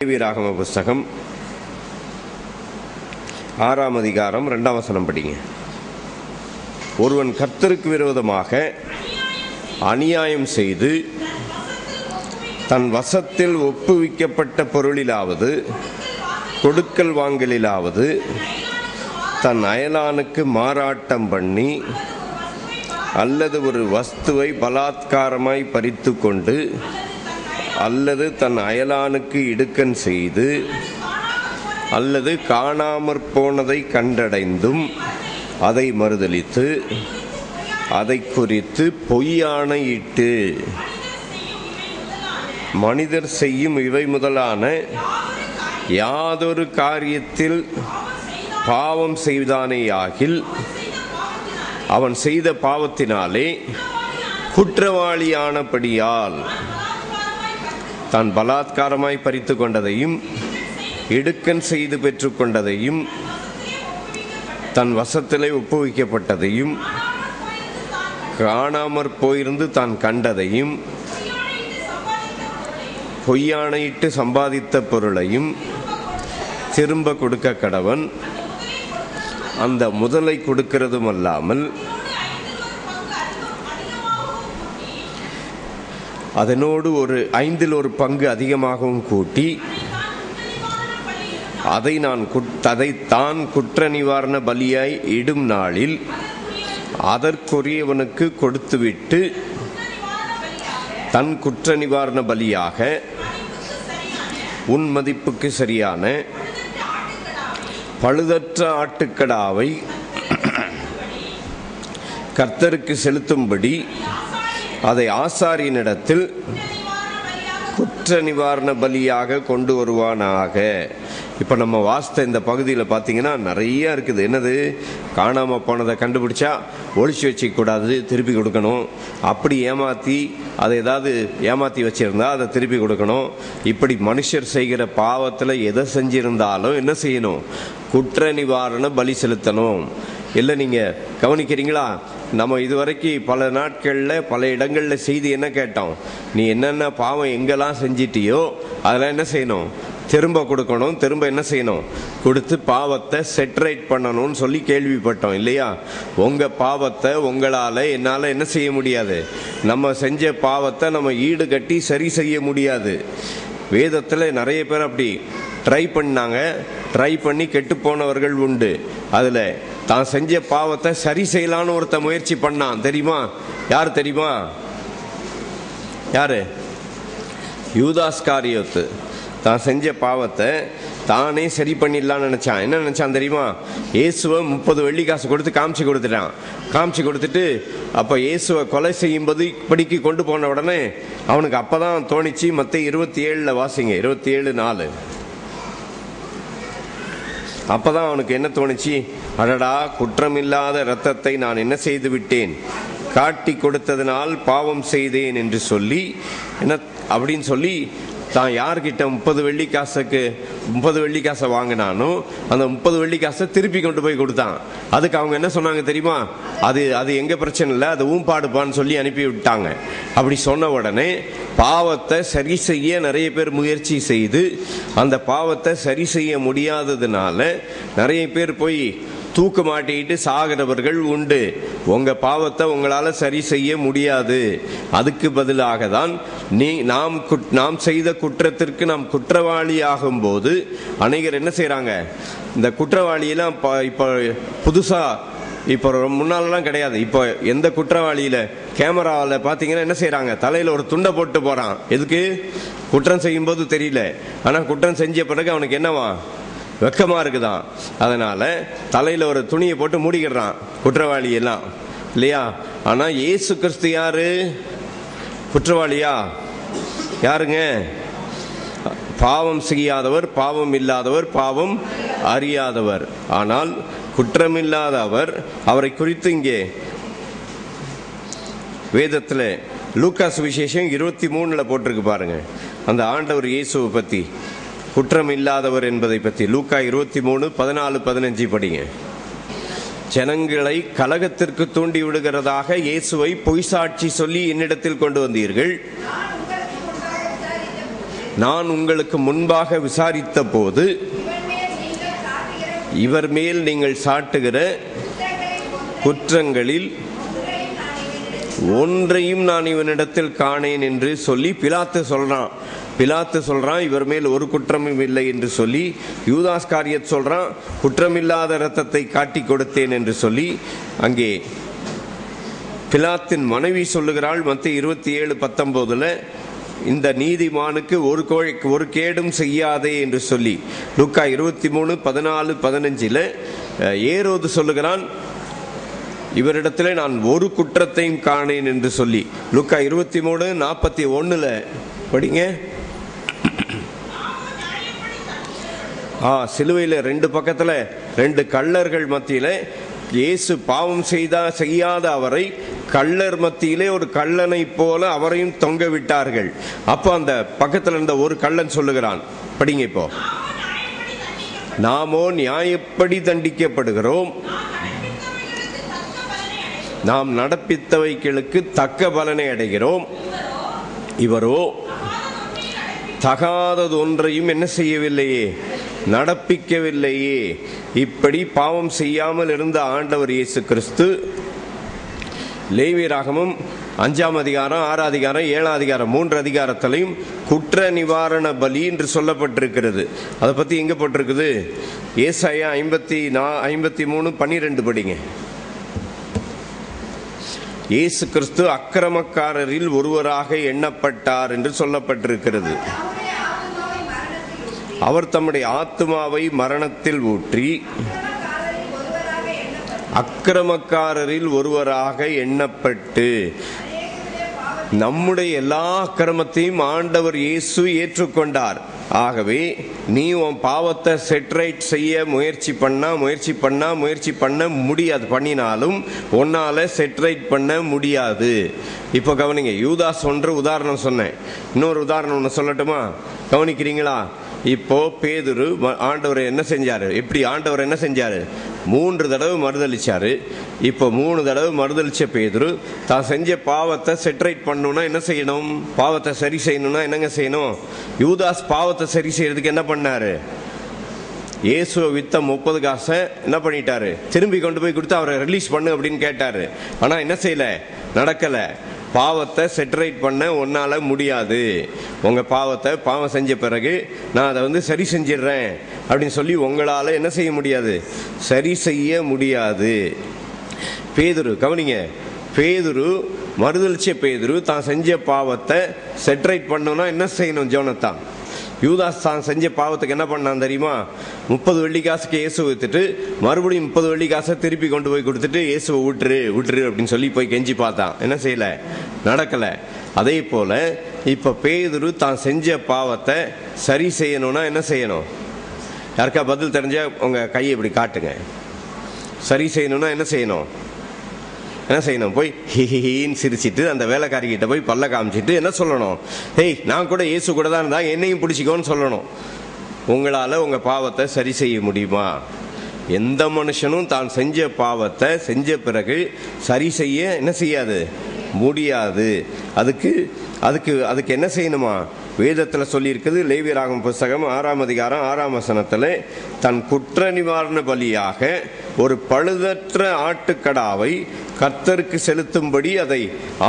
லேவியராகம புஸ்தகம் 6ஆம் அதிகாரம் 2ஆம் வசனம் படிங்க. ஒருவன் கர்த்தருக்கு விரோதமாக அநியாயம் செய்து தன் வசத்தில் ஒப்புவிக்கப்பட்ட பொருளிலாவது கொடுக்கல் வாங்கலிலாவது தன் அயலானுக்கு மாறாட்டம் பண்ணி அல்லது ஒரு வஸ்துவை பலாத்காரமாய் பறித்து கொண்டு அல்லது தன் அயலானுக்கு இடுக்கண் செய்து அல்லது காணாமற் போனதை கண்டடைந்தும் அதை மறுதலித்து அதை குறித்து பொய்யாணையிட்டு மனிதர் செய்யும் இவை முதலான யாதொரு காரியத்தில் பாவம் செய்தானேயாகில் அவன் செய்த பாவத்தினாலே குற்றவாளியானபடியால் தான் பலாத்காரமாய் பறித்து கொண்டதையும் இடுக்கண் செய்து பெற்றுக்கொண்டதையும் தன் வசத்திலே ஒப்புவிக்கப்பட்டதையும் காணாமற் போயிருந்து தான் கண்டதையும் பொய்யாணையிட்டு சம்பாதித்த பொருளையும் திரும்ப கொடுக்க கடவன். அந்த முதலை கொடுக்கிறதும் அல்லாமல் அதனோடு ஒரு 5ல் 1 பங்கு அதிகமாகவும் கூட்டி அதை தான் குற்ற நிவாரண பலியாய் இடும் நாளில் அதற்குரியவனுக்கு கொடுத்துவிட்டு தன் குற்ற நிவாரண பலியாக உன் மதிப்புக்கு சரியான பழுதற்ற ஆட்டுக்கடாவை கர்த்தருக்கு செலுத்தும்படி அதை ஆசாரியனிடத்தில் குற்ற நிவாரண பலியாக கொண்டு வருவானாக. இப்போ நம்ம வாஸ்த இந்த பகுதியில் பார்த்தீங்கன்னா நிறைய இருக்குது. என்னது? காணாமல் போனதை கண்டுபிடிச்சா ஒழிச்சு வச்சிக்கூடாது, திருப்பி கொடுக்கணும். அப்படி ஏமாற்றி அதை ஏதாவது ஏமாற்றி வச்சிருந்தா அதை திருப்பி கொடுக்கணும். இப்படி மனுஷர் செய்கிற பாவத்தில் எதை செஞ்சிருந்தாலும் என்ன செய்யணும்? குற்ற நிவாரண பலி செலுத்தணும். இல்லை, நீங்கள் கவனிக்கிறீங்களா? நம்ம இதுவரைக்கும் பல நாட்களில் பல இடங்களில் செய்தி என்ன கேட்டோம்? நீ என்னென்ன பாவம் எங்கெல்லாம் செஞ்சிட்டியோ அதெல்லாம் என்ன செய்யணும்? திரும்ப கொடுக்கணும். திரும்ப என்ன செய்யணும்? கொடுத்து பாவத்தை செட்ரைட் பண்ணணும்னு சொல்லி கேள்விப்பட்டோம் இல்லையா? உங்கள் பாவத்தை உங்களால் என்னால் என்ன செய்ய முடியாது. நம்ம செஞ்ச பாவத்தை நம்ம ஈடு கட்டி சரி செய்ய முடியாது. வேதத்தில் நிறைய பேர் அப்படி ட்ரை பண்ணி கெட்டு போனவர்கள் உண்டு. அதில் தான் செஞ்ச பாவத்தை சரி செய்யலான்னு ஒருத்த முயற்சி பண்ணான். தெரியுமா? யார் தெரியுமா? யாரு? யூதாஸ்காரியோத்து. தான் செஞ்ச பாவத்தை தானே சரி பண்ணிடலான்னு நினைச்சான். என்ன நினைச்சான் தெரியுமா? இயேசுவை 30 வெள்ளிக்காசு கொடுத்து காமிச்சு கொடுத்துட்டு அப்போ இயேசுவை கொலை செய்யும்போது இப்படிக்கு கொண்டு போன உடனே அவனுக்கு அப்பதான் தோணிச்சு. மத்தேயு 27 வாசிங்க, 27:4. அப்பதான் அவனுக்கு என்ன தோணுச்சு? அடடா, குற்றமில்லாத இரத்தத்தை நான் என்ன செய்து விட்டேன், காட்டி கொடுத்ததினால் பாவம் செய்தேன் என்று சொல்லி என்ன அப்படின்னு சொல்லி தான் யார்கிட்ட 30 வெள்ளிக்காசை வாங்கினானோ அந்த 30 வெள்ளிக்காசை திருப்பி கொண்டு போய் கொடுத்தான். அதுக்கு அவங்க என்ன சொன்னாங்க தெரியுமா? அது எங்க பிரச்சனை இல்லை, அது ஊம்பாடுப்பான்னு சொல்லி அனுப்பி விட்டாங்க. அப்படி சொன்ன உடனே பாவத்தை சரி செய்ய நிறைய பேர் முயற்சி செய்து அந்த பாவத்தை சரி செய்ய முடியாததுனால நிறைய பேர் போய் தூக்கு மாட்டிக்கிட்டு சாகிறவர்கள் உண்டு. உங்க பாவத்தை உங்களால சரி செய்ய முடியாது. அதுக்கு பதிலாக தான் நாம் செய்த குற்றத்திற்கு நாம் குற்றவாளி ஆகும் போது அநேகர் என்ன செய்யறாங்க? இந்த குற்றவாளியெல்லாம் இப்ப புதுசா இப்போ முன்னாலெல்லாம் கிடையாது. இப்போ எந்த குற்றவாளியில கேமராவில் பார்த்தீங்கன்னா என்ன செய்யறாங்க? தலையில ஒரு துண்டை போட்டு போறான். எதுக்கு? குற்றம் செய்யும் போது தெரியல, ஆனா குற்றம் செஞ்ச பிறகு அவனுக்கு என்னவா? வெக்கமா இருக்குதான். அதனால தலையில ஒரு துணியை போட்டு மூடிக்கிறான் குற்றவாளி எல்லாம் இல்லையா? ஆனா இயேசு கிறிஸ்து யாரு? குற்றவாளியா? யாருங்க? பாவம் செய்யாதவர், பாவம் இல்லாதவர், பாவம் அறியாதவர். ஆனால் குற்றமில்லாத அவர். அவரை குறித்து இங்கே வேதத்தில் லூக்கா சுவிசேஷம் 23 போட்டிருக்கு பாருங்க. அந்த ஆண்டவர் இயேசுவை பத்தி, குற்றம் இல்லாதவர் என்பதை பற்றி லூக்கா 23:14-15 படிங்க. ஜனங்களை கலகத்திற்கு தூண்டி விடுகிறதாக இயேசுவை பொய் சாட்சி சொல்லி என்னிடத்தில் கொண்டு வந்தீர்கள். நான் உங்களுக்கு முன்பாக விசாரித்த போது இவர் மேல் நீங்கள் சாட்டுகிற குற்றங்களில் ஒன்றையும் நான் இவனிடத்தில் காணேன் என்று சொல்லி பிலாத்து சொல்றான் இவர் மேல் ஒரு குற்றமும் இல்லை என்று சொல்லி. யூதாஸ்காரியத் சொல்றான் குற்றமில்லாத இரத்தத்தை காட்டி கொடுத்தேன் என்று சொல்லி. அங்கே பிலாத்தின் மனைவி சொல்லுகிறாள் மத்தேயு 27:19, இந்த நீதிமானுக்கு ஒரு கேடும் செய்யாதே என்று சொல்லி. லூக்கா 23:14-15 ஏரோது சொல்லுகிறான் இவரிடத்திலே நான் ஒரு குற்றத்தையும் காணேன் என்று சொல்லி. லூக்கா 23:41 படிங்க. சிலுவையில் 2 பக்கத்துல 2 கள்ளர்கள் மத்தியில இயேசு பாவம் செய்யாத அவரை கள்ளர் மத்தியிலே ஒரு கள்ளனை போல அவரையும் தொங்க விட்டார்கள். அப்போ அந்த பக்கத்துல இருந்த ஒரு கள்ளன் சொல்லுகிறான், படிங்க இப்போ. நாமோ நியாயப்படி தண்டிக்கப்படுகிறோம், நாம் நடப்பித்தவைகளுக்கு தக்க பலனை அடைகிறோம். இவரோ தகாதது ஒன்றையும் என்ன செய்யவில்லையே, நடப்பிக்கவில்லையே. இப்படி பாவம் செய்யாமல் இருந்த ஆண்டவர் இயேசு கிறிஸ்து லேவியராகமம் 5ஆம் அதிகாரம் 6ஆம் அதிகாரம் 7ஆம் அதிகாரம் 3 அதிகாரத்திலையும் குற்ற நிவாரண பலி என்று சொல்லப்பட்டிருக்கிறது. அதை பத்தி எங்க போட்டிருக்குது? ஏசாயா 53:12 படிங்க. இயேசு கிறிஸ்து அக்கிரமக்காரரில் ஒருவராக எண்ணப்பட்டார் என்று சொல்லப்பட்டிருக்கிறது. அவர் தம்முடைய ஆத்துமாவை மரணத்தில் ஊற்றி அக்கிரமக்காரரில் ஒருவராக எண்ணப்பட்டு, நம்முடைய எல்லா அக்கிரமத்தையும் ஆண்டவர் இயேசு ஏற்றுக்கொண்டார். ஆகவே நீ உன் பாவத்தை செட்ரைட் செய்ய முயற்சி பண்ண முடியாது. பண்ணினாலும் உன்னால செட்ரைட் பண்ண முடியாது. இப்போ கவனிங்க, யூதாஸ் ஒன்று உதாரணம் சொன்னேன், இன்னொரு உதாரணம் ஒன்று சொல்லட்டுமா? கவனிக்கிறீங்களா? இப்போ பேதுரு ஆண்டவரை என்ன செஞ்சாரு? எப்படி ஆண்டவர் என்ன செஞ்சாரு? 3 தடவை மறுதளிச்சாரு. இப்போ 3 தடவை மறுதளிச்ச பேதுரு தான் செஞ்ச பாவத்தை செட்ரைட் பண்ணணும்னா என்ன செய்யணும்? பாவத்தை சரி செய்யணும்னா என்னங்க செய்யணும்? யூதாஸ் பாவத்தை சரி செய்யறதுக்கு என்ன பண்ணாரு? இயேசுவை வித்த 30 காசை என்ன பண்ணிட்டாரு? திரும்பி கொண்டு போய் கொடுத்து அவரை ரிலீஸ் பண்ணு அப்படின்னு கேட்டாரு. ஆனா என்ன செய்யல? நடக்கல. பாவத்தை செட்ரைட் பண்ண உன்னால முடியாது. உங்க பாவம் செஞ்ச பிறகு நான் அதை சரி செஞ்சிடுறேன் அப்படின்னு சொல்லி உங்களால என்ன செய்ய முடியாது? சரி செய்ய முடியாது. பேதுரு கவனிங்க, மறுதளிச்ச பேதுரு தான் செஞ்ச பாவத்தை செட்ரைட் பண்ணணும்னா என்ன செய்யணும்? ஜோனத்தான் யூதாஸ் தான் செஞ்ச பாவத்துக்கு என்ன பண்ணான் தெரியுமா? 30 வெள்ளிக்காசுக்கு இயேசு வித்துட்டு மறுபடியும் 30 வெள்ளிக்காசை திருப்பி கொண்டு போய் கொடுத்துட்டு இயேசுவை விட்டுரு அப்படின்னு சொல்லி போய் கெஞ்சி பார்த்தான். என்ன செய்யல? நடக்கல. அதே போல இப்ப பேதுரு தான் செஞ்ச பாவத்தை சரி செய்யணும்னா என்ன செய்யணும்? யாருக்கா பதில் தெரிஞ்சா உங்க கையை இப்படி காட்டுங்க. சரி செய்யணும்னா என்ன செய்யணும்? போய் ஹிஹின்னு சிரிச்சிட்டு அந்த வேலைக்காரிகிட்ட போய் பல்ல காமிச்சிட்டு என்ன சொல்லணும்? ஏய், நான் கூட இயேசு கூட தான் இருந்தா, என்னையும் பிடிச்சிக்கோன்னு சொல்லணும். உங்களால உங்க பாவத்தை சரி செய்ய முடியுமா? எந்த மனுஷனும் தான் செஞ்ச பாவத்தை செஞ்ச பிறகு சரி செய்ய என்ன செய்யாது? முடியாது. அதுக்கு என்ன செய்யணுமா? வேதத்துல சொல்லி இருக்குது. லேவியராகமம் புஸ்தகம் 6ஆம் அதிகாரம் 6ஆம் வசனத்துல தன் குற்ற நிவாரண பலியாக ஒரு பழுதற்ற ஆட்டுக்கடாவை கர்த்தருக்கு செலுத்தும்படி அதை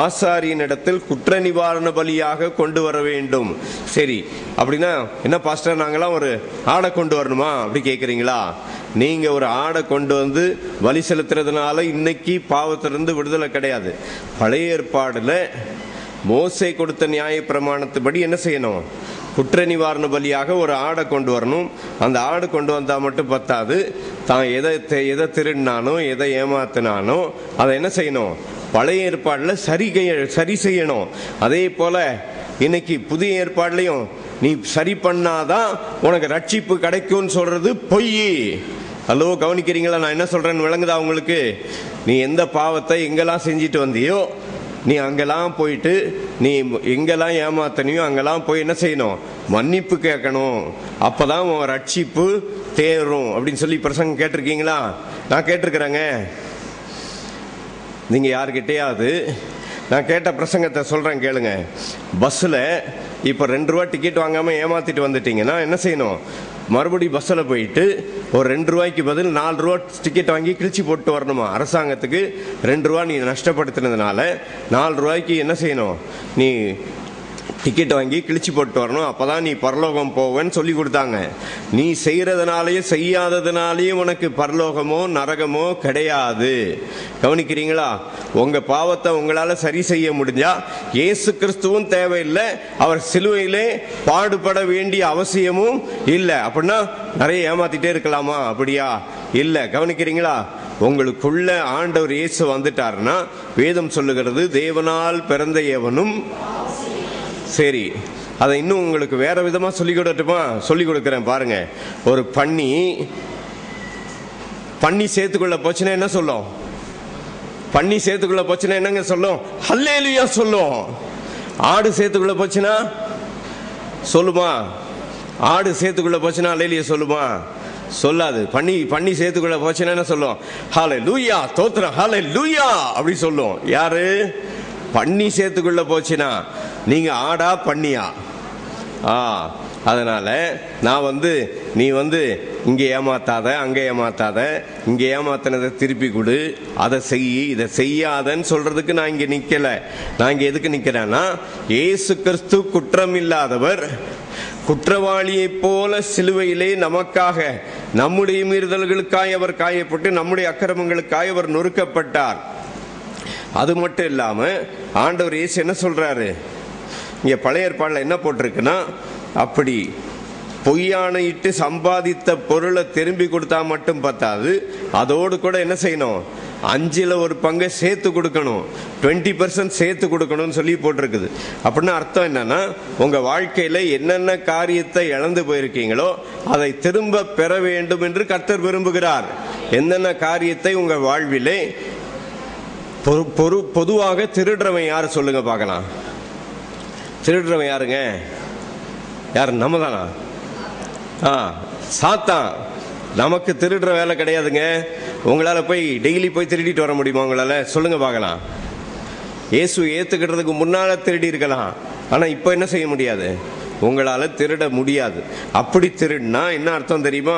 ஆசாரியனிடத்தில் குற்ற நிவாரண பலியாக கொண்டு வர வேண்டும். சரி, அப்படின்னா என்ன பாஸ்டர், நாங்களாம் ஒரு ஆடை கொண்டு வரணுமா அப்படி கேட்குறீங்களா? நீங்க ஒரு ஆடை கொண்டு வந்து பலி செலுத்துறதுனால இன்னைக்கு பாவத்திலிருந்து விடுதலை கிடையாது. பழைய ஏற்பாடுல மோசே கொடுத்த நியாய பிரமாணத்துபடி என்ன செய்யணும்? குற்ற நிவாரண பலியாக ஒரு ஆடை கொண்டு வரணும். அந்த ஆடு கொண்டு வந்தா மட்டும் பத்தாது. தான் எதை திருடினானோ எதை ஏமாத்தினானோ அதை என்ன செய்யணும்? பழைய ஏற்பாடுல சரி செய்யணும். அதே போல இன்னைக்கு புதிய ஏற்பாடுலையும் நீ சரி பண்ணாதான் உனக்கு ரட்சிப்பு கிடைக்கும்னு சொல்றது பொய். ஹலோ, கவனிக்கிறீங்களா? நான் என்ன சொல்றேன்னு விளங்குதா உங்களுக்கு? நீ எந்த பாவத்தை எங்கெல்லாம் செஞ்சிட்டு வந்தியோ, நீ அங்கெல்லாம் போயிட்டு நீ எங்கெல்லாம் ஏமாத்தனையோ அங்கெல்லாம் போய் என்ன செய்யணும்? மன்னிப்பு கேட்கணும். அப்பதான் உன் ரட்சிப்பு தேரும் அப்படின்னு சொல்லி பிரசங்கம் கேட்டிருக்கீங்களா? நான் கேட்டிருக்கிறேங்க. நீங்க யாருக்கிட்டையாவது நான் கேட்ட பிரசங்கத்தை சொல்றேன் கேளுங்க. பஸ்ல இப்போ 2 ரூபா டிக்கெட் வாங்காமல் ஏமாற்றிட்டு வந்துட்டீங்கன்னா என்ன செய்யணும்? மறுபடியும் பஸ்ஸில் போயிட்டு ஒரு 2 ரூபாய்க்கு பதில் 4 ரூபா டிக்கெட் வாங்கி கிழிச்சி போட்டு வரணுமா? அரசாங்கத்துக்கு 2 ரூபா நீ நஷ்டப்படுத்தினதுனால 4 ரூபாய்க்கு என்ன செய்யணும்? நீ டிக்கெட் வாங்கி கிழிச்சு போட்டு வரணும், அப்பதான் நீ பரலோகம் போவேன்னு சொல்லி கொடுத்தாங்க. நீ செய்யறதுனாலயும் செய்யாததுனாலயும் உனக்கு பரலோகமோ நரகமோ கிடையாது. கவனிக்கிறீங்களா? உங்க பாவத்தை உங்களால சரி செய்ய முடிஞ்சா இயேசு கிறிஸ்துவும் தேவையில்லை, அவர் சிலுவையிலே பாடுபட வேண்டிய அவசியமும் இல்லை. அப்படின்னா நிறைய ஏமாத்திட்டே இருக்கலாமா? அப்படியா? இல்லை. கவனிக்கிறீங்களா? உங்களுக்குள்ள ஆண்டவர் இயேசு வந்துட்டாருன்னா வேதம் சொல்லுகிறது, தேவனால் பிறந்த எவனும். சரி, அதை இன்னும் உங்களுக்கு வேற விதமா சொல்லிக் கொடுத்துமா? சொல்லிக் கொடுக்கிறேன் பாருங்க. ஒரு பன்னி சேத்துக்குள்ள போச்சுன்னா என்ன சொல்லும்? பன்னி சேத்துக்குள்ள போச்சுன்னா என்னங்க சொல்லும்? ஹல்லேலூயா சொல்லும். ஆடு சேத்துக்குள்ள போச்சுன்னா சொல்லுமா? ஆடு சேத்துக்குள்ள போச்சுன்னா ஹல்லேலூயா சொல்லுமா? சொல்லாது. பன்னி சேத்துக்குள்ள போச்சுன்னா என்ன சொல்லும்? ஹல்லேலூயா, ஸ்தோத்திரம், ஹல்லேலூயா அப்படி சொல்லும். யாரு? பன்னி சேத்துக்குள்ள போச்சுன்னா. நீங்க ஆடா பன்னியா? அதனால நான் நீ இங்க ஏமாத்தாத, அங்க ஏமாத்தாத, இங்க ஏமாத்தினதை திருப்பி கொடு, அதை செய்ய, இதை செய்யாதன்னு சொல்றதுக்கு நான் இங்க நிக்கல. நான் இங்க எதுக்கு நிக்கிறேன்னா, இயேசு கிறிஸ்து குற்றம் இல்லாதவர், குற்றவாளியை போல சிலுவையிலே நமக்காக, நம்முடைய மீறுதல்களுக்காய் அவர் காயப்பட்டு, நம்முடைய அக்கிரமங்களுக்காய் அவர் நொறுக்கப்பட்டார். அது மட்டும் இல்லாம ஆண்டவர் இயேசு என்ன சொல்றாரு? இங்க பழைய ஏற்பாடுல என்ன போட்டிருக்குன்னா, அப்படி பொய்யானையிட்டு சம்பாதித்த பொருளை திரும்பி கொடுத்தா மட்டும் பத்தாது, அதோடு கூட என்ன செய்யணும்? 5ல் 1 பங்கை சேர்த்து கொடுக்கணும், 20% சேர்த்து கொடுக்கணும்னு சொல்லி போட்டிருக்குது. அப்படின்னா அர்த்தம் என்னன்னா, உங்க வாழ்க்கையில என்னென்ன காரியத்தை இழந்து போயிருக்கீங்களோ அதை திரும்ப பெற வேண்டும் என்று கர்த்தர் விரும்புகிறார். என்னென்ன காரியத்தை உங்க வாழ்விலே பொதுவாக திருடுறவன் யாரு சொல்லுங்க பார்க்கலாம்? திருடுறவன் யாருங்க? யாரு? நம்ம தானா? சாத்தான். நமக்கு திருடுற வேலை கிடையாதுங்க. உங்களால போய் டெய்லி போய் திருடிட்டு வர முடியுமா? உங்களால சொல்லுங்க பார்க்கலாம். இயேசு ஏத்துக்கிட்டதுக்கு முன்னால திருடி இருக்கலாம், ஆனா இப்ப என்ன செய்ய முடியாது? உங்களால திருட முடியாது. அப்படி திருடினா என்ன அர்த்தம் தெரியுமா?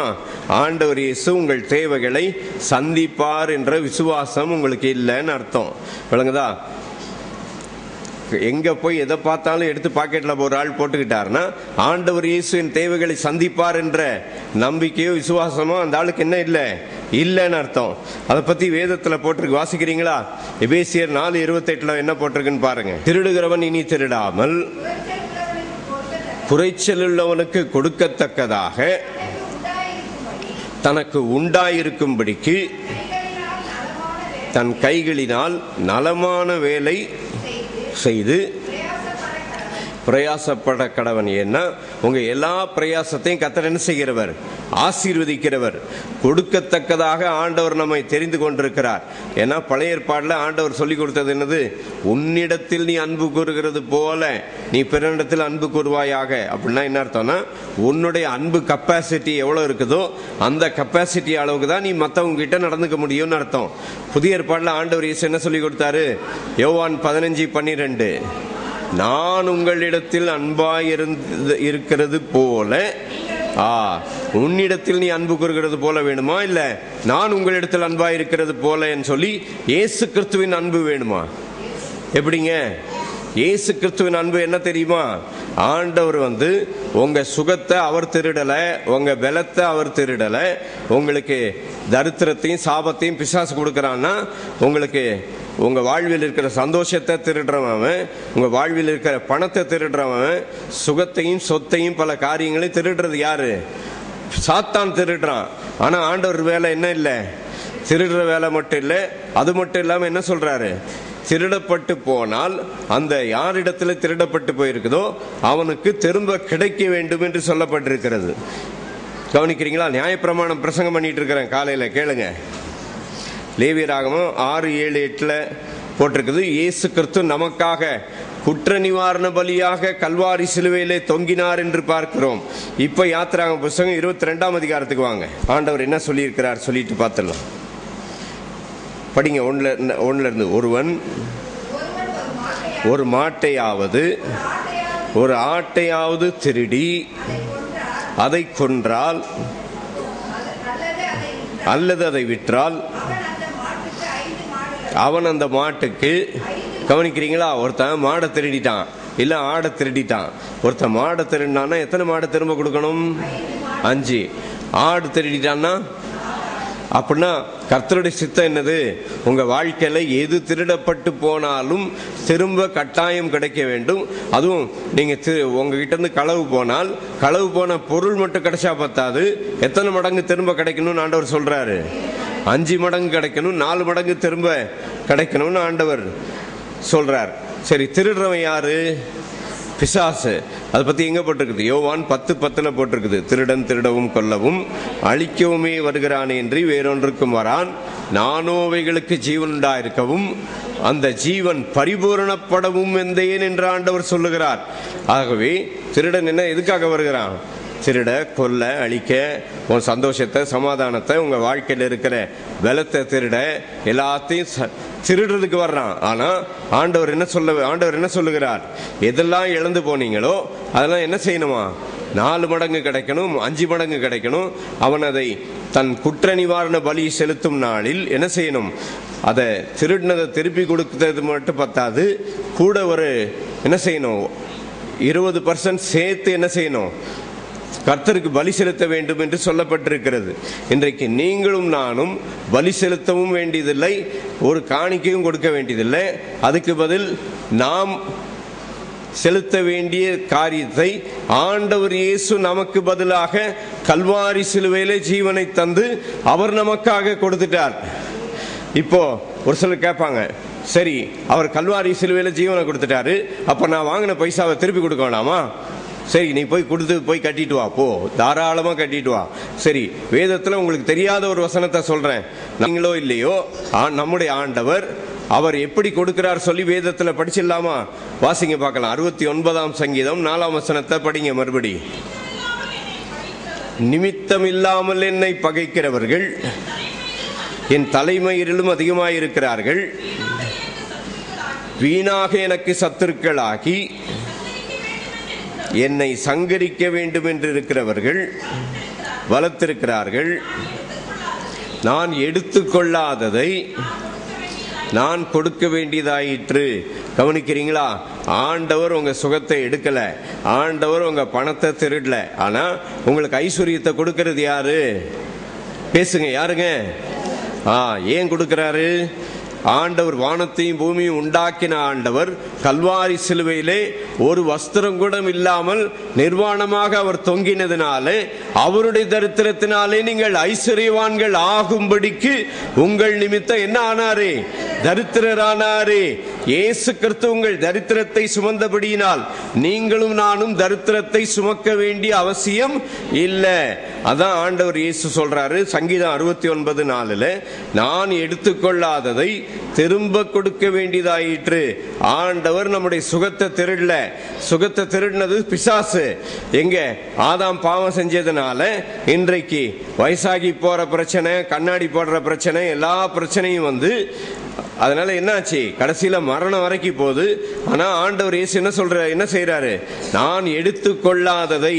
ஆண்டவர் இயேசு உங்கள் தேவைகளை சந்திப்பார் என்ற விசுவாசம் உங்களுக்கு இல்லைன்னு அர்த்தம். விளங்குதா? எங்க போய் எதை பார்த்தாலும் எடுத்து பாக்கெட்ல ஒரு ஆள் போட்டுக்கிட்டாருன்னா, ஆண்டவர் இயேசுவின் தேவைகளை சந்திப்பார் என்ற நம்பிக்கையோ விசுவாசமோ அந்த ஆளுக்கு என்ன இல்லை? இல்லைன்னு அர்த்தம். அதை பத்தி வேதத்துல போட்டிருக்கு, வாசிக்கிறீங்களா? எபேசியர் 4:28 என்ன போட்டிருக்குன்னு பாருங்க. திருடுகிறவன் இனி திருடாமல் குறைச்சல் உள்ளவனுக்கு கொடுக்கத்தக்கதாக தனக்கு உண்டாயிருக்கும்படிக்கு தன் கைகளினால் நலமான வேலை செய்து பிரயாசப்பட கடவன். ஏன்னா உங்க எல்லா பிரயாசத்தையும் கர்த்தர் என்ன செய்கிறவர்? ஆசீர்வதிக்கிறவர். கொடுக்கத்தக்கதாக ஆண்டவர் நம்மை தெரிந்து கொண்டிருக்கிறார். ஏன்னா பழைய ஏற்பாடுல ஆண்டவர் சொல்லி கொடுத்தது என்னது? உன்னிடத்தில் நீ அன்பு கூறுகிறது போல நீ பிறனிடத்தில் அன்பு கூறுவாயாக. அப்படின்னா என்ன அர்த்தம்னா, உன்னுடைய அன்பு கெப்பாசிட்டி எவ்வளவு இருக்குதோ அந்த கெப்பாசிட்டி அளவுக்கு தான் நீ மற்றவங்க கிட்ட நடந்துக்க முடியும்னு அர்த்தம். புதிய ஏற்பாடுல ஆண்டவர் இயேசு என்ன சொல்லி கொடுத்தாரு? யோவான் 15:12, நான் உங்களிடத்தில் அன்பாய் இருக்கிறது போல, உன்னிடத்தில் நீ அன்பு கூறுகிறது போல வேணுமா, இல்ல நான் உங்களிடத்தில் அன்பாய் இருக்கிறது போல சொல்லி இயேசு கிறிஸ்துவின் அன்பு வேணுமா? எப்படிங்க? இயேசு கிறிஸ்துவின் அன்பு என்ன தெரியுமா? ஆண்டவர் உங்க சுகத்தை அவர் திருடல, உங்க பலத்தை அவர் திருடல. உங்களுக்கு தரித்திரத்தையும் சாபத்தையும் பிசாசு கொடுக்கறான்னா, உங்களுக்கு உங்க வாழ்வில் இருக்கிற சந்தோஷத்தை திருடுறவன், உங்க வாழ்வில் இருக்கிற பணத்தை திருடுறவன், சுகத்தையும் சொத்தையும் பல காரியங்களையும் திருடுறது யாரு? சாத்தான் திருடுறான். ஆனா ஆண்டவர் வேலை என்ன இல்லை? திருடுற வேலை மட்டும் இல்லை. அது மட்டும் இல்லாம என்ன சொல்றாரு? திருடப்பட்டு போனால் அந்த யாரிடத்துல திருடப்பட்டு போயிருக்குதோ அவனுக்கு திரும்ப கிடைக்க வேண்டும் என்று சொல்லப்பட்டிருக்கிறது. கவனிக்கிறீங்களா? நியாயப்பிரமாணம் பிரசங்கம் பண்ணிட்டு இருக்கிறேன் காலையில, கேளுங்க. லேவியராகமம் 6:7-8 போட்டிருக்குது, இயேசு கிறிஸ்து நமக்காக குற்ற நிவாரண பலியாக கல்வாரி சிலுவையிலே தொங்கினார் என்று பார்க்கிறோம். இப்ப யாத்திராகம புத்தகம் 22ஆம் அதிகாரத்துக்கு வாங்க. ஆண்டவர் என்ன சொல்லி இருக்கிறார் சொல்லிட்டு பார்த்துடலாம். படிங்க. 1 ஒருவன் ஒரு மாட்டையாவது ஒரு ஆட்டையாவது திருடி அதை கொன்றால் அல்லது அதை விற்றால் அவன் அந்த மாட்டுக்கு, கவனிக்கிறீங்களா, ஒருத்தன் மாடை திருடிட்டான் இல்ல ஆடை திருடிட்டான். ஒருத்தன் மாடை திருடினான்னா எத்தனை மாடை திரும்ப கொடுக்கணும்? 5. ஆடு திருடிட்டான்னா அப்படின்னா கர்த்தருடைய சித்தம் என்னது? உங்க வாழ்க்கையில எது திருடப்பட்டு போனாலும் திரும்ப கட்டாயம் கிடைக்க வேண்டும். அதுவும் நீங்க உங்ககிட்ட இருந்து களவு போனால், களவு போன பொருள் மட்டும் கிடைச்சா பத்தாது, எத்தனை மடங்கு திரும்ப கிடைக்கணும்னு ஆண்டவர் சொல்றாரு? 5 மடங்கு கிடைக்கணும், 4 மடங்கு திரும்ப கிடைக்கணும்னு ஆண்டவர் சொல்றார். சரி, திருடுறவன் யாரு? பிசாசு. அதை பத்தி எங்க போட்டிருக்குது? யோவான் 10:10 போட்டிருக்குது. திருடன் திருடவும் கொல்லவும் அழிக்கவுமே வருகிறானே என்று வேறொன்றுக்கும் வரான், நானோவைகளுக்கு ஜீவன் உண்டாயிருக்கவும் அந்த ஜீவன் பரிபூரணப்படவும் வந்தேன் என்று ஆண்டவர் சொல்லுகிறார். ஆகவே திருடன் என்ன எதுக்காக வருகிறான்? திருட, கொல்ல, அழிக்க, உன் சந்தோஷத்தை, சமாதானத்தை, உங்க வாழ்க்கையில் இருக்கிற பலத்தை திருட, எல்லாத்தையும் திருடுறதுக்கு வர்றான். ஆனா ஆண்டவர் என்ன சொல்லுகிறார்? எதெல்லாம் இழந்து போனீங்களோ அதெல்லாம் என்ன செய்யணுமா? 4 மடங்கு கிடைக்கணும், 5 மடங்கு கிடைக்கணும். அவன் அதை தன் குற்ற நிவாரண பலி செலுத்தும் நாளில் என்ன செய்யணும்? அதை திருடினதை திருப்பி கொடுக்கிறது மட்டும் பத்தாது, கூட ஒரு என்ன செய்யணும்? 20% சேர்த்து என்ன செய்யணும்? கர்த்தருக்கு பலி செலுத்த வேண்டும் என்று சொல்லப்பட்டிருக்கிறது. இன்றைக்கு நீங்களும் நானும் பலி செலுத்தவும் வேண்டியதில்லை, ஒரு காணிக்கையும் கொடுக்க வேண்டியதில்லை. அதுக்கு பதில் நாம் செலுத்த வேண்டிய காரியத்தை ஆண்டவர் இயேசு நமக்கு பதிலாக கல்வாரி சிலுவையிலே ஜீவனை தந்து அவர் நமக்காக கொடுத்துட்டார். இப்போ ஒரு சிலர் கேட்பாங்க, சரி அவர் கல்வாரி சிலுவையில ஜீவனை கொடுத்துட்டாரு, அப்ப நான் வாங்கின பைசாவை திருப்பி கொடுக்க வேண்டாமா? சரி, நீ போய் கட்டிட்டு வா, போ, தாராளமா கட்டிட்டு வா. சரி, வேதத்துல உங்களுக்கு தெரியாத ஒரு வசனத்தை சொல்றேன், நீங்களோ இல்லையோ நம்முடைய ஆண்டவர் அவர் எப்படி கொடுக்கிறார் சொல்லி வேதத்துல படிச்சிடலாமா? வாசிங்க பார்க்கலாம். 69ஆம் சங்கீதம் 4ஆம் வசனத்தை படிங்க மறுபடி. நிமித்தம் இல்லாமல் என்னை பகைக்கிறவர்கள் என் தலைமயிரிலும் அதிகமாயிருக்கிறார்கள், வீணாக எனக்கு சத்துருக்களாகி என்னை சங்கரிக்க வேண்டும் என்று இருக்கிறவர்கள் வளர்த்திருக்கிறார்கள். நான் எடுத்துக்கொள்ளாததை நான் கொடுக்க வேண்டியதாயிற்று. கவனிக்கிறீங்களா? ஆண்டவர் உங்க சுகத்தை எடுக்கல, ஆண்டவர் உங்க பணத்தை திருடல. ஆனா உங்களுக்கு ஐஸ்வர்யத்தை கொடுக்கிறது யாரு? பேசுங்க, யாருங்க? ஏன் கொடுக்கிறாரு? ஆண்டவர் வானத்தையும் பூமியும் உண்டாக்கின ஆண்டவர் கல்வாரி சிலுவையிலே ஒரு வஸ்திரம் கூட இல்லாமல் நிர்வாணமாக அவர் தொங்கினதினாலே, அவருடைய தரித்திரத்தினாலே நீங்கள் ஐஸ்வர்யவான்கள் ஆகும்படிக்கு உங்கள் நிமித்தம் என்ன ஆனாரே? தரித்திரரானாரே. இயேசு கிறிஸ்து உங்கள் தரித்திரத்தை சுமந்தபடியினால் நீங்களும் நானும் தரித்திரத்தை சுமக்க வேண்டிய அவசியம் இல்லை. அதான் ஆண்டவர் இயேசு சொல்றாரு சங்கீதம் 69:4, நான் எடுத்துக்கொள்ளாததை திரும்ப கொடுக்க வேண்டியதாயிற்று. ஆண்டவர் நம்முடைய சுகத்தை திருடல, சுகத்தை திருடினது பிசாசு. எங்க? ஆதாம் பாவம் செஞ்சதுனால இன்றைக்கு வயசாகி போற பிரச்சனை, கண்ணாடி போடுற பிரச்சனை, எல்லா பிரச்சனையும் வந்து அதனால என்னாச்சு? கடைசியில மரணம் வரைக்கும் போகுது. ஆனா ஆண்டவர் இயேசு என்ன செய்யறாரு? நான் எடுத்துக்கொள்ளாததை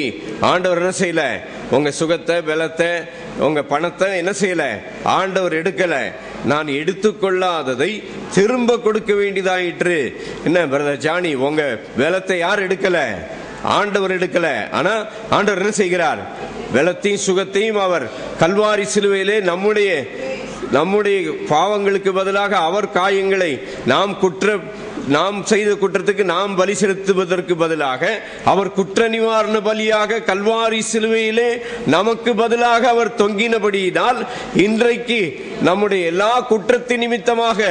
ஆண்டவர் என்ன செய்யல? உங்க சுகத்தை, பலத்தை, உங்க பணத்தை என்ன செய்யல? ஆண்டவர் எடுக்கல. நான் எடுத்துக்கொள்ளாததை திரும்ப கொடுக்க வேண்டியதாயிற்று. என்ன பிரதர் ஜானி, உங்க பலத்தை யார் எடுக்கல? ஆண்டவர் எடுக்கல. ஆனா ஆண்டவர் என்ன செய்கிறார்? பலத்தையும் சுகத்தையும் அவர் கல்வாரி சிலுவையிலே நம்முடைய பாவங்களுக்கு பதிலாக அவர் காயங்களை நாம் செய்த குற்றத்துக்கு நாம் பலி செலுத்துவதற்கு பதிலாக அவர் குற்ற நிவாரண பலியாக கல்வாரி சிலுவையிலே நமக்கு பதிலாக அவர் தொங்கினபடியினால் இன்றைக்கு நம்முடைய எல்லா குற்றத்தின் நிமித்தமாக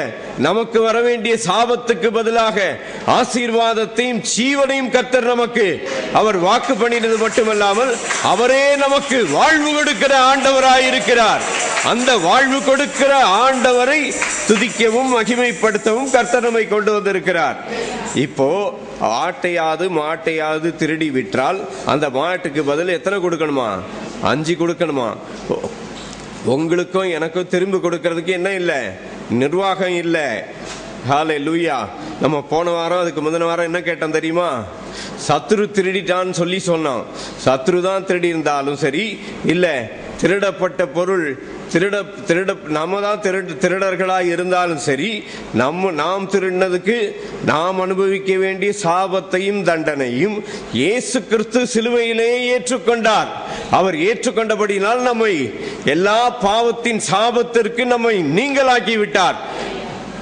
நமக்கு வர வேண்டிய சாபத்துக்கு பதிலாக ஆசீர்வாதத்தையும் ஜீவனையும் கர்த்தர் நமக்கு அவர் வாக்கு பண்ணினது மட்டுமல்லாமல் அவரே நமக்கு வாழ்வு கொடுக்கிற ஆண்டவராயிருக்கிறார். அந்த வாழ்வு கொடுக்கிற ஆண்டவரை துதிக்கவும் மகிமைப்படுத்தவும் கர்த்தர் நம்மை கொண்டு வந்திருக்கிறார். இப்போ ஆட்டையாவது மாட்டையாவது திருடி விற்றால் அந்த மாட்டுக்கு பதில் எத்தனை கொடுக்கணுமா? 5 கொடுக்கணுமா? உங்களுக்கும் எனக்கும் திரும்பி கொடுக்கறதுக்கு என்ன இல்லை? நிர்வாகம் இல்லை. ஹல்லேலூயா. நம்ம போன வாரம் அதுக்கு முந்தின வாரம் என்ன கேட்டோம் தெரியுமா? சத்ரு திருடிட்டான்னு சொல்லி சொன்னான். சத்ரு தான் திருடி இருந்தாலும் சரி, இல்ல திருடப்பட்ட பொருள் நம்ம தான் திருடர்களாக இருந்தாலும் சரி, நாம் திருடினதுக்கு நாம் அனுபவிக்க வேண்டிய சாபத்தையும் தண்டனையும் இயேசு கிறிஸ்து சிலுவையிலே ஏற்றுக்கொண்டார். அவர் ஏற்றுக்கொண்டபடினால் நம்மை எல்லா பாவத்தின் சாபத்திற்கு நம்மை நீங்களாக்கி விட்டார்.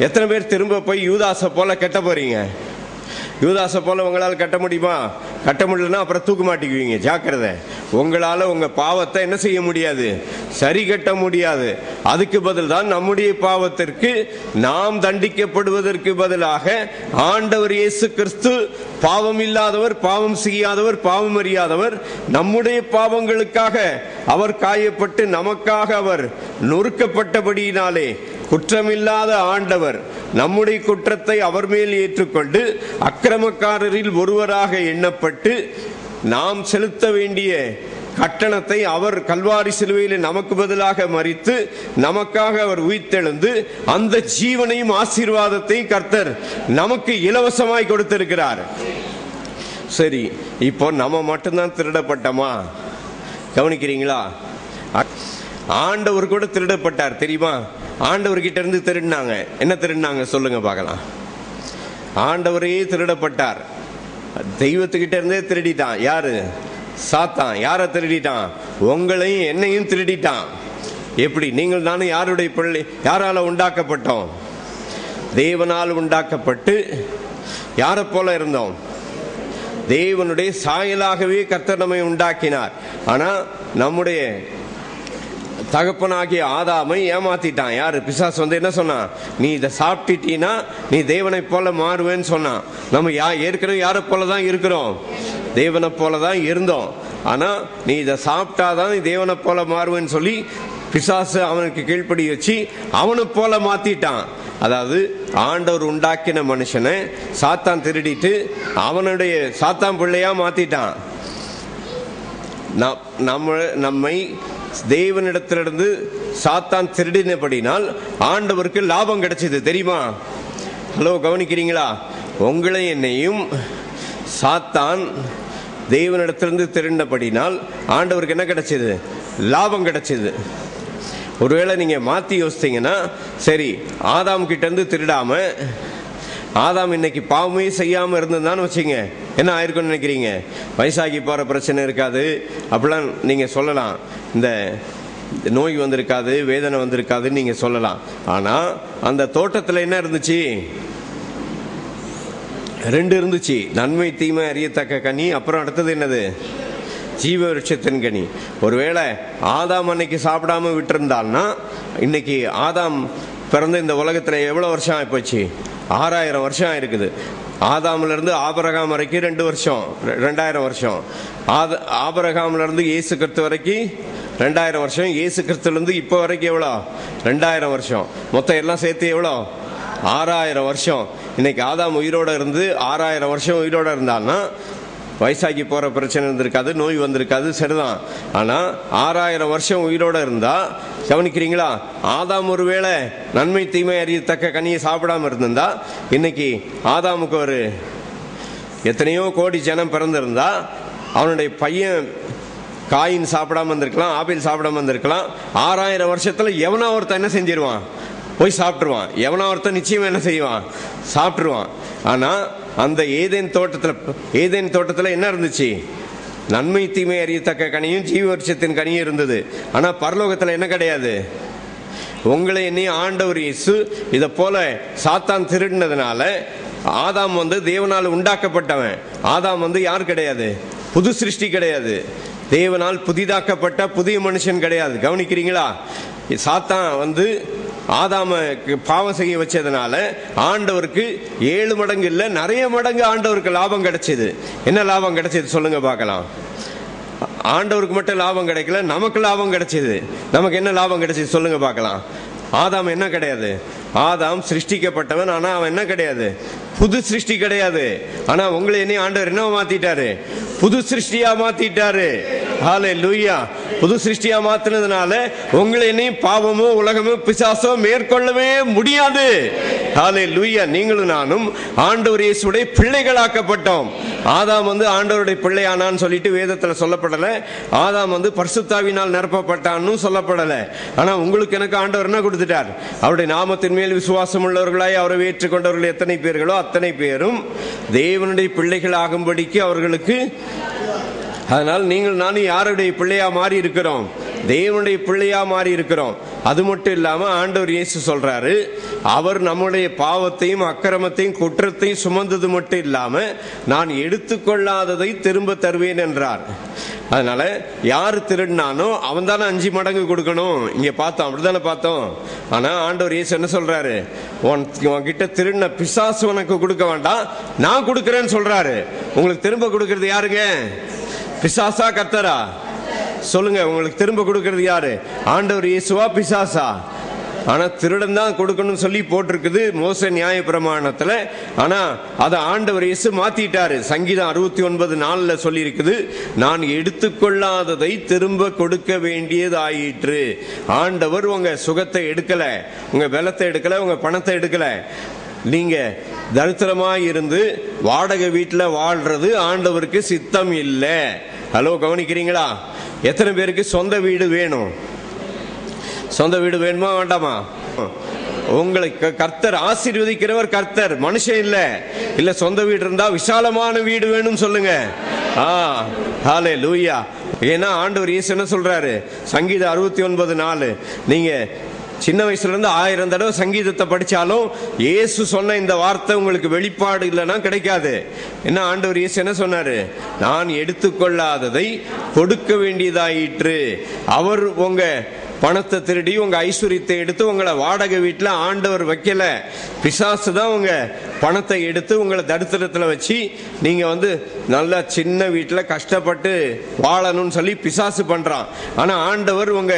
எத்தனை பேர் திரும்ப போய் யூதாசை போல கட்ட போறீங்க? யூதாசை போல உங்களால் கட்ட முடியுமா? கட்ட முடியலன்னா அப்புறம் தூக்க மாட்டிக்குவீங்க. ஜாக்கிரதை. உங்களால உங்க பாவத்தை என்ன செய்ய முடியாது? சரி கட்ட முடியாது. அதுக்கு பதில் தான் நம்முடைய பாவத்திற்கு நாம் தண்டிக்கப்படுவதற்கு பதிலாக ஆண்டவர் இயேசு கிறிஸ்து பாவம் இல்லாதவர், பாவம் செய்யாதவர், பாவம் அறியாதவர், நம்முடைய பாவங்களுக்காக அவர் காயப்பட்டு நமக்காக அவர் நொறுக்கப்பட்டபடியினாலே குற்றமில்லாத ஆண்டவர் நம்முடைய குற்றத்தை அவர் மேல் ஏற்றுக்கொண்டு அக்கிரமக்காரரில் ஒருவராக எண்ணப்பட்டு நாம் செலுத்த வேண்டிய கட்டணத்தை அவர் கல்வாரி சிலுவையில் நமக்கு பதிலாக மரித்து நமக்காக அவர் உயிர்த்தெழுந்து அந்த ஜீவனையும் ஆசீர்வாதத்தையும் கர்த்தர் நமக்கு இலவசமாய் கொடுத்திருக்கிறார். சரி, இப்போ நம்ம மட்டும்தான் திருடப்பட்டோமா? கவனிக்கிறீங்களா? ஆண்டவர் கூட திருடப்பட்டார் தெரியுமா? ஆண்டவர்கிட்ட இருந்து திருடினாங்க. என்ன திருடினாங்க சொல்லுங்க பார்க்கலாம். ஆண்டவரே திருடப்பட்டார். தெய்வத்துக்கிட்ட இருந்தே திருடிட்டான். யாரு? சாத்தான். யாரை திருடிட்டான்? உங்களையும் என்னையும் திருடிட்டான். எப்படி? நீங்கள் நானும் யாருடைய பிள்ளை? யாரால உண்டாக்கப்பட்டோம்? தேவனால் உண்டாக்கப்பட்டு யாரை போல இருந்தோம்? தேவனுடைய சாயலாகவே கர்த்தர் நம்மை உண்டாக்கினார். ஆனா நம்முடைய தகப்பனாகிய ஆதாமை ஏமாத்திட்டான். யாரு? பிசாசு வந்து என்ன சொன்னான்? நீ இதை சாப்பிட்டீனா நீ தேவனை போல மாறுவேன்னு சொன்னான். நம்ம ஏற்கனவே யாரை போலதான் இருக்கிறோம்? தேவனை போலதான் இருந்தோம். ஆனா நீ இதை சாப்பிட்டாதான் நீ தேவனை போல மாறுவேன்னு சொல்லி பிசாசு அவனுக்கு கீழ்ப்படி வச்சு அவனை போல மாத்திட்டான். அதாவது ஆண்டவர் உண்டாக்கின மனுஷனை சாத்தான் திருடிட்டு அவனுடைய சாத்தான் பிள்ளையா மாத்திட்டான். நம்மை தேவனிடத்திலிருந்து சாத்தான் திருடினபடினால் ஆண்டவருக்கு லாபம் கிடைச்சது தெரியுமா? ஹலோ, கவனிக்கிறீங்களா? உங்களை என்னையும் சாத்தான் தேவனிடத்திலிருந்து திருடினபடினால் ஆண்டவருக்கு என்ன கிடைச்சது? லாபம் கிடைச்சது. ஒருவேளை நீங்க மாத்தி யோசித்தீங்கன்னா, சரி, ஆதாம் கிட்ட இருந்து திருடாம ஆதாம் இன்னைக்கு பாவமே செய்யாம இருந்ததுன்னு வச்சுங்க, என்ன ஆயிருக்கும்னு நினைக்கிறீங்க? வயசாகி போற பிரச்சனை இருக்காது, அப்படிலாம் நீங்க சொல்லலாம். இந்த நோய் வந்திருக்காது, வேதனை வந்திருக்காதுன்னு நீங்க சொல்லலாம். ஆனா அந்த தோட்டத்துல என்ன இருந்துச்சு? ரெண்டு இருந்துச்சு. நன்மை தீமை அறியத்தக்க கனி, அப்புறம் அடுத்தது என்னது? ஜீவ விருட்சத்தின் கனி. ஒருவேளை ஆதாம் அன்னைக்கு சாப்பிடாம விட்டுருந்தால்னா இன்னைக்கு ஆதாம் பிறந்த இந்த உலகத்துல எவ்வளவு வருஷம் ஆயிப்போச்சு? 6000 வருஷம் இருக்குது. ஆதாம்ல இருந்து ஆபிரகாம் வரைக்கும் 2 வருஷம், 2000 வருஷம். ஆபிரகாம்ல இருந்து இயேசு கிறிஸ்து வரைக்கும் 2000 வருஷம். இயேசு கிறிஸ்துல இருந்து இப்ப வரைக்கும் எவ்வளோ? 2000 வருஷம். மொத்தம் எல்லாம் சேர்த்து எவ்வளோ? 6000 வருஷம். இன்னைக்கு ஆதாம் உயிரோட இருந்து 6000 வருஷம் உயிரோட இருந்தான்னா வயசாகி போற பிரச்சனை இருந்திருக்காது, நோய் வந்திருக்காது, சரிதான். ஆனா 6000 வருஷம் உயிரோட இருந்தா, கவனிக்கிறீங்களா? ஆதாம் ஒருவேளை நன்மை தீமை அறியத்தக்க கனியை சாப்பிடாம இருந்திருந்தா இன்னைக்கு ஆதாமுக்கு ஒரு எத்தனையோ கோடி ஜனம் பிறந்திருந்தா அவனுடைய பையன் காயின் சாப்பிடாம இருந்திருக்கலாம், ஆபேல் சாப்பிடாம இருந்திருக்கலாம். 6000 வருஷத்துல எவனா ஒருத்தன் என்ன செஞ்சிருவான்? போய் சாப்பிட்டுருவான். எவனா ஒருத்தன் நிச்சயம் என்ன செய்வான்? சாப்பிட்டுருவான். ஆனா அந்த ஏதேன் தோட்டத்துல என்ன இருந்துச்சு? நன்மை தீமை அறியத்தக்க கனியும் ஜீவ விருட்சத்தின் கனியும் இருந்தது. ஆனா பரலோகத்துல என்ன கிடையாது? உங்களை என்னையும் ஆண்டவர் இயேசு இத போல சாத்தான் திருடினதுனால ஆதாம் வந்து தேவனால் உண்டாக்கப்பட்டவன். ஆதாம் வந்து யார் கிடையாது? புது சிருஷ்டி கிடையாது. தேவனால் புதிதாக்கப்பட்ட புதிய மனுஷன் கிடையாது. கவனிக்கிறீங்களா? சாத்தான் வந்து ஆதாம பாவம் செய்ய வச்சதுனால ஆண்டவருக்கு 7 மடங்கு இல்ல, நிறைய மடங்கு ஆண்டவருக்கு லாபம் கிடைச்சது. என்ன லாபம் கிடைச்சது சொல்லுங்க பார்க்கலாம். ஆண்டவருக்கு மட்டும் லாபம் கிடைக்கல, நமக்கு லாபம் கிடைச்சது. நமக்கு என்ன லாபம் கிடைச்சது சொல்லுங்க பார்க்கலாம். ஆதாம் என்ன கிடையாது? ஆதாம் சிருஷ்டிக்கப்பட்டவன். ஆனா அவன் என்ன கிடையாது? புது சிருஷ்டி கிடையாது. ஆனா உங்களை என்ன ஆண்டவர் என்ன மாத்திட்டாரு? புது சிருஷ்டியா மாத்திட்டாரு. ஹல்லேலூயா. புது சிருஷ்டியா மாத்தினதுனால உங்களை இனி பாவமோ உலகமோ பிசாசோ மேற்கொள்ளவே முடியாது. ஹல்லேலூயா. நீங்களும் நானும் ஆண்டவர் இயேசுவுடைய பிள்ளைகளாக்கப்பட்டோம். ஆதாம் ஆண்டவருடைய பிள்ளையானான்னு சொல்லிட்டு வேதத்துல சொல்லப்படல. ஆதாம் பரிசுத்தாவினால் நிரப்பப்பட்டான்னு சொல்லப்படல. ஆனா உங்களுக்கு எனக்கு ஆண்டவர் என்ன கொடுத்துட்டார்? அவருடைய நாமத்தின் மேல் விசுவாசம் உள்ளவர்களாய் அவரை ஏற்றுக்கொண்டவர்கள் எத்தனை பேர்களோ அத்தனை பேரும் தேவனுடைய பிள்ளைகள் ஆகும்படிக்கு அவர்களுக்கு. அதனால் நீங்கள் நானும் யாருடைய பிள்ளையா மாறி இருக்கிறோம்? தேவனுடைய பிள்ளையா மாறி இருக்கிறோம். அது மட்டும் இல்லாம ஆண்டவர் இயேசு சொல்றாரு, அவர் நம்முடைய பாவத்தையும் அக்கிரமத்தையும் குற்றத்தையும் சுமந்தது மட்டும் இல்லாம நான் எடுத்துக்கொள்ளாததை திரும்ப தருவேன் என்றார். அதனால யாரு திருடினானோ அவன் தானே 5 மடங்கு கொடுக்கணும். இங்க பார்த்தோம், அப்படித்தானே பார்த்தோம். ஆனா ஆண்டவர் இயேசு என்ன சொல்றாரு? உன்கிட்ட திருடின பிசாசு உனக்கு கொடுக்க வேண்டாம், நான் கொடுக்கறேன்னு சொல்றாரு. உங்களுக்கு திரும்ப கொடுக்கறது யாருங்க? பிசாசா கர்த்தரா? சொல்லுங்க, உங்களுக்கு திரும்ப கொடுக்கறது யாரு? ஆண்டவர் இயேசுவா பிசாசா? ஆனா திருடன் தான் கொடுக்கணும்னு சொல்லி போட்டிருக்குது மோசே நியாய பிரமாணத்துல. ஆனா அதை ஆண்டவர் இயேசு மாத்திட்டாரு. சங்கீதம் 69:4 சொல்லி இருக்குது, நான் எடுத்துக்கொள்ளாததை திரும்ப கொடுக்க வேண்டியதாயிற்று. ஆண்டவர் உங்க சுகத்தை எடுக்கல, உங்க பலத்தை எடுக்கல, உங்க பணத்தை எடுக்கல. நீங்க தரித்திரமாய் இருந்து வாடகை வீட்டுல வாழ்றது ஆண்டவருக்கு சித்தம் இல்லை. ஹலோ, கவனிக்கிறீங்களா? எத்தனை பேருக்கு சொந்த வீடு வேணும்? சொந்த வீடு வேணுமா வேண்டாமா? உங்களை கர்த்தர் ஆசீர்வதிக்கிறவர் கர்த்தர், மனுஷன் இல்ல. இல்ல சொந்த வீடு இருந்தா விசாலமான வீடு வேணும் சொல்லுங்க. ஹல்லேலூயா. ஏன்னா ஆண்டவர் இயேசு என்ன சொல்றாரு? சங்கீதம் 69:4, நீங்க சின்ன வயசுல இருந்து 1000 தடவை சங்கீதத்தை படிச்சாலும் இயேசு சொன்ன இந்த வார்த்தை உங்களுக்கு வெளிப்பாடு இல்லைன்னா கிடைக்காது. என்ன ஆண்டவர் இயேசு என்ன சொன்னாரு? நான் எடுத்துக்கொள்ளாததை கொடுக்க வேண்டியதாயிற்று. அவர் உங்க பணத்தை திருடி உங்க ஐஸ்வர்யத்தை எடுத்து உங்களை வாடகை வீட்டுல ஆண்டவர் வைக்கல. பிசாசு தான் உங்க பணத்தை எடுத்து உங்களை தரித்திரத்துல வச்சு நீங்க நல்ல சின்ன வீட்டுல கஷ்டப்பட்டு வாழணும்னு சொல்லி பிசாசு பண்றான். ஆனா ஆண்டவர் உங்க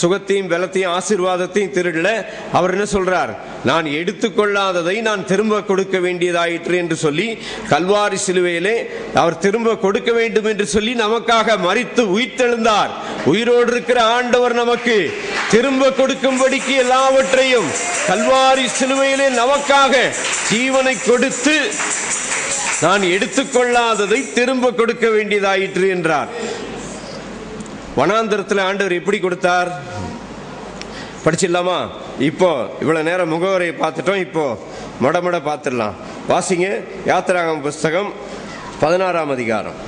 சுகத்தையும் பலத்தையும் ஆசீர்வாதத்தையும் திருடல. அவர் என்ன சொல்றார்? நான் எடுத்துக்கொள்ளாததை நான் திரும்ப கொடுக்க வேண்டியதாயிற்று என்று சொல்லி கல்வாரி சிலுவையிலே அவர் திரும்ப கொடுக்க வேண்டும் என்று சொல்லி நமக்காக மரித்து உயிர்த்தெழுந்தார். உயிரோடு இருக்கிற ஆண்டவர் நமக்கு திரும்ப கொடுக்கும்படிக்கு எல்லாவற்றையும் கல்வாரி சிலுவையிலே நமக்காக ஜீவனை கொடுத்து நான் எடுத்துக்கொள்ளாததை திரும்ப கொடுக்க வேண்டியதாயிற்று என்றார். வனாந்தரத்தில் ஆண்டவர் எப்படி கொடுத்தார்? படிச்சிடலாமா? இப்போ இவ்வளவு நேரம் முகவரையை பார்த்துட்டோம், இப்போ மடமட பார்த்துடலாம். வாசிங்க யாத்திராகம புஸ்தகம் 16ஆம் அதிகாரம்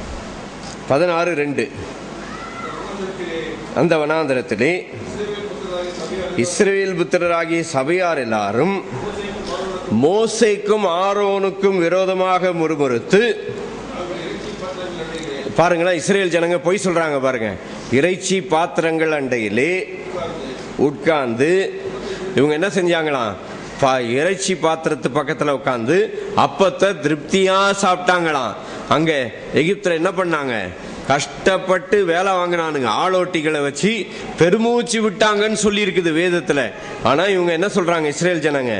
16:2. அந்த வனாந்தரத்திலே இஸ்ரவேல் புத்திரராகிய சபையார் எல்லாரும் மோசேக்கும் ஆரோனுக்கும் விரோதமாக முறுமுறுத்து, பாருங்களேன், இஸ்ரேல் ஜனங்க பொய் சொல்றாங்க பாருங்க. இறைச்சி பாத்திரங்கள் அண்டையிலே உட்கார்ந்து இவங்க என்ன செஞ்சாங்களாம்? இறைச்சி பாத்திரத்து பக்கத்துல உட்கார்ந்து அப்பத்தை திருப்தியா சாப்பிட்டாங்களாம். அங்க எகிப்துல என்ன பண்ணாங்க? கஷ்டப்பட்டு வேலை வாங்கினானுங்க. ஆளோட்டிகளை வச்சு பெருமூச்சு விட்டாங்கன்னு சொல்லி இருக்குது வேதத்துல. ஆனா இவங்க என்ன சொல்றாங்க? இஸ்ரேல் ஜனங்க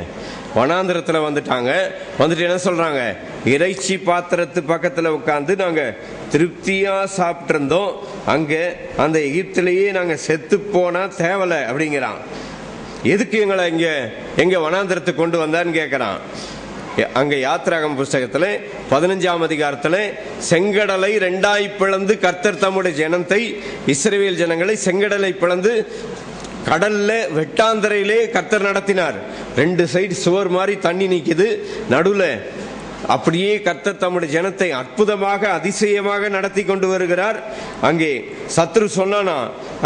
வனாந்திரத்துல வந்துட்டு என்ன சொல்றாங்க? இறைச்சி பாத்திரத்து பக்கத்துல உட்கார்ந்து நாங்க திருப்தியா சாப்பிட்டு இருந்தோம், அங்க அந்த எகிப்திலேயே நாங்க செத்து போனா தேவலை அப்படிங்கிறான். எதுக்கு எங்களை எங்க வனாந்திரத்துக்கு கொண்டு வந்தான்னு கேட்கிறான். அங்க யாத்திராகம புஸ்தகத்துல 15ஆம் அதிகாரத்துல செங்கடலை 2ஆய் பிளந்து கர்த்தர் தம்முடைய ஜனத்தை இஸ்ரவேல் ஜனங்களை செங்கடலை பிளந்து கடல்ல வெட்டாந்தரையிலே கர்த்தர் நடத்தினார். 2 சைடு சுவர் மாதிரி தண்ணி நிக்குது, நடுவுல அப்படியே கர்த்தர் தம்முடைய ஜனத்தை அற்புதமாக அதிசயமாக நடத்தி கொண்டு வருகிறார். அங்கே சத்ரு சொன்னானா,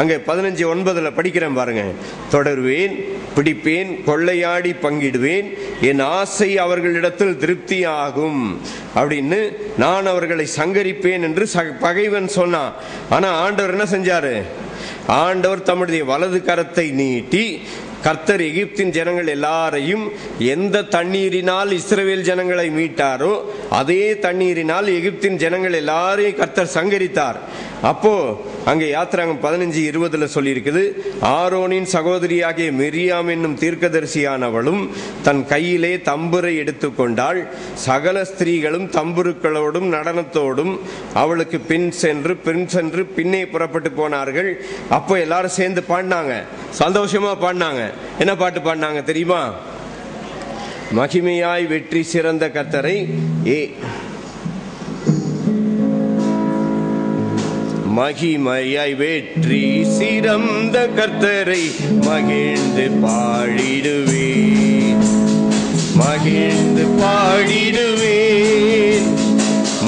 அங்கே 15:9 படிக்கிறேன் பாருங்க. தொடர்வேன், பிடிப்பேன், கொள்ளையாடி பங்கிடுவேன், என் ஆசை அவர்களிடத்தில் திருப்தி ஆகும் அப்படின்னு நான் அவர்களை சங்கரிப்பேன் என்று பகைவன் சொன்னான். ஆனா ஆண்டவர் என்ன செஞ்சாரு? ஆண்டவர் தம்முடைய வலது கரத்தை நீட்டி கர்த்தர் எகிப்தின் ஜனங்கள் எல்லாரையும் எந்த தண்ணீரினால் இஸ்ரவேல் ஜனங்களை மீட்டாரோ அதே தண்ணீரினால் எகிப்தின் ஜனங்கள் எல்லாரையும் கர்த்தர் சங்கரித்தார். அப்போ அங்கே யாத்திராகமம் 15:20 சொல்லி இருக்குது, ஆரோனின் சகோதரியாகிய மிரியாம் என்னும் தீர்க்கதரிசியானவளும் தன் கையிலே தம்புரை எடுத்துக்கொண்டாள். சகல ஸ்திரீகளும் தம்புருக்களோடும் நடனத்தோடும் அவளுக்கு பின் சென்று பின்னே புறப்பட்டு போனார்கள். அப்போ எல்லாரும் சேர்ந்து பாடினாங்க, சந்தோஷமா பாடினாங்க. என்ன பாட்டு பாடினாங்க தெரியுமா? மகிமையாய் வெற்றி சிறந்த கர்த்தரை மகிமையாய் வெற்றி சிறந்த கர்த்தரை மகிழ்ந்து பாடிடுவேன், மகிழ்ந்து பாடிடுவேன்.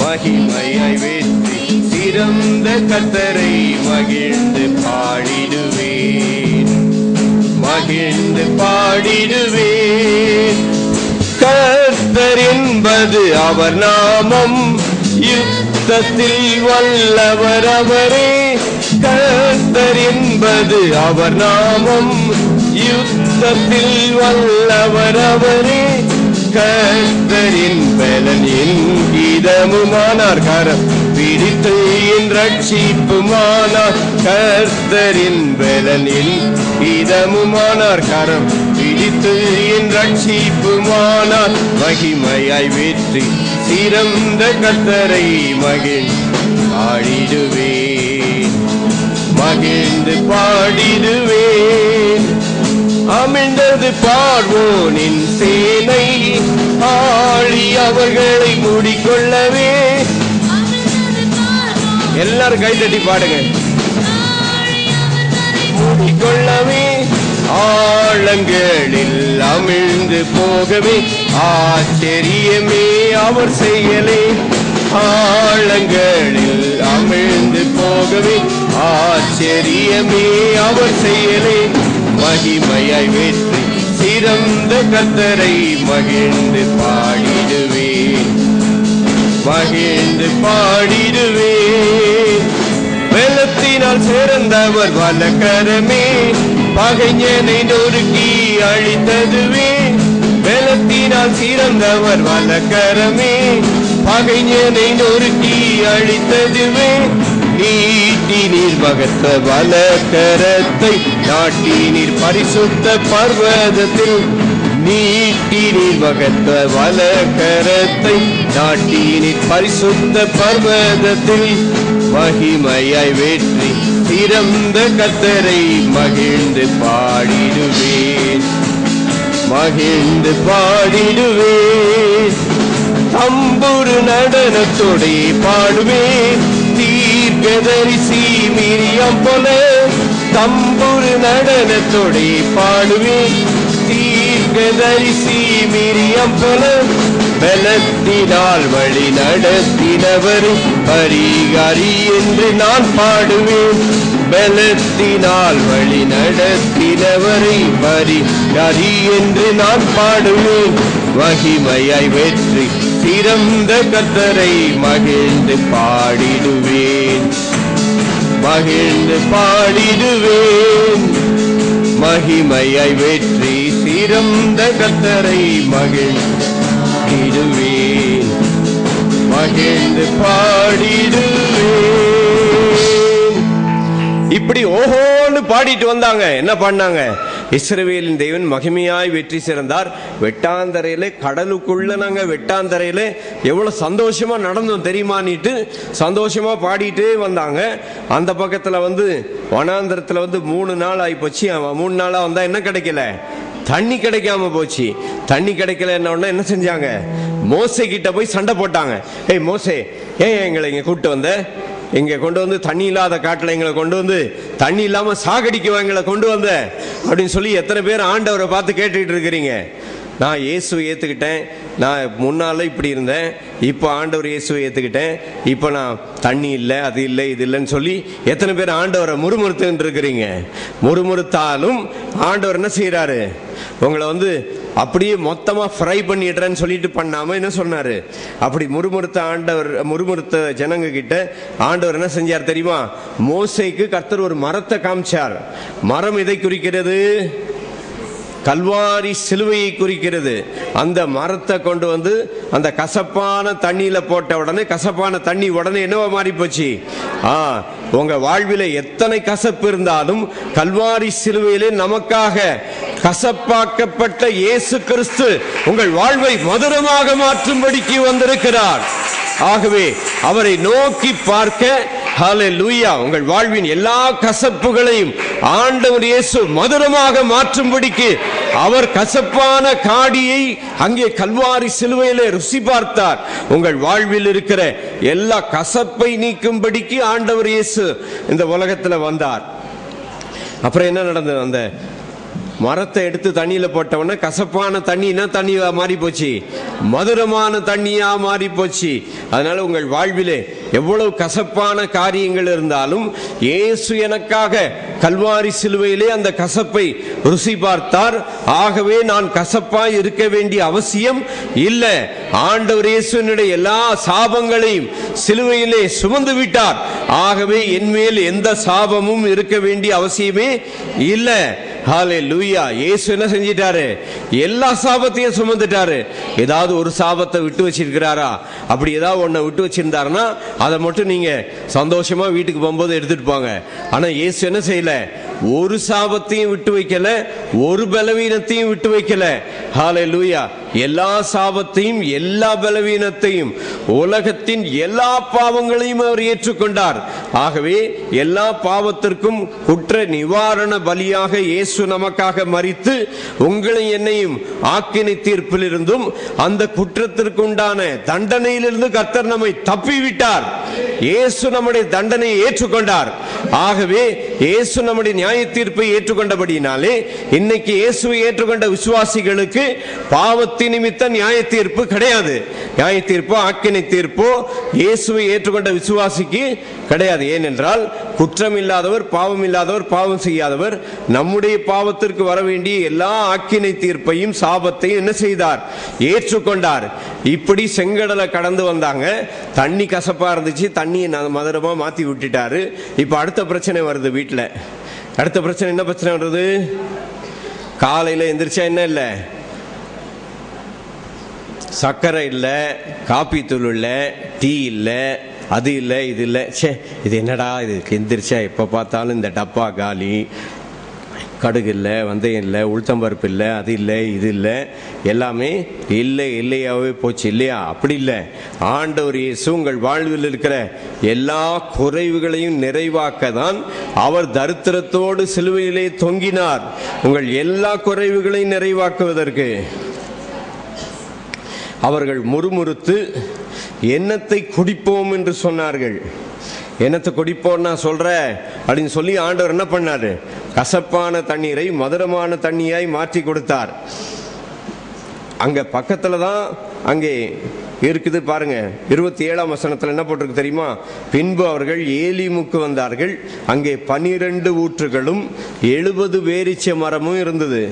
மகிமையாய் வெற்றி சிறந்த கர்த்தரை மகிழ்ந்து பாடிடுவேன், மகிழ்ந்து பாடிடுவேன். கர்த்தர் என்பது அவர் நாமம், யுத்தத்தில் வல்லவர் அவரே. கர்த்தர் என்பது அவர் நாமம், யுத்தத்தில் வல்லவர் அவரே. கர்த்தரின் பலன் என் கீதமுமானார், கரம் பிடித்து என் ரட்சிப்புமானார். கர்த்தரின் பலன் என் கீதமுமானார், கரம் பிடித்து என் ரட்சிப்புமானார். மகிமையாய் வெற்றி சிறந்த கர்த்தரை மகிழ்ந்து பாடிடுவேன், மகிழ்ந்து பாடிடுவேன். அமிழ்ந்தது பார்வோனின் சேனை, ஆழி அவர்களை மூடிக்கொள்ளவே. எல்லாரும் கைதட்டி பாடுங்க. மூடிக்கொள்ளவே ஆழங்களில் அமிழ்ந்து போகவே, ஆச்சரியமே அவர் செயலே. ஆழங்களில் அமிழ்ந்து போகவே, ஆச்சரியமே அவர் செயலே. மகிமையாய் வெற்றி சிறந்த கர்த்தரை மகிழ்ந்து பாடிடுவேன், மகிழ்ந்து பாடிடுவேன். வெள்ளத்தினால் சிறந்தவர் வலக்கரமே, பகைஞனை நொறுக்கி அழித்ததுவே. வெள்ளத்தினால் சிறந்தவர் வலக்கரமே, பகைஞனை நொறுக்கி அழித்ததுவே. நீட்டி நீர் மகத்த வலக்கரத்தை நாட்டி நீர் பரிசுத்த பர்வதத்தில். நீட்டி நீர் மகத்த வலக்கரத்தை நாட்டி நீர் பரிசுத்த பர்வதத்தில். மகிமையாய் வெற்றி சிறந்த கர்த்தரை மகிழ்ந்து பாடிடுவேன், மகிழ்ந்து பாடிடுவேன். தம்புரு நடனத்தோடே பாடுவேன், தீர்க்கதரிசி மிரியாம் போல. தம்புரு நடனத்தோடே பாடுவேன், தீர்க்கதரிசி மிரியாம் போல. பலத்தினால் வழி நடத்தினவர் பரிகாரி என்று நான் பாடுவேன். பலத்தினால் வழி நடத்தினவரை பரிகாரி என்று நான் பாடுவேன். மகிமையாய் வெற்றி சிறந்த கர்த்தரை மகிழ்ந்து பாடிடுவேன், மகிழ்ந்து பாடிடுவேன். மகிமையாய் வெற்றி சிறந்த கர்த்தரை மகிழ்ந்திடுவேன், மகிழ்ந்து பாடிடுவேன். இப்படி ஓஹோன்னு பாடிட்டு வந்தாங்க. என்ன பாடினாங்க? இஸ்ரவேலின் தேவன் மகிமையாய் வெற்றி சிறந்தார். வெட்டாந்தரையில கடலுக்குள்ள நாங்க வெட்டாந்தரையில எவ்வளவு சந்தோஷமா நடந்தோம் தெரியுமான்னுட்டு சந்தோஷமா பாடிட்டே வந்தாங்க. அந்த பக்கத்துல வனாந்தரத்துல 3 நாள் ஆகி போச்சு. 3 நாளா வந்தா என்ன கிடைக்கல? தண்ணி கிடைக்காம போச்சு. தண்ணி கிடைக்கல என்ன செஞ்சாங்க? மோசே கிட்ட போய் சண்டை போட்டாங்க. ஏய் மோசே, ஏன் எங்களை இங்க கூப்பிட்டு வந்த? இங்க கொண்டு வந்து தண்ணி இல்லாத காட்டுல எங்களை கொண்டு வந்து தண்ணி இல்லாம சாகடிக்க எங்களை கொண்டு வந்த அப்படின்னு சொல்லி எத்தனை பேர் ஆண்டவரை பார்த்து கேட்டுக்கிட்டு இருக்கிறீங்க? நான் இயேசுவை ஏத்துக்கிட்டேன், நான் முன்னால இப்படி இருந்தேன், இப்போ ஆண்டவர் இயேசுவை ஏத்துக்கிட்டேன், இப்போ நான் தண்ணி இல்லை அது இல்லை இது இல்லைன்னு சொல்லி எத்தனை பேர் ஆண்டவரை முறுமுறுத்துட்டு இருக்கிறீங்க? முறுமுறுத்தாலும் ஆண்டவர் என்ன செய்யறாரு? உங்களை அப்படியே மொத்தமா ஃப்ரை பண்ணிடுறேன்னு சொல்லிட்டு பண்ணாம என்ன சொன்னாரு? அப்படி முறுமுறுத்த ஜனங்க கிட்ட ஆண்டவர் என்ன செஞ்சார் தெரியுமா? மோசேக்கு கர்த்தர் ஒரு மரத்தை காமிச்சார். மரம் எதை குறிக்கிறது? கல்வாரி சிலுவையை குறிக்கிறது. அந்த மரத்தை கொண்டு வந்து அந்த கசப்பான தண்ணியில போட்ட உடனே கசப்பான தண்ணி உடனே என்னவா மாறி போச்சு? உங்க வாழ்வில எத்தனை கசப்பு இருந்தாலும் கல்வாரி சிலுவையிலே நமக்காக கசப்பாக்கப்பட்ட இயேசு கிறிஸ்து உங்கள் வாழ்வை மதுரமாக மாற்றும்படிக்கு வந்திருக்கிறார். ஆகவே அவரை நோக்கி பார்க்க, ஹல்லேலூயா, உங்கள் வாழ்வின் எல்லா கசப்புகளையும் ஆண்டவர் இயேசு மதுரமாக மாற்றும்படிக்கு அவர் கசப்பான காடியை அங்கே கல்வாரி சிலுவையிலே ருசி பார்த்தார். உங்கள் வாழ்வில் இருக்கிற எல்லா கசப்பை நீக்கும்படிக்கு ஆண்டவர் இயேசு இந்த உலகத்தில் வந்தார். அப்புறம் என்ன நடந்தது? அந்த மரத்தை எடுத்து தண்ணியில போட்டவன கசப்பான தண்ணினா தண்ணியா மாறி போச்சு, மதுரமான தண்ணியா மாறி போச்சு. அதனால உங்கள் வாழ்விலே எவ்வளவு கசப்பான காரியங்கள் இருந்தாலும் இயேசு எனக்காக கல்வாரி சிலுவையிலே அந்த கசப்பை ருசி பார்த்தார். ஆகவே நான் கசப்பாய் இருக்க வேண்டிய அவசியம் இல்லை. ஆண்டவர் இயேசுவினுடைய எல்லா சாபங்களையும் சிலுவையிலே சுமந்து விட்டார். ஆகவே என்மேல் எந்த சாபமும் இருக்க வேண்டிய அவசியமே இல்லை. ஹல்லேலூயா. இயேசு என்ன செஞ்சிட்டாரு? எல்லா சாபத்தையும் சுமந்துட்டாரு. ஏதாவது ஒரு சாபத்தை விட்டு வச்சிருக்கிறாரா? அப்படி ஏதாவது ஒன்ன விட்டு வச்சிருந்தாருன்னா அதை மட்டும் நீங்க சந்தோஷமா வீட்டுக்கு போகும்போது எடுத்துட்டு போங்க. ஆனா இயேசு என்ன செய்யல? ஒரு சாபத்தையும் விட்டு வைக்கல, ஒரு பலவீனத்தையும் விட்டு வைக்கல. ஹல்லேலூயா. எல்லா சாபத்தையும் எல்லா பலவீனத்தையும் உலகத்தின் எல்லா பாவங்களையும் அவர் ஏற்றுக்கொண்டார். ஆகவே எல்லா பாவத்திற்கும் குற்ற நிவாரண பலியாக இயேசு நமக்காக மரித்து உங்களை என்னையும் ஆக்கினை தீர்ப்பில் இருந்தும் அந்த குற்றத்திற்குண்டான தண்டனையிலிருந்து கர்த்தர் நம்மை தப்பிவிட்டார். இயேசு நம்முடைய தண்டனையை ஏற்றுக்கொண்டார். ஆகவே இயேசு நம்முடைய நியாய தீர்ப்பை ஏற்றுக்கொண்டபடினாலே இன்னைக்கு இயேசுவை ஏற்றுக்கொண்ட விசுவாசிகளுக்கு பாவத்தின் நிமித்த நியாய தீர்ப்பு கிடையாது. நியாய தீர்ப்போ ஆக்கினை தீர்ப்போ இயேசுவை ஏற்றுக்கொண்ட விசுவாசிக்கு கிடையாது. ஏனென்றால் குற்றம் இல்லாதவர், பாவம் இல்லாதவர், பாவம் செய்யாதவர் நம்முடைய பாவத்திற்கு வர வேண்டிய எல்லா ஆக்கினை தீர்ப்பையும் சாபத்தையும் என்ன செய்தார்? ஏற்றுக்கொண்டார். இப்படி செங்கடலை கடந்து வந்தாங்க. தண்ணி கசப்பா இருந்துச்சு, தண்ணியை மதுரமா மாத்தி விட்டுட்டாரு. இப்ப அடுத்த பிரச்சனை வருது வீட்டுல. அடுத்த பிரச்சனை என்ன பிரச்சனை வருது? காலையில எந்திரிச்சா என்ன இல்லை? சர்க்கரை இல்லை, காப்பி தூள் இல்லை, டீ இல்லை, அது இல்லை, இது இல்லை. சே, இது என்னடா இது? எந்திரிச்சா எப்போ பார்த்தாலும் இந்த டப்பா காலி, கடுகு இல்லை, வெந்தயம் இல்லை, உளுத்தம்பருப்பு இல்லை, அது இல்லை, இது இல்லை, எல்லாமே இல்லை இல்லையாவே போச்சு இல்லையா? அப்படி இல்லை. ஆண்டவர் இயேசு உங்கள் வாழ்வில் இருக்கிற எல்லா குறைவுகளையும் நிறைவாக்க தான் அவர் தரித்திரத்தோடு சிலுவையிலே தொங்கினார். உங்கள் எல்லா குறைவுகளையும் நிறைவாக்குவதற்கு அவர்கள் முறுமுறுத்து எண்ணத்தை குடிப்போம் என்று சொன்னார்கள். என்னத்தை குடிப்போம் நான் சொல்ற அப்படின்னு சொல்லி ஆண்டவர் என்ன பண்ணாரு? கசப்பான தண்ணீரை மதுரமான தண்ணியாய் மாற்றி கொடுத்தார். அங்க பக்கத்துல தான் அங்கே இருக்குது பாருங்க. 27ஆம் வசனத்துல என்ன போட்டிருக்கு தெரியுமா? பின்பு அவர்கள் ஏலிமுக்கு வந்தார்கள். அங்கே 12 ஊற்றுகளும் 70 பேரீச்ச மரமும் இருந்தது.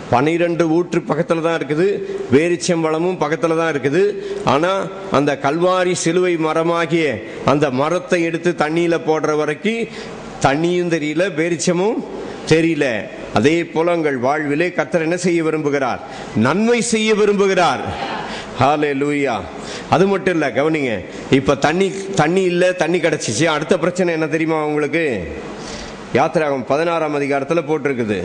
12 ஊற்று பக்கத்துல தான் இருக்குது, பேரிச்சம்பழமும் பக்கத்துல தான் இருக்குது. ஆனா அந்த கல்வாரி சிலுவை மரமாகிய அந்த மரத்தை எடுத்து தண்ணியில போடுற வரைக்கும் தண்ணியும் தெரியல, பேரிச்சமும் தெரியல. அதே போல உங்கள் வாழ்விலே கர்த்தர் என்ன செய்ய விரும்புகிறார்? நன்மை செய்ய விரும்புகிறார். ஹல்லேலூயா. அது மட்டும் இல்ல, கவனிங்க. இப்ப தண்ணி இல்ல, தண்ணி கிடைச்சிச்சு. அடுத்த பிரச்சனை என்ன தெரியுமா உங்களுக்கு? யாத்திராகமம் 16ஆம் அதிகாரத்துல போட்டிருக்குது.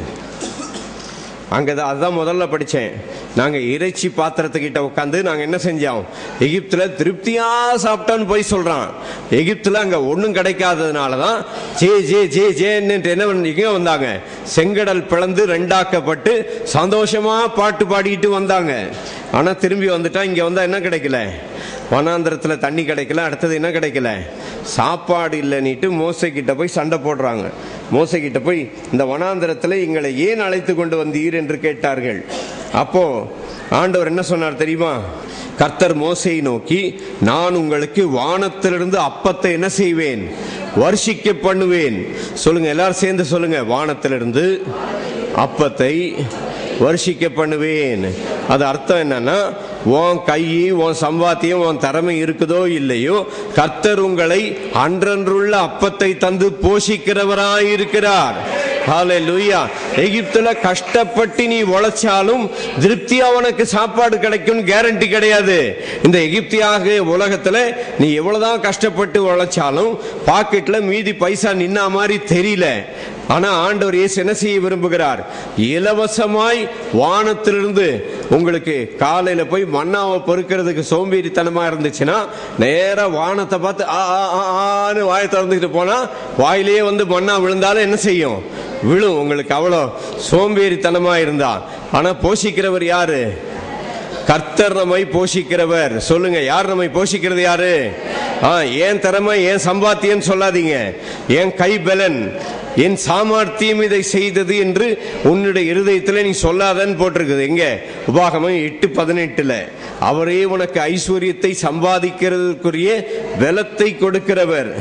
அங்கதான் அதுதான் முதல்ல படிச்சேன். நாங்க இறைச்சி பாத்திரத்துக்கிட்ட உட்காந்து நாங்க என்ன செஞ்சோம்? எகிப்துல திருப்தியா சாப்பிட்டோன்னு போய் சொல்றான். எகிப்துல அங்க ஒன்னும் கிடைக்காததுனாலதான் ஜே ஜே ஜே ஜேன்னு என்ன பண்ணீங்க வந்தாங்க. செங்கடல் பிளந்து 2ஆக்கப்பட்டு சந்தோஷமா பாட்டு பாடிட்டு வந்தாங்க. ஆனா திரும்பி வந்துட்டா இங்க வந்தா என்ன கிடைக்கல? வனாந்திரத்துல தண்ணி கிடைக்கல. அடுத்தது என்ன கிடைக்கல? சாப்பாடு இல்லைன்னுட்டு மோசே கிட்ட போய் சண்டை போடுறாங்க. மோசே கிட்ட போய் இந்த வனாந்திரத்துல எங்களை ஏன் அழைத்து கொண்டு வந்தீர் என்று கேட்டார்கள். அப்போ ஆண்டவர் என்ன சொன்னார் தெரியுமா? கர்த்தர் மோசேயை நோக்கி, நான் உங்களுக்கு வானத்திலிருந்து அப்பத்தை என்ன செய்வேன்? வருஷிக்க பண்ணுவேன். சொல்லுங்க, எல்லாரும் சேர்ந்து சொல்லுங்க. வானத்திலிருந்து அப்பத்தை வருஷிக்க பண்ணுவேன். அது அர்த்தம் என்னன்னா, உன் கை, உன் சம்பாத்தியம், உன் திறமை இருக்குதோ இல்லையோ, கர்த்தர் உங்களை அன்றன்றுள்ள அப்பத்தை தந்து போஷிக்கிறவராய் இருக்கிறார். ஹல்லேலூயா. எகிப்துல கஷ்டப்பட்டு நீ உழைச்சாலும் திருப்தியா உனக்கு சாப்பாடு கிடைக்கும் கேரண்டி கிடையாது. இந்த எகிப்தியாக உலகத்துல நீ எவ்வளவுதான் கஷ்டப்பட்டு உழைச்சாலும் பாக்கெட்ல மீதி பைசா நின்னா மாதிரி தெரியல. ஆனா ஆண்டவர் இயேசு என்ன செய்ய விரும்புகிறார்? இலவசமாய் வானத்திலிருந்து உங்களுக்கு காலையில போய் மன்னாவை பொறுக்கிறதுக்கு சோம்பேறித்தனமா இருந்துச்சுன்னா நேரா வானத்தை பார்த்து ஆன்னு வாயை திறந்துக்கிட்டு போனா வாயிலேயே வந்து மன்னா விழுந்தாலும் என்ன செய்யும்? விழும். உங்களுக்கு அவ்வளோ சோம்பேறித்தனமா இருந்தா. ஆனா போஷிக்கிறவர் யாரு? கர்த்தர் நம்மை போஷிக்கிறவர். சொல்லுங்க, யார் நம்மை போஷிக்கிறது? யாரு? ஏன் திறமை, ஏன் சம்பாத்தியம் சொல்லாதீங்க. ஏன் கைபலன், என் சாமர்த்தியம் இதை செய்தது என்று உன்னுடைய இருதயத்தில் நீ சொல்லாதன்னு போட்டிருக்குது. எங்க? உபாகமம் 8:18. அவரே உனக்கு ஐஸ்வர்யத்தை சம்பாதிக்கிறதுக்குரிய பலத்தை கொடுக்கிறவர்.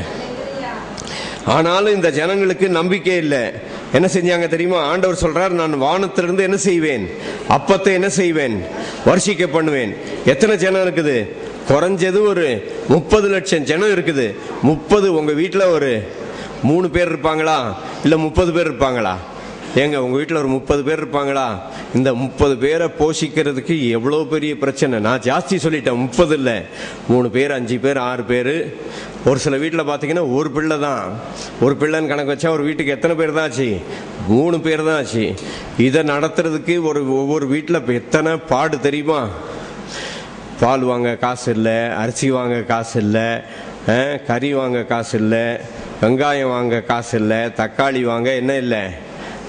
ஆனாலும் இந்த ஜனங்களுக்கு நம்பிக்கை இல்லை. என்ன செஞ்சாங்க தெரியுமா? ஆண்டவர் சொல்றார், நான் வானத்திலிருந்து என்ன செய்வேன்? அப்பத்தை என்ன செய்வேன்? வர்ஷிக்க பண்ணுவேன். எத்தனை ஜனம் இருக்குது? குறைஞ்சது ஒரு 30 லட்சம் ஜனம் இருக்குது. 30 உங்க வீட்டில் ஒரு 3 பேர் இருப்பாங்களா? இல்ல 30 பேர் இருப்பாங்களா? ஏங்க, உங்க வீட்டில் ஒரு 30 பேர் இருப்பாங்களா? இந்த 30 பேரை போஷிக்கிறதுக்கு எவ்வளோ பெரிய பிரச்சனை. நான் ஜாஸ்தி சொல்லிட்டேன், 30 இல்லை, 3 பேர், 5 பேர், 6 பேர். ஒரு சில வீட்டில் பார்த்தீங்கன்னா ஒரு பிள்ளை தான். ஒரு பிள்ளைன்னு கணக்கு வச்சா ஒரு வீட்டுக்கு எத்தனை பேர் தான் ஆச்சு? 3 பேர் தான் ஆச்சு. இதை நடத்துறதுக்கு ஒவ்வொரு வீட்டில் எத்தனை பாடு தெரியுமா? பால் வாங்க காசு இல்லை, அரிசி வாங்க காசு இல்லை, கறி வாங்க காசு இல்லை, வெங்காயம் வாங்க காசு இல்லை, தக்காளி வாங்க என்ன இல்லை,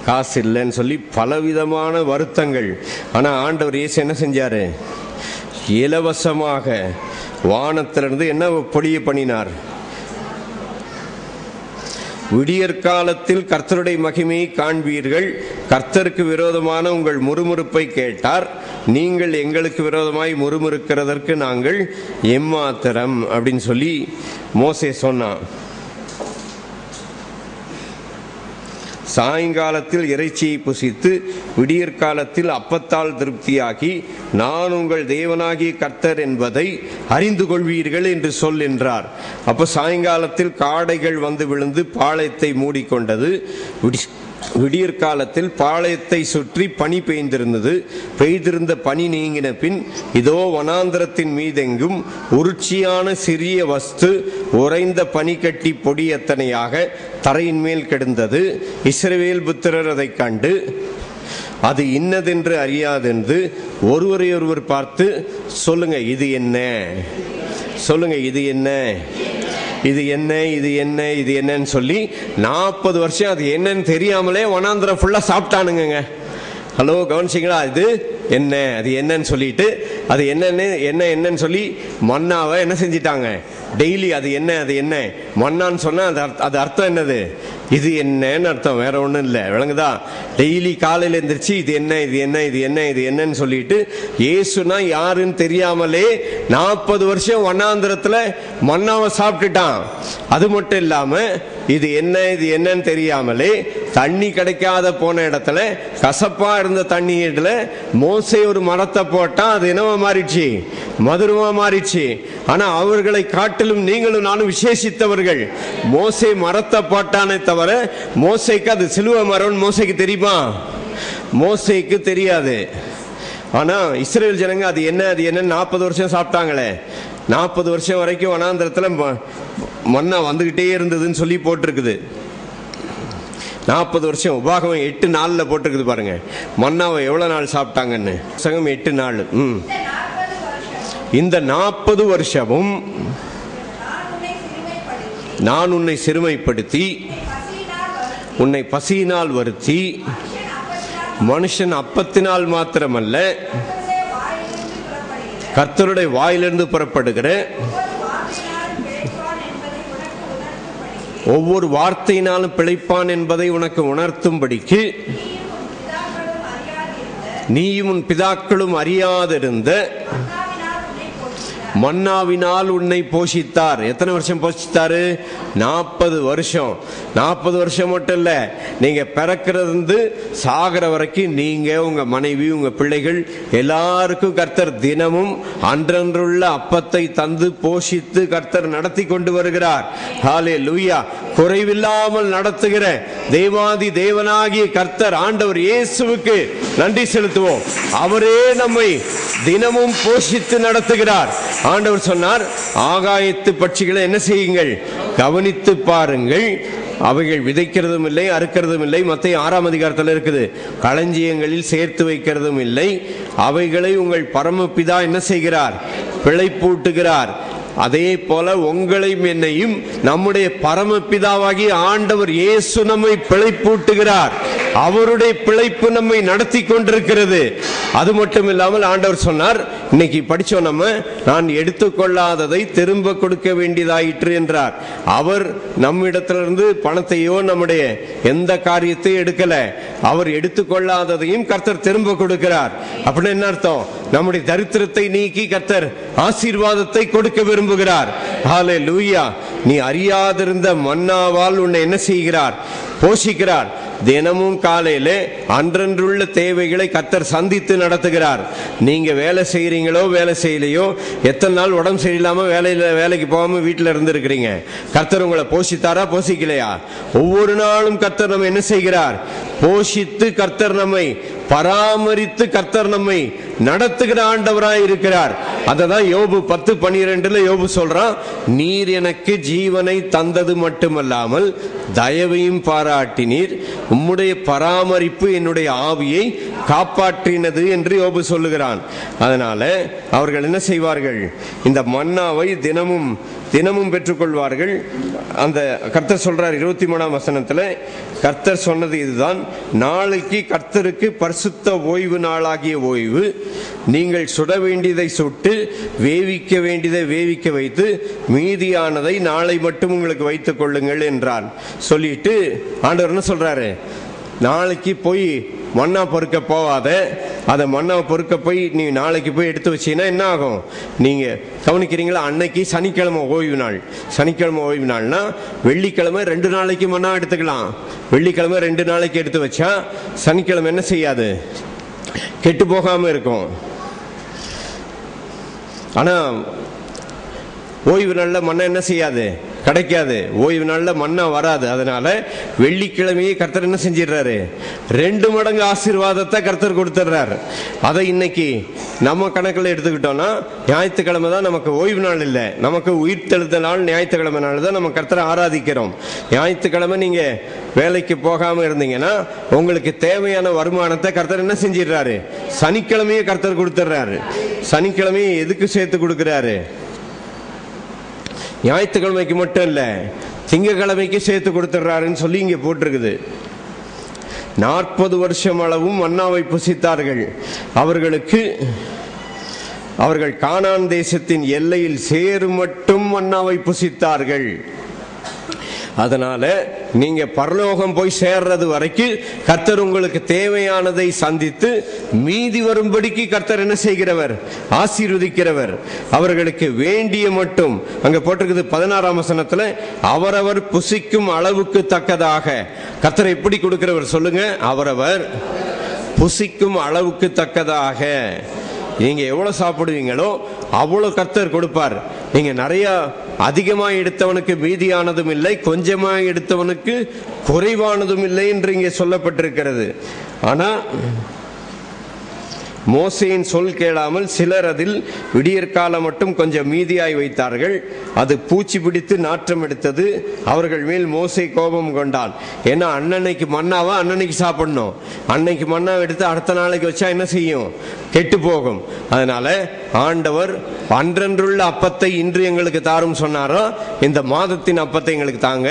காசு இல்லைன்னு சொல்லி பலவிதமான வருத்தங்கள். ஆனால் ஆண்டவர் இயேசு என்ன செஞ்சாரு? இலவசமாக வானத்திலிருந்து என்ன பொழிய பண்ணினார்? விடியற்காலத்தில் கர்த்தருடைய மகிமையை காண்பீர்கள். கர்த்தருக்கு விரோதமான உங்கள் முறுமுறுப்பை கேட்டார். நீங்கள் எங்களுக்கு விரோதமாய் முறுமுறுக்கிறதற்கு நாங்கள் எம்மாத்திரம் அப்படின்னு சொல்லி மோசே சொன்னான். சாயங்காலத்தில் இறைச்சியை புசித்து விடியற்காலத்தில் அப்பத்தால் திருப்தியாகி நான் உங்கள் தேவனாகிய கர்த்தர் என்பதை அறிந்து கொள்வீர்கள் என்று சொல் என்றார். அப்ப சாயங்காலத்தில் காடைகள் வந்து விழுந்து பாளையத்தை மூடிக்கொண்டது. விடியற்காலத்தில் பாளையத்தை சுற்றி பனி பெய்திருந்தது. பெய்திருந்த பனி நீங்கின பின் இதோ வனாந்திரத்தின் மீதெங்கும் உருட்சியான சிறிய வஸ்து உறைந்த பனிக்கட்டி பொடி எத்தனையாக தரையின் மேல் கிடந்தது. இஸ்ரவேல் புத்திரர் அதை கண்டு அது இன்னதென்று அறியாதென்று ஒருவரையொருவர் பார்த்து, சொல்லுங்க இது என்ன, சொல்லுங்க இது என்ன, இது என்ன, இது என்ன, இது என்னன்னு சொல்லி 40 வருஷம் அது என்னன்னு தெரியாமலே வனாந்திரம் ஃபுல்லா சாப்பிட்டானுங்க. ஹலோ, கவனிச்சிங்களா? இது என்ன, அது என்னன்னு சொல்லிட்டு அது என்னன்னு சொல்லி மன்னாவை என்ன செஞ்சிட்டாங்க? டெய்லி அது என்ன, அது என்ன மன்னான்னு சொன்னா அது அர்த்தம் என்னது? இது என்னன்னு அர்த்தம், வேற ஒன்றும் இல்லை. விளங்குதா? டெய்லி காலையில் எழுந்திரிச்சு இது என்ன, இது என்ன, இது என்ன, இது என்னன்னு சொல்லிட்டு இயேசுனா யாருன்னு தெரியாமலே 40 வருஷம் வண்ணாந்திரத்துல மன்னாவை சாப்பிட்டுட்டான். அது மட்டும் இல்லாம இது என்ன, இது என்னன்னு தெரியாமலே தண்ணி கிடைக்காத போன இடத்துல, கசப்பா இருந்த தண்ணீர்ல மோசே ஒரு மரத்தை போட்டான். அது என்னவா மாறிடுச்சு? மதுரமா மாறிடுச்சு. ஆனா அவர்களை காட்டிலும் நீங்களும் நானும் விசேஷித்தவர்கள். மோசே மரத்தை போட்டானே தவிர மோசைக்கு அது சிலுவை மரம் மோசைக்கு தெரியுமா? மோசைக்கு தெரியாது. ஆனா இஸ்ரேல் ஜனங்க அது என்ன, அது என்ன 40 வருஷம் சாப்பிட்டாங்களே. 40 வருஷம் வரைக்கும் வனாந்திரத்துல மன்னா வந்துகிட்டே இருந்ததுன்னு சொல்லி போட்டிருக்குது. 40 வருஷம். உபாகமம் 8 நாள்ல போட்டிருக்குது பாருங்க. மன்னாவை எவ்வளவு நாள் சாப்பிட்டாங்கன்னு. 8 நாள். இந்த 40 வருஷமும் நான் உன்னை சிறுமைப்படுத்தி உன்னை பசியினால் வருத்தி, மனுஷன் அப்பத்தினால் மாத்திரமல்ல கர்த்தருடைய வாயிலிருந்து புறப்படுகிற ஒவ்வொரு வார்த்தையினாலும் பிழைப்பான் என்பதை உனக்கு உணர்த்தும்படிக்கு நீயும் உன் பிதாக்களும் அறியாதிருந்த மன்னாவினால் உன்னை போஷித்தார். எத்தனை வருஷம் போஷித்தாரு? 40 வருஷம். 40 வருஷம் மட்டும் இல்ல, நீங்க பிறக்கிறது சாகிற வரைக்கும் நீங்க, உங்க மனைவி, உங்க பிள்ளைகள் எல்லாருக்கும் கர்த்தர் தினமும் அன்றன்றுள்ள அப்பத்தை தந்து போஷித்து கர்த்தர் நடத்தி கொண்டு வருகிறார். ஹல்லேலூயா. குறைவில்லாமல் நடத்துகிற தேவாதி தேவனாகிய கர்த்தர் ஆண்டவர் இயேசுவுக்கு நன்றி செலுத்துவோம். அவரே நம்மை தினமும் போஷித்து நடத்துகிறார். ஆண்டவர் சொன்னார், ஆகாயத்து பட்சிகளை என்ன செய்யுங்கள்? கவனித்து பாருங்கள், அவைகள் விதைக்கிறதும் இல்லை, அறுக்கிறதும் இல்லை. மத்தேயு 6ஆம் அதிகாரத்தில் இருக்குது. களஞ்சியங்களில் சேர்த்து வைக்கிறதும் இல்லை. அவைகளை உங்கள் பரமபிதா என்ன செய்கிறார்? பிழைப்பூட்டுகிறார். அதே போல உங்களையும் என்னையும் நம்முடைய பரமபிதாவாகி ஆண்டவர் இயேசு நம்மை பிழைப்பூட்டுகிறார். அவருடைய பிழைப்பு நம்மை நடத்தி கொண்டிருக்கிறது. அது மட்டும் இல்லாமல் ஆண்டவர் சொன்னார், இன்னைக்கு படிச்சோம் நம்ம, நான் எடுத்துக்கொள்ளாததை திரும்ப கொடுக்க வேண்டியதாயிற்று என்றார். அவர் நம்மிடத்திலிருந்து பணத்தையோ நம்முடைய எந்த காரியத்தையும் எடுக்கல. அவர் எடுத்துக்கொள்ளாததையும் கர்த்தர் திரும்ப கொடுக்கிறார். அப்படின்னு என்ன அர்த்தம்? நம்முடைய தரித்திரத்தை நீக்கி கர்த்தர் ஆசீர்வாதத்தை கொடுக்க விரும்புகிறார். ஹல்லேலூயா. நீ அறியாதிருந்த மன்னாவால் உன்னை என்ன செய்கிறார்? போஷிக்கிறார். தினமும் காலையில அன்றன்றுள்ள தேவைகளை கர்த்தர் சந்தித்து நடத்துகிறார். நீங்க வேலை செய்யறீங்களோ வேலை செய்யலையோ, எத்தனை நாள் உடம்பு சரியில்லாம வேலைக்கு போகாம வீட்டில் இருந்திருக்கிறீங்க, கர்த்தர் உங்களை போஷித்தாரா போஷிக்கலையா? ஒவ்வொரு நாளும் கர்த்தர் நம்ம என்ன செய்கிறார்? போஷித்து கர்த்தர் நம்மை பராமரித்து கர்த்தர் நம்மை நடத்துகிற ஆண்டவராய் இருக்கிறார். அததான் யோபு 10:12 யோபு சொல்றான், நீர் எனக்கு ஜீவனை தந்தது மட்டுமல்லாமல் தயவையும் பாராட்டினீர், உம்முடைய பராமரிப்பு என்னுடைய ஆவியை காப்பாற்றினது என்று யோபு சொல்லுகிறான். அதனால அவர்கள் என்ன செய்வார்கள்? இந்த மன்னாவை தினமும் தினமும் பெற்றுக்கொள்வார்கள். அந்த கர்த்தர் சொல்றார் 23ஆம் வசனத்துல, கர்த்தர் சொன்னது இதுதான், நாளைக்கு கர்த்தருக்கு பரிசுத்த ஓய்வு நாளாகிய ஓய்வு, நீங்கள் சுட வேண்டியதை சுட்டு வேவிக்க வேண்டியதை வேவிக்க வைத்து மீதியானதை நாளை மட்டும் உங்களுக்கு வைத்துக் கொள்ளுங்கள் என்றான். சொல்லிட்டு ஆண்டவர் என்ன சொல்றாரு? நாளைக்கு போய் மண்ணா பொறுக்க போவாத, அதை மண்ணாவை பொறுக்க போய் நீ நாளைக்கு போய் எடுத்து வச்சீங்கன்னா என்ன ஆகும்? நீங்க கவனிக்கிறீங்களா? அன்னைக்கு சனிக்கிழமை ஓய்வு நாள். சனிக்கிழமை ஓய்வு நாள்னா வெள்ளிக்கிழமை 2 நாளைக்கு மண்ணா எடுத்துக்கலாம். வெள்ளிக்கிழமை 2 நாளைக்கு எடுத்து வச்சா சனிக்கிழமை என்ன செய்யாது? கெட்டு போகாம இருக்கும். ஆனா ஓய்வு நாள்ல மண்ணா என்ன செய்யாது? கிடைக்காது. ஓய்வு நாள்ல மண்ணா வராது. அதனால வெள்ளிக்கிழமையே கர்த்தர் என்ன செஞ்சிடறாரு? 2 மடங்கு ஆசீர்வாதத்தை கர்த்தர் கொடுத்துடுறாரு. அதை இன்னைக்கு நம்ம கணக்கில் எடுத்துக்கிட்டோம்னா ஞாயிற்றுக்கிழமை தான் நமக்கு ஓய்வு நாள் இல்லை, நமக்கு உயிர்த்தெழுந்த நாள் ஞாயிற்றுக்கிழமை நாள் தான் நம்ம கர்த்தரை ஆராதிக்கிறோம். ஞாயிற்றுக்கிழமை நீங்க வேலைக்கு போகாம இருந்தீங்கன்னா உங்களுக்கு தேவையான வருமானத்தை கர்த்தர் என்ன செஞ்சிடறாரு? சனிக்கிழமையே கர்த்தர் கொடுத்துடுறாரு. சனிக்கிழமையே எதுக்கு சேர்த்து கொடுக்கிறாரு? ஞாயிற்றுக்கிழமைக்கு மட்டும் இல்ல, திங்கக்கிழமைக்கு சேர்த்து கொடுத்துடுறாருன்னு சொல்லி இங்க போட்டிருக்குது. 40 வருஷம் அளவும் மன்னாவை புசித்தார்கள். அவர்கள் கானான் தேசத்தின் எல்லையில் சேரும் மட்டும் மன்னாவை புசித்தார்கள். அதனால நீங்க பரலோகம் போய் சேர்றது வரைக்கும் கர்த்தர் உங்களுக்கு தேவையானதை சந்தித்து மீதி வரும்படிக்கு கர்த்தர் என்ன செய்கிறவர்? ஆசீர்வதிக்கிறவர். அவர்களுக்கு வேண்டிய மட்டும், அங்க போட்டிருக்குது 16ஆம் வசனத்துல, அவரவர் புசிக்கும் அளவுக்கு தக்கதாக. கர்த்தர் எப்படி கொடுக்கிறவர் சொல்லுங்க? அவரவர் புசிக்கும் அளவுக்கு தக்கதாக. நீங்க எவ்வளவு சாப்பிடுவீங்களோ அவ்வளவு கர்த்தர் கொடுப்பார். நீங்க நிறைய அதிகமா எடுத்தவனுக்கு மீதியானதும் இல்லை, கொஞ்சமா எடுத்தவனுக்கு குறைவானதும் இல்லை என்று இங்கே சொல்லப்பட்டிருக்கிறது. ஆனா மோசேயின் சொல் கேளாமல் சிலர் அதில் விடியற்காலம் மட்டும் கொஞ்சம் மீதியாய் வைத்தார்கள். அது பூச்சி பிடித்து நாற்றம் எடுத்தது. அவர்கள் மேல் மோசே கோபம் கொண்டான். ஏன்னா அன்னன்னைக்கு மன்னாவா அன்னன்னைக்கு சாப்பிடணும். அன்னைக்கு மன்னா எடுத்து அடுத்த நாளைக்கு வச்சா என்ன செய்யும்? கெட்டு போகும். அதனால ஆண்டவர் அன்றன்றுள்ள அப்பத்தை இன்று எங்களுக்கு தாரும் சொன்னாரோ, இந்த மாதத்தின் அப்பத்தை எங்களுக்கு தாங்க,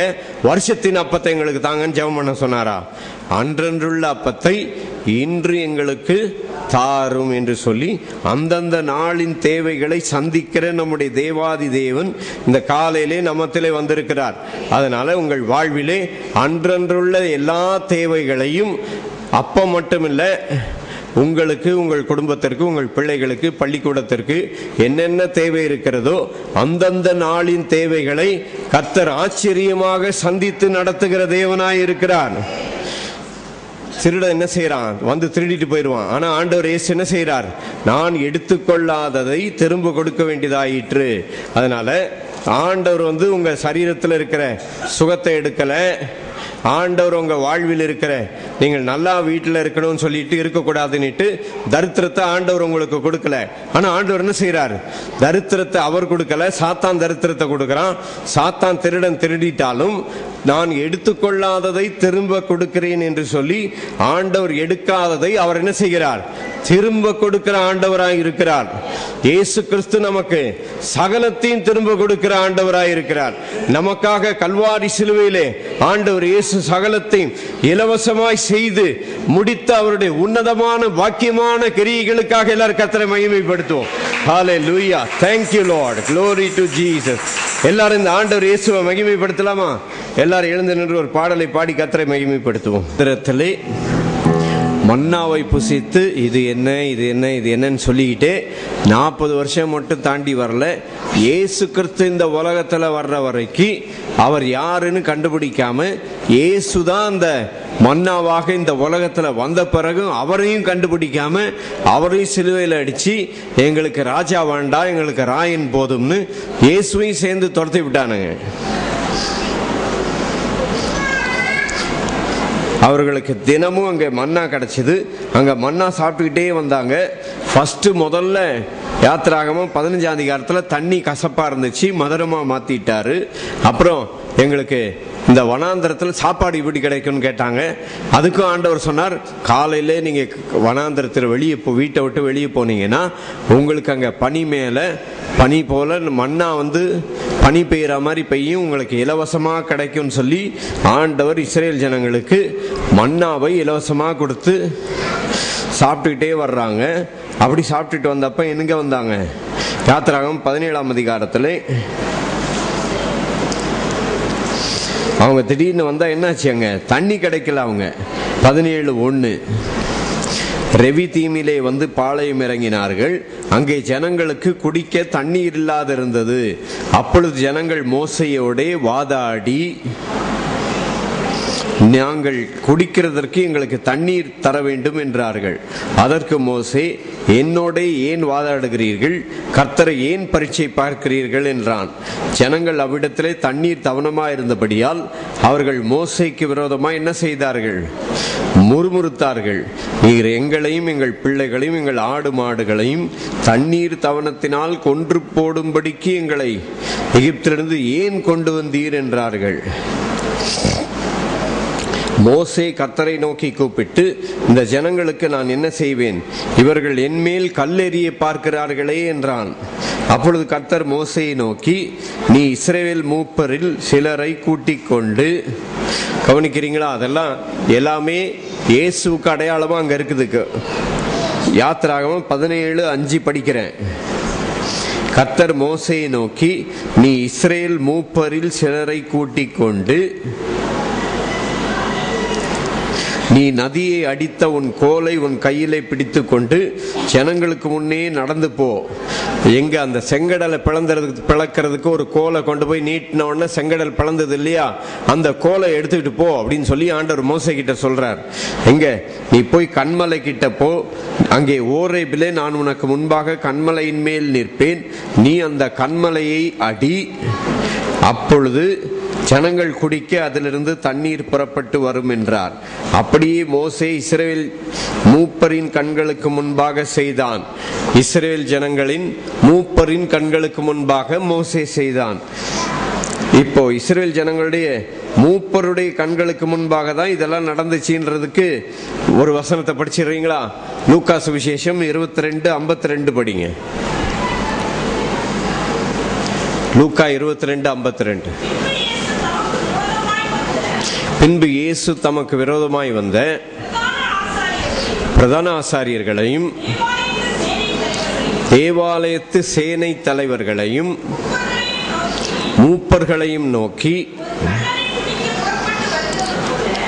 வருஷத்தின் அப்பத்தை எங்களுக்கு தாங்கன்னு ஜெபம் பண்ண சொன்னாரா? அன்றன்றுள்ள அப்பத்தை இன்று எங்களுக்கு தாரும் என்று சொல்லி அந்தந்த நாளின் தேவைகளை சந்திக்கிற நம்முடைய தேவாதி தேவன் இந்த காலையிலே நம்மத்திலே வந்திருக்கிறார். அதனால உங்கள் வாழ்விலே அன்றன்றுள்ள எல்லா தேவைகளையும், அப்பம் மட்டுமில்ல, உங்களுக்கு, உங்கள் குடும்பத்திற்கு, உங்கள் பிள்ளைகளுக்கு, பள்ளிக்கூடத்திற்கு என்னென்ன தேவை இருக்கிறதோ அந்தந்த நாளின் தேவைகளை கர்த்தர் ஆச்சரியமாக சந்தித்து நடத்துகிற தேவனாய் இருக்கிறார். திருடன் என்ன செய்யறான்? வந்து திருடிட்டு போயிடுவான். ஆனா ஆண்டவர் இயேசு என்ன செய்யறார்? நான் எடுத்துக்கொள்ளாததை திரும்ப கொடுக்க வேண்டியதாயிற்று. அதனால ஆண்டவர் உங்க சரீரத்தில் இருக்கிற சுகத்தை எடுக்கல. ஆண்டவர் உங்க வாழ்வில் இருக்கிற நீங்கள் நல்லா வீட்டில் இருக்கணும்னு சொல்லிட்டு இருக்கக்கூடாதுன்னுட்டு தரித்திரத்தை ஆண்டவர் உங்களுக்கு கொடுக்கல. ஆனா ஆண்டவர் என்ன செய்யறார்? தரித்திரத்தை அவர் கொடுக்கல, சாத்தான் தரித்திரத்தை கொடுக்கிறான். சாத்தான் திருடன் திருடிட்டாலும் நான் எடுத்துக்கொள்ளாததை திரும்ப கொடுக்கிறேன் என்று சொல்லி ஆண்டவர் எடுக்காததை அவர் என்ன செய்கிறார்? திரும்ப கொடுக்கிற ஆண்டவராய் இருக்கிறார். இயேசு கிறிஸ்து நமக்கு சகலத்தையும் திரும்ப கொடுக்கிற ஆண்டவராய் இருக்கிறார். நமக்காக கல்வாரி சிலுவையிலே ஆண்டவர் இயேசு சகலத்தையும் இலவசமாய் செய்து முடித்த அவருடைய உன்னதமான பாக்கியமான கிரியைகளுக்காக எல்லாரும் கர்த்தரை மகிமைப்படுத்துவோம். ஹல்லேலூயா, thank you Lord, glory to Jesus. எல்லாரும் இந்த ஆண்டவர் இயேசுவை மகிமைப்படுத்தலாமா? எல்லாரும் எழுந்து நின்று ஒரு பாடலை பாடி கர்த்தரை மகிமைப்படுத்துவோம். மன்னாவை புசித்து இது என்ன இது என்ன இது என்னன்னு சொல்லிக்கிட்டே 40 வருஷம் மட்டும் தாண்டி வரல. இயேசு கிறிஸ்து இந்த உலகத்துல வர்ற வரைக்கும் அவர் யாருன்னு கண்டுபிடிக்காம இயேசுதான் அந்த மன்னாவாக இந்த உலகத்துல வந்த பிறகு அவரையும் கண்டுபிடிக்காம அவரையும் சிலுவையில் அடிச்சு எங்களுக்கு ராஜா வேண்டாம், எங்களுக்கு ராயன் போதும்னு இயேசுவையும் சேர்ந்து துரத்தி விட்டானுங்க. அவர்களுக்கு தினமும் அங்கே மன்னா கிடைச்சது. அங்கே மன்னா சாப்பிட்டுக்கிட்டே வந்தாங்க. முதல்ல யாத்திராகமம் 15ஆம் அதிகாரத்தில் தண்ணி கசப்பா இருந்துச்சு, மதுரமா மாத்திட்டாரு. அப்புறம் எங்களுக்கு இந்த வனாந்திரத்தில் சாப்பாடு இப்படி கிடைக்கும்னு கேட்டாங்க. அதுக்கும் ஆண்டவர் சொன்னார், காலையில நீங்க வனாந்திரத்தில் வெளியே வீட்டை விட்டு வெளியே போனீங்கன்னா உங்களுக்கு அங்கே பனி மேல பனி போல மன்னா பனி பெய்கிற மாதிரி பெய்யும், உங்களுக்கு இலவசமாக கிடைக்கும்னு சொல்லி ஆண்டவர் இஸ்ரேல் ஜனங்களுக்கு மன்னாவை இலவசமாக கொடுத்து சாப்பிட்டுக்கிட்டே வர்றாங்க. அப்படி சாப்பிட்டுட்டு வந்தப்ப எங்க வந்தாங்க? யாத்திராகமம் 17ஆம் அதிகாரத்தில் அவங்க திடீர்னு வந்தா என்னாச்சு? அங்க தண்ணி கிடைக்கல. அவங்க 17:1 ரெவி தீமிலே பாளையம் இறங்கினார்கள். அங்கே ஜனங்களுக்கு குடிக்க தண்ணீர் இல்லாதிருந்தது. அப்பொழுது ஜனங்கள் மோசையோட வாதாடி, நாங்கள் குடிக்கிறதற்கு எங்களுக்கு தண்ணீர் தர வேண்டும் என்றார்கள். அதற்கு மோசே, என்னோட ஏன் வாதாடுகிறீர்கள்? கர்த்தரை ஏன் பரீட்சை பார்க்கிறீர்கள் என்றான். ஜனங்கள் அவ்விடத்திலே தண்ணீர் தவனமாக இருந்தபடியால் அவர்கள் மோசைக்கு விரோதமாக என்ன செய்தார்கள்? முறுமுறுத்தார்கள். நீர் எங்களையும் எங்கள் பிள்ளைகளையும் எங்கள் ஆடு மாடுகளையும் தண்ணீர் தவனத்தினால் கொன்று போடும்படிக்கு எங்களை எகிப்திலிருந்து ஏன் கொண்டு வந்தீர் என்றார்கள். மோசே கர்த்தரை நோக்கி கூப்பிட்டு, இந்த ஜனங்களுக்கு நான் என்ன செய்வேன்? இவர்கள் என்மேல் கல்லெறிய பார்க்கிறார்களே என்றான். அப்பொழுது கர்த்தர் மோசையை நோக்கி, நீ இஸ்ரவேல் மூப்பரில் சிலரை கூட்டிக் கொண்டு, கவனிக்கிறீங்களா? அதெல்லாம் எல்லாமே இயேசுவுக்கு அடையாளமா அங்க இருக்குது. யாத்திராகமம் 17:5 படிக்கிறேன். கர்த்தர் மோசையை நோக்கி, நீ இஸ்ரவேல் மூப்பரில் சிலரை கூட்டிக் கொண்டு நீ நதியை அடித்த உன் கோலை உன் கையிலே பிடித்து கொண்டு ஜனங்களுக்கு முன்னே நடந்து போ. எங்க அந்த செங்கடலை பிளக்கிறதுக்கு ஒரு கோலை கொண்டு போய் நீட்டின உடனே செங்கடல் பிளந்தது இல்லையா, அந்த கோலை எடுத்துக்கிட்டு போ அப்படின்னு சொல்லி ஆண்டவர் மோசே கிட்ட சொல்றார். எங்க நீ போய் கண்மலை கிட்ட போ, அங்கே ஓரேபிலே நான் உனக்கு முன்பாக கண்மலையின் மேல் நிற்பேன், நீ அந்த கண்மலையை அடி, அப்பொழுது ஜனங்கள் குடிக்க அதிலிருந்து தண்ணீர் புறப்பட்டு வரும் என்றார். அப்படியே மோசே இஸ்ரவேல் மூப்பரின் கண்களுக்கு முன்பாக செய்தான். இஸ்ரவேல் ஜனங்களின் மூப்பரின் கண்களுக்கு முன்பாக மோசே செய்தான். இப்போ இஸ்ரவேல் ஜனங்களுடைய மூப்பருடைய கண்களுக்கு முன்பாக தான் இதெல்லாம் நடந்துச்சுன்றதுக்கு ஒரு வசனத்தை படிச்சிடுறீங்களா? லூக்கா சுவிசேஷம் 22:52 படிங்க. லூக்கா 22:52. பின்பு இயேசு தமக்கு விரோதமாய் வந்த பிரதான ஆசாரியர்களையும் தேவாலயத்து சேனை தலைவர்களையும் மூப்பர்களையும் நோக்கி,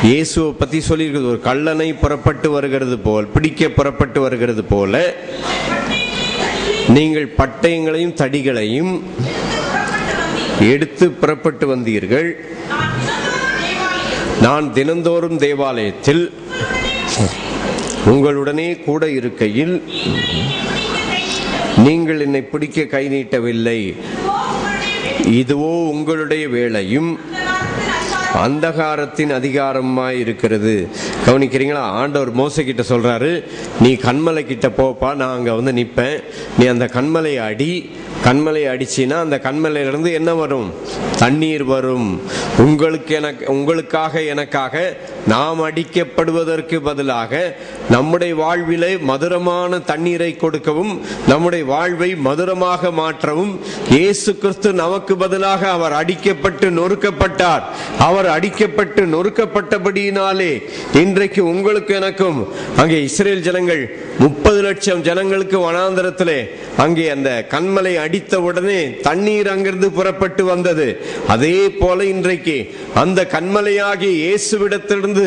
இயேசுவை பத்தி சொல்லியிருக்கிறது, ஒரு கள்ளனை புறப்பட்டு வருகிறது போல், பிடிக்க புறப்பட்டு வருகிறது போல நீங்கள் பட்டயங்களையும் தடிகளையும் எடுத்து புறப்பட்டு வந்தீர்கள். நான் தினந்தோறும் தேவாலயத்தில் உங்களுடனே கூட இருக்கையில் நீங்கள் என்னை பிடிக்க கை நீட்டவில்லை. இதுவோ உங்களுடைய வேளையும் அந்தகாரத்தின் அதிகாரமாய் இருக்கிறது. கவனிக்கிறீங்களா? ஆண்டவர் மோசே கிட்ட சொல்றாரு, நீ கண்மலை கிட்ட போப்பா, நான் அங்க வந்து நிப்பேன், நீ அந்த கண்மலையை அடி. கண்மலையை அடிச்சினா அந்த கண்மலையிலிருந்து என்ன வரும்? தண்ணீர் வரும். உங்களுக்காக எனக்காக நாம் அடிக்கப்படுவதற்கு பதிலாக நம்முடைய வாழ்விலே மதுரமான தண்ணீரை கொடுக்கவும் நம்முடைய வாழ்வை மதுரமாக மாற்றவும் இயேசு கிறிஸ்து நமக்கு பதிலாக அவர் அடிக்கப்பட்டு நொறுக்கப்பட்டார். அவர் அடிக்கப்பட்டு நொறுக்கப்பட்டபடியினாலே இன்றைக்கு உங்களுக்கு எனக்கும், அங்கே இஸ்ரேல் ஜனங்கள் 30 லட்சம் ஜனங்களுக்கு வனாந்தரத்திலே அங்கே அந்த கண்மலை அடித்த உடனே தண்ணீர் அங்கிருந்து புறப்பட்டு வந்தது. அதே போல இன்றைக்கு அந்த கண்மலையாகிய இயேசுவிடத்திலிருந்து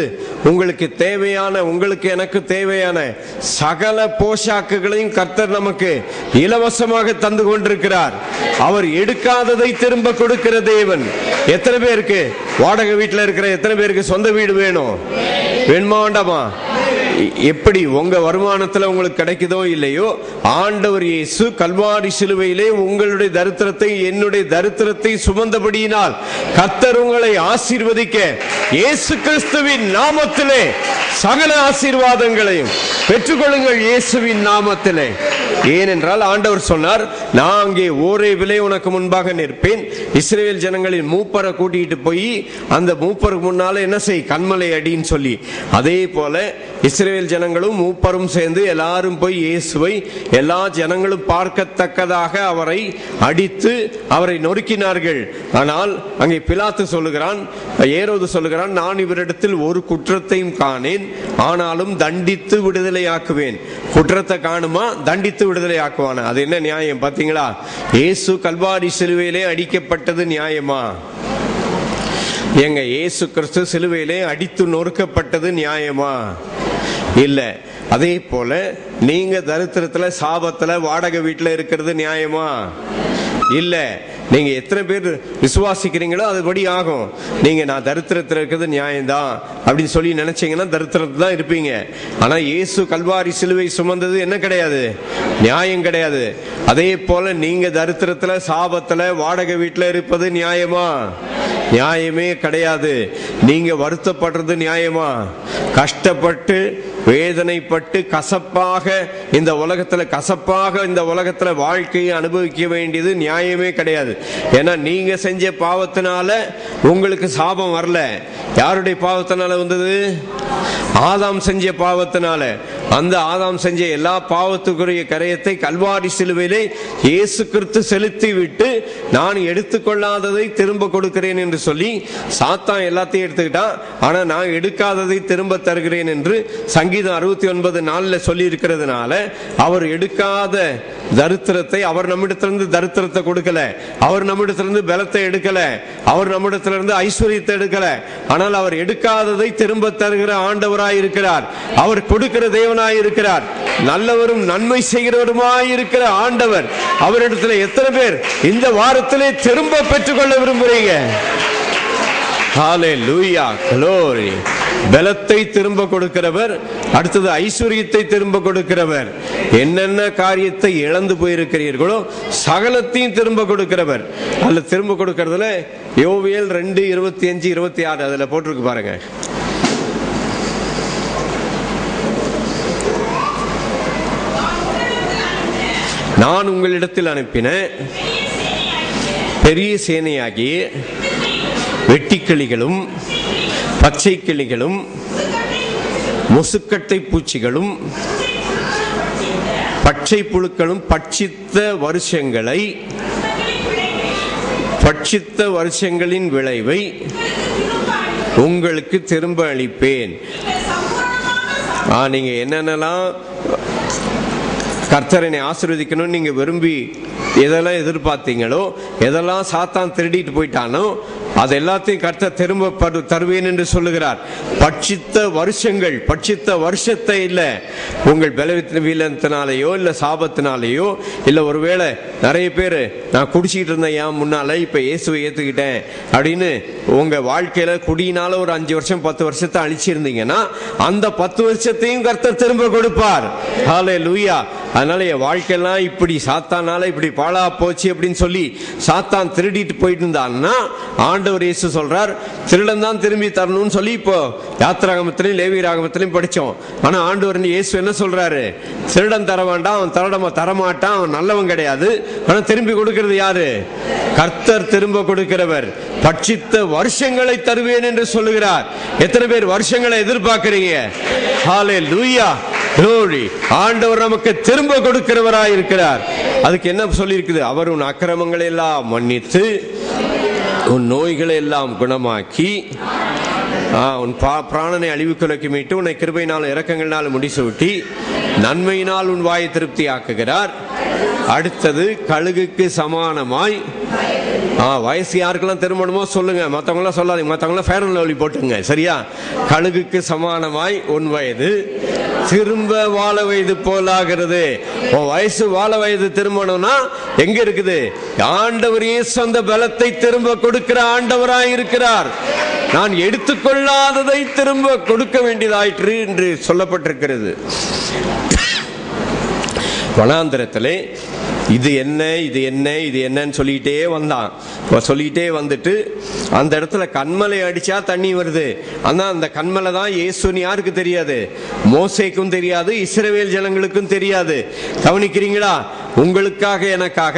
உங்களுக்கு தேவையான, உங்களுக்கு எனக்கு தேவையான சகல போஷாக்குகளையும் கர்த்தர் நமக்கு இலவசமாக தந்து கொண்டிருக்கிறார். அவர் எடுக்காததை திரும்ப கொடுக்கிற தேவன். எத்தனை பேருக்கு வாடகை வீட்டில் இருக்கிற எத்தனை பேருக்கு சொந்த வீடு வேணும்? வேணுமா வேண்டாமா? எப்படி உங்க வருமானத்துல உங்களுக்கு கிடைக்குதோ இல்லையோ, ஆண்டவர் இயேசு கல்வாரி சிலுவையிலே உங்களுடைய தரித்திரத்தை, என்னுடைய தரித்திரத்தை சுமந்தபடியினால் கர்த்தர் உங்களை ஆசீர்வதிக்க இயேசு கிறிஸ்துவின் நாமத்திலே சகல ஆசீர்வாதங்களையும் பெற்றுக்கொள்ளுங்கள் இயேசுவின் நாமத்திலே. ஏனென்றால் ஆண்டவர் சொன்னார், நான் அங்கே ஓரேவிலே உனக்கு முன்பாக நிற்பேன். இஸ்ரவேல் ஜனங்களின் மூப்பரை கூட்டிட்டு போய் அந்த மூப்பருக்கு முன்னால என்ன செய்? கண்மலை அடின்னு சொல்லி. அதே போல இஸ்ரவேல் ஜனங்களும் மூப்பரும் சேர்ந்து எல்லாரும் போய் இயேசுவை எல்லா ஜனங்களும் பார்க்கத்தக்கதாக அவரை அடித்து அவரை நொறுக்கினார்கள். ஆனால் அங்கே பிலாத்து சொல்லுகிறான், ஏரோது சொல்லுகிறான், நான் இவரிடத்தில் ஒரு குற்றத்தையும் காணேன், ஆனாலும் தண்டித்து விடுதலையாக்குவேன். குற்றத்தை காணுமா? தண்டித்து விடுதலை ஆக்குவான. அது என்ன நியாயம் பாத்தீங்களா? இயேசு கல்வாரி சிலுவையிலே அடிக்கப்பட்டது நியாயமா? எங்க இயேசு கிறிஸ்து சிலுவையிலே அடித்து நொறுக்கப்பட்டது நியாயமா? இல்ல. அதே போல நீங்க தரித்திரத்துல, சாபத்துல, வாடகை வீட்டுல இருக்கிறது நியாயமா? இல்ல. நீங்க எத்தனை பேர் விசுவாசிக்கிறீங்களோ அதுபடி ஆகும். நீங்க நான் தரித்திரத்தில் இருக்கிறது நியாயம்தான் அப்படின்னு சொல்லி நினைச்சீங்கன்னா தரித்திரத்தில் தான் இருப்பீங்க. ஆனா இயேசு கல்வாரி சிலுவை சுமந்தது என்ன கிடையாது? நியாயம் கிடையாது. அதே போல நீங்க தரித்திரத்துல, சாபத்துல, வாடகை வீட்டுல இருப்பது நியாயமா? நியாயமே கிடையாது. நீங்க வருத்தப்படுறது நியாயமா? கஷ்டப்பட்டு வேதனைப்பட்டு கசப்பாக இந்த உலகத்துல வாழ்க்கையை அனுபவிக்க வேண்டியது நியாயமே கிடையாது. ஏன்னா நீங்க செஞ்ச பாவத்தினால உங்களுக்கு சாபம் வரல. யாருடைய பாவத்தினால வந்தது? ஆதாம் செஞ்ச பாவத்தினால. அந்த ஆதாம் செஞ்ச எல்லா பாவத்துக்குரிய கரையத்தை கல்வாரி சிலுவையிலே இயேசு கிறிஸ்து செலுத்தி விட்டு, நான் எடுத்துக்கொள்ளாததை திரும்ப கொடுக்கிறேன் என்று சொல்லி சாத்தான் எல்லாத்தையும் எடுத்துக்கிட்டான். ஆனா நான் எடுக்காததை திரும்ப தருகிறேன் என்று சங்கீதம் 69:4 சொல்லி இருக்கிறதுனால அவர் எடுக்காத தரித்திரத்தை, அவர் நம்மிடத்திலிருந்து தரித்திரத்தை கொடுக்கல, அவர் நம்மிடத்திலிருந்து பலத்தை எடுக்கல, அவர் நம்மிடத்திலிருந்து ஐஸ்வர்யத்தை எடுக்கல. ஆனால் அவர் எடுக்காததை திரும்ப தருகிற ஆண்டவராய் இருக்கிறார். அவர் கொடுக்கிற தேவனாய் இருக்கிறார். நல்லவரும் நன்மை செய்கிறவருமாய் இருக்கிற ஆண்டவர். அவரிடத்தில் எத்தனை பேர் இந்த வாரத்திலே திரும்ப பெற்றுக்கொள்ள விரும்புறீங்க? ஹல்லேலூயா, glory. பலத்தை திரும்ப கொடுக்கிறவர், அடுத்தது ஐஸ்வர்யத்தை திரும்ப கொடுக்கிறவர். என்னென்ன காரியத்தை இழந்து போயிருக்கிறீர்களோ சகலத்தையும் திரும்ப கொடுக்கிறவர். அதுல திரும்ப கொடுக்கறதுல யோவேல் 2:25-26 அதுல போட்டிருக்கு பாருங்க. நான் உங்களிடத்தில் அனுப்பின பெரிய சேனையாகி வெட்டிக்கிளிகளும் பச்சை கிளிகளும் முசுக்கட்டை பூச்சிகளும் பச்சை புழுக்களும் பட்சித்த வருஷங்களின் விளைவை உங்களுக்கு திரும்ப அளிப்பேன். நீங்க என்னென்னலாம் கர்த்தரனை ஆசீர்வதிக்கணும் நீங்க விரும்பி எதெல்லாம் எதிர்பார்த்தீங்களோ, எதெல்லாம் சாத்தான் திருடிட்டு போயிட்டானோ அது எல்லாத்தையும் கர்த்தர் திரும்ப தருவேன் என்று சொல்லுகிறார். பட்சித்த வருஷத்தை இல்ல, உங்கள் பலவீனத்தினாலேயோ இல்ல சாபத்தினாலேயோ இல்ல, ஒருவேளை நிறைய பேர் நான் குடிச்சிட்டு இருந்தேன் ஏன் முன்னால இப்ப இயேசுவை ஏத்துக்கிட்டேன் அப்படின்னு உங்க வாழ்க்கையில குடியினால ஒரு 5 வருஷம் 10 வருஷத்தை அழிச்சிருந்தீங்கன்னா அந்த 10 வருஷத்தையும் கர்த்தர் திரும்ப கொடுப்பார். ஹல்லேலூயா. அதனால என் வாழ்க்கையெல்லாம் இப்படி சாத்தானால இப்படி பாழா போச்சு அப்படின்னு சொல்லி சாத்தான் திருடிட்டு போயிட்டு இருந்தான்னா ஆண்டவர் இயேசு சொல்றார் திருடன் தான் திரும்பி தரணும்னு சொல்லி இப்போ யாத்திராகமத்திலையும் லேவியராகமத்திலையும் படிச்சோம். ஆனா ஆண்டவர் இயேசு என்ன சொல்றாரு? திருடன் தர வேண்டாம், அவன் தரமாட்டான், அவன் நல்லவன் கிடையாது. ஆனா திரும்பி கொடுக்கிறது யாரு? கர்த்தர் திரும்ப கொடுக்கிறவர். பட்சித்த வருஷங்களை தருவேன் என்று சொல்லுகிறார். எத்தனை பேர் வருஷங்களை எதிர்பார்க்கிறீங்க? ஹல்லேலூயா, glory. ஆண்டவர் நமக்கு திரும்ப கொடுக்கிறவராய் இருக்கிறார். அதுக்கு என்ன சொல்லி இருக்குது? அவர் உன் அக்கிரமங்களை எல்லாம் மன்னித்து உன் நோய்களை எல்லாம் குணமாக்கி உன் பிராணனை அழிவுக்குலைக்கு மீட்டு உன்னை கிருபையினால் இரக்கங்களினால் முடிசூட்டி நன்மையினால் உன் வாயை திருப்தி ஆக்குகிறார். அடுத்தது கழுகுக்கு சமானமாய். வயசு யாருக்கெல்லாம் திருமணமோ சொல்லுங்க, மற்றவங்களாம் சொல்லாதீங்க, மற்றவங்களாம் ஃபேர் அண்ட் லவ்லி போட்டுங்க, சரியா? கழுகுக்கு சமானமாய் உன் வயது திரும்ப வாழ வயது போலாகிறது. உன் வயசு வாழ வயது திரும்பணும்னா எங்க இருக்குது? ஆண்டவர் இயேசு அந்த பலத்தை திரும்ப கொடுக்கிற ஆண்டவராய் இருக்கிறார். நான் எடுத்துக்கொள்ளாததை திரும்ப கொடுக்க வேண்டியதாயிற்று என்று சொல்லப்பட்டிருக்கிறது. வனாந்திரத்திலே இது என்ன இது என்ன இது என்னன்னு சொல்லிட்டே வந்தான். சொல்லிட்டே வந்துட்டு அந்த இடத்துல கண்மலை அடிச்சா தண்ணி வருது. ஆனா அந்த கண்மலை தான் இயேசுன்னு யாருக்கு தெரியாது? மோசேக்கும் தெரியாது, இஸ்ரவேல் ஜனங்களுக்கும் தெரியாது. கவனிக்கிறீங்களா? உங்களுக்காக எனக்காக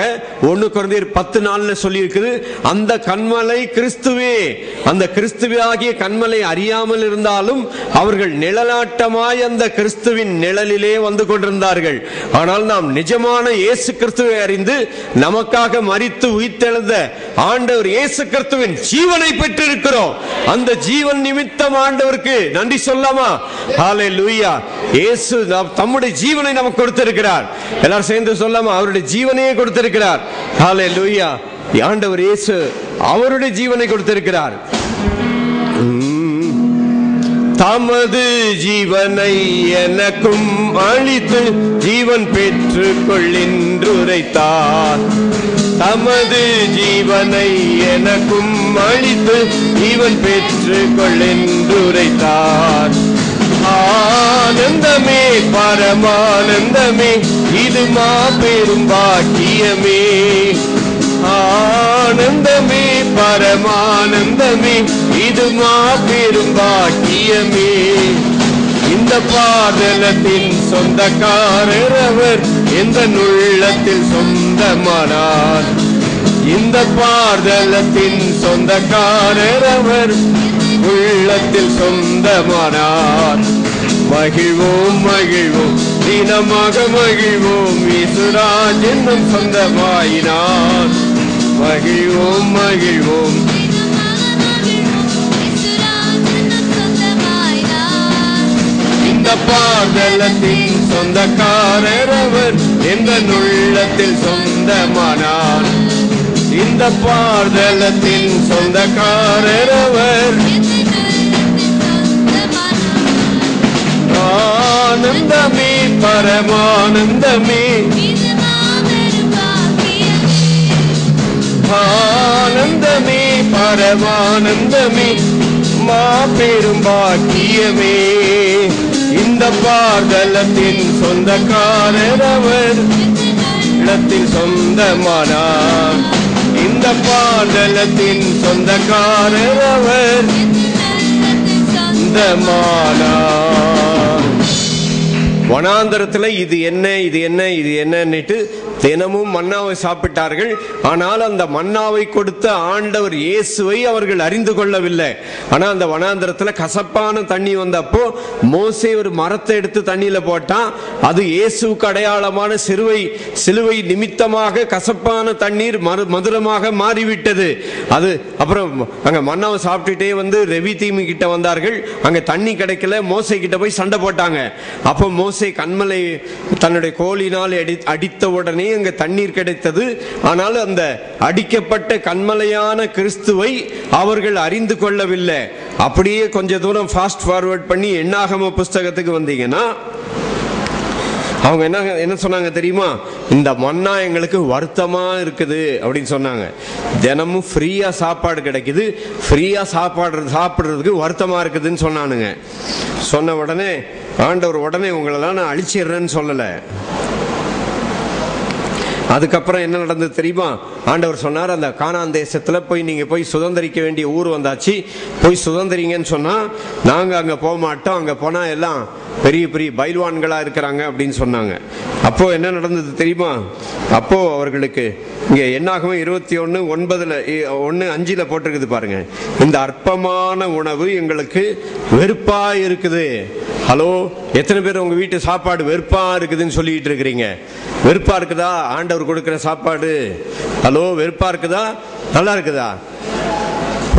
1 கொரிந்தியர் 10:4 சொல்லி இருக்குது, அந்த கண்மலை கிறிஸ்துவே. அந்த கிறிஸ்துவே ஆகிய கண்மலை அறியாமல் இருந்தாலும் அவர்கள் நிழலாட்டமாய் அந்த கிறிஸ்துவின் நிழலிலே வந்து கொண்டிருந்தார்கள். ஆனால் நாம் நிஜமான இயேசு கிறிஸ்துவை அறிந்து நமக்காக மரித்து உயிர்த்தெழுந்த ஆண்டவர் இயேசு கிறிஸ்துவின் ஜீவனை பெற்றிருக்கிறோம். அந்த ஜீவன் நிமித்தம் ஆண்டவருக்கு நன்றி சொல்லாமா? ஹல்லேலூயா. இயேசு தம்முடைய ஜீவனை நமக்கு கொடுத்திருக்கிறார். எல்லாரும் சேர்ந்து சொல்லாமா? அவருடைய ஜீவனையே கொடுத்திருக்கிறார். ஹல்லேலூயா. ஆண்டவர் இயேசு அவருடைய ஜீவனை கொடுத்திருக்கிறார். தமது ஜீவனை எனக்கும் அளித்து ஜீவன் பெற்றுக் கொள்ளின்றுரைத்தார். தமது ஜீவனை எனக்கும் அளித்து ஜீவன் பெற்றுக் கொள்ளின்றுரைத்தார். ஆனந்தமே பரமானந்தமே, இது மாபெரும் பாக்கியமே. ஆனந்தமே பரமானந்தமே, இது மாபெரும் பாக்கியமே. இந்த பாதலத்தின் சொந்தக்காரர் அவர் எந்த உள்ளத்தில் சொந்தமானார். இந்த பாதலத்தின் சொந்தக்காரர் அவர் உள்ளத்தில் சொந்தமானார். மகிழ்வோம் மகிழ்வோம் தினமாக மகிழ்வோம், இயேசுராஜ் என்னும் சொந்தமாயினார். மகிழ்வோம் மகிழ்வோம் இந்த பாதலத்தின் சொந்தக்காரர் அவர் எந்த உள்ளத்தில் சொந்தமானார். இந்த பாதலத்தின் சொந்தக்காரர் அவர். ஆனந்தமே பரமானந்தமே, ஆனந்தமே பரமானந்தமே, மாபெரும் பாக்கியமே. இந்த பாதலத்தின் சொந்தக்காரர் அவர் இடத்தில் சொந்தமானார். இந்த பாதலத்தின் சொந்தக்காரர் அவர் சொந்தமானார். வனாந்தரத்தில் இது என்ன இது என்ன இது என்னன்னுட்டு தினமும் மன்னாவை சாப்பிட்டார்கள். ஆனால் அந்த மன்னாவை கொடுத்த ஆண்டவர் இயேசுவை அவர்கள் அறிந்து கொள்ளவில்லை. ஆனால் அந்த வனாந்தரத்தில் கசப்பான தண்ணி வந்தப்போ மோசே ஒரு மரத்தை எடுத்து தண்ணியில போட்டான். அது இயேசுக்கு அடையாளமான சிலுவை நிமித்தமாக கசப்பான தண்ணீர் மதுரமாக மாறிவிட்டது. அது அப்புறம் அங்க மன்னாவை சாப்பிட்டுட்டே வந்து ரெவி தீமி கிட்ட வந்தார்கள். அங்க தண்ணி கிடைக்கல. மோசே கிட்ட போய் சண்டை போட்டாங்க. அப்போ மோசே மோசே கண்மலை தன்னுடைய கோலினால் அடித்த உடனே அங்க தண்ணீர் கிடைத்தது. ஆனால் அந்த அடிக்கப்பட்ட கண்மலையான கிறிஸ்துவை அவர்கள் அறிந்து கொள்ளவில்லை. அப்படியே கொஞ்ச தூரம் ஃபாஸ்ட் ஃபார்வர்ட் பண்ணி என்னாகம புஸ்தகத்துக்கு வந்தீங்கன்னா அவங்க என்ன சொன்னாங்க தெரியுமா? இந்த மன்னா எங்களுக்கு வருத்தமா இருக்குது அப்படின்னு சொன்னாங்க. தினமும் ஃப்ரீயா சாப்பாடு கிடைக்குது, ஃப்ரீயா சாப்பிடுறதுக்கு வருத்தமா இருக்குதுன்னு சொன்னானுங்க. சொன்ன உடனே ஆண்டவர் உடனே உங்களெல்லாம் நான் அழிச்சிடுறேன்னு சொல்லல. அதுக்கப்புறம் என்ன நடந்தது தெரியுமா? ஆண்டவர் சொன்னார், அந்த கானான் தேசத்துல நீங்க போய் சுதந்திரிக்க வேண்டிய ஊர் வந்தாச்சு, போய் சுதந்திரிங்கன்னு சொன்னா நாங்க அங்க போக மாட்டோம், அங்க போனா எல்லாம் பெரிய பெரிய பைல்வான்களா இருக்கிறாங்க அப்படின்னு சொன்னாங்க. அப்போ என்ன நடந்தது தெரியுமா? அப்போ அவர்களுக்கு இங்க என்னாகவே 21:9-1:5 போட்டிருக்குது பாருங்க. இந்த அற்பமான உணவு எங்களுக்கு வெறுப்பா இருக்குது. ஹலோ, எத்தனை பேர் உங்க வீட்டு சாப்பாடு வெறுப்பா இருக்குதுன்னு சொல்லிட்டு இருக்கிறீங்க? வெறுப்பா இருக்குதா ஆண்டவர் கொடுக்கிற சாப்பாடு? ஹலோ, வெறுப்பா இருக்குதா நல்லா இருக்குதா?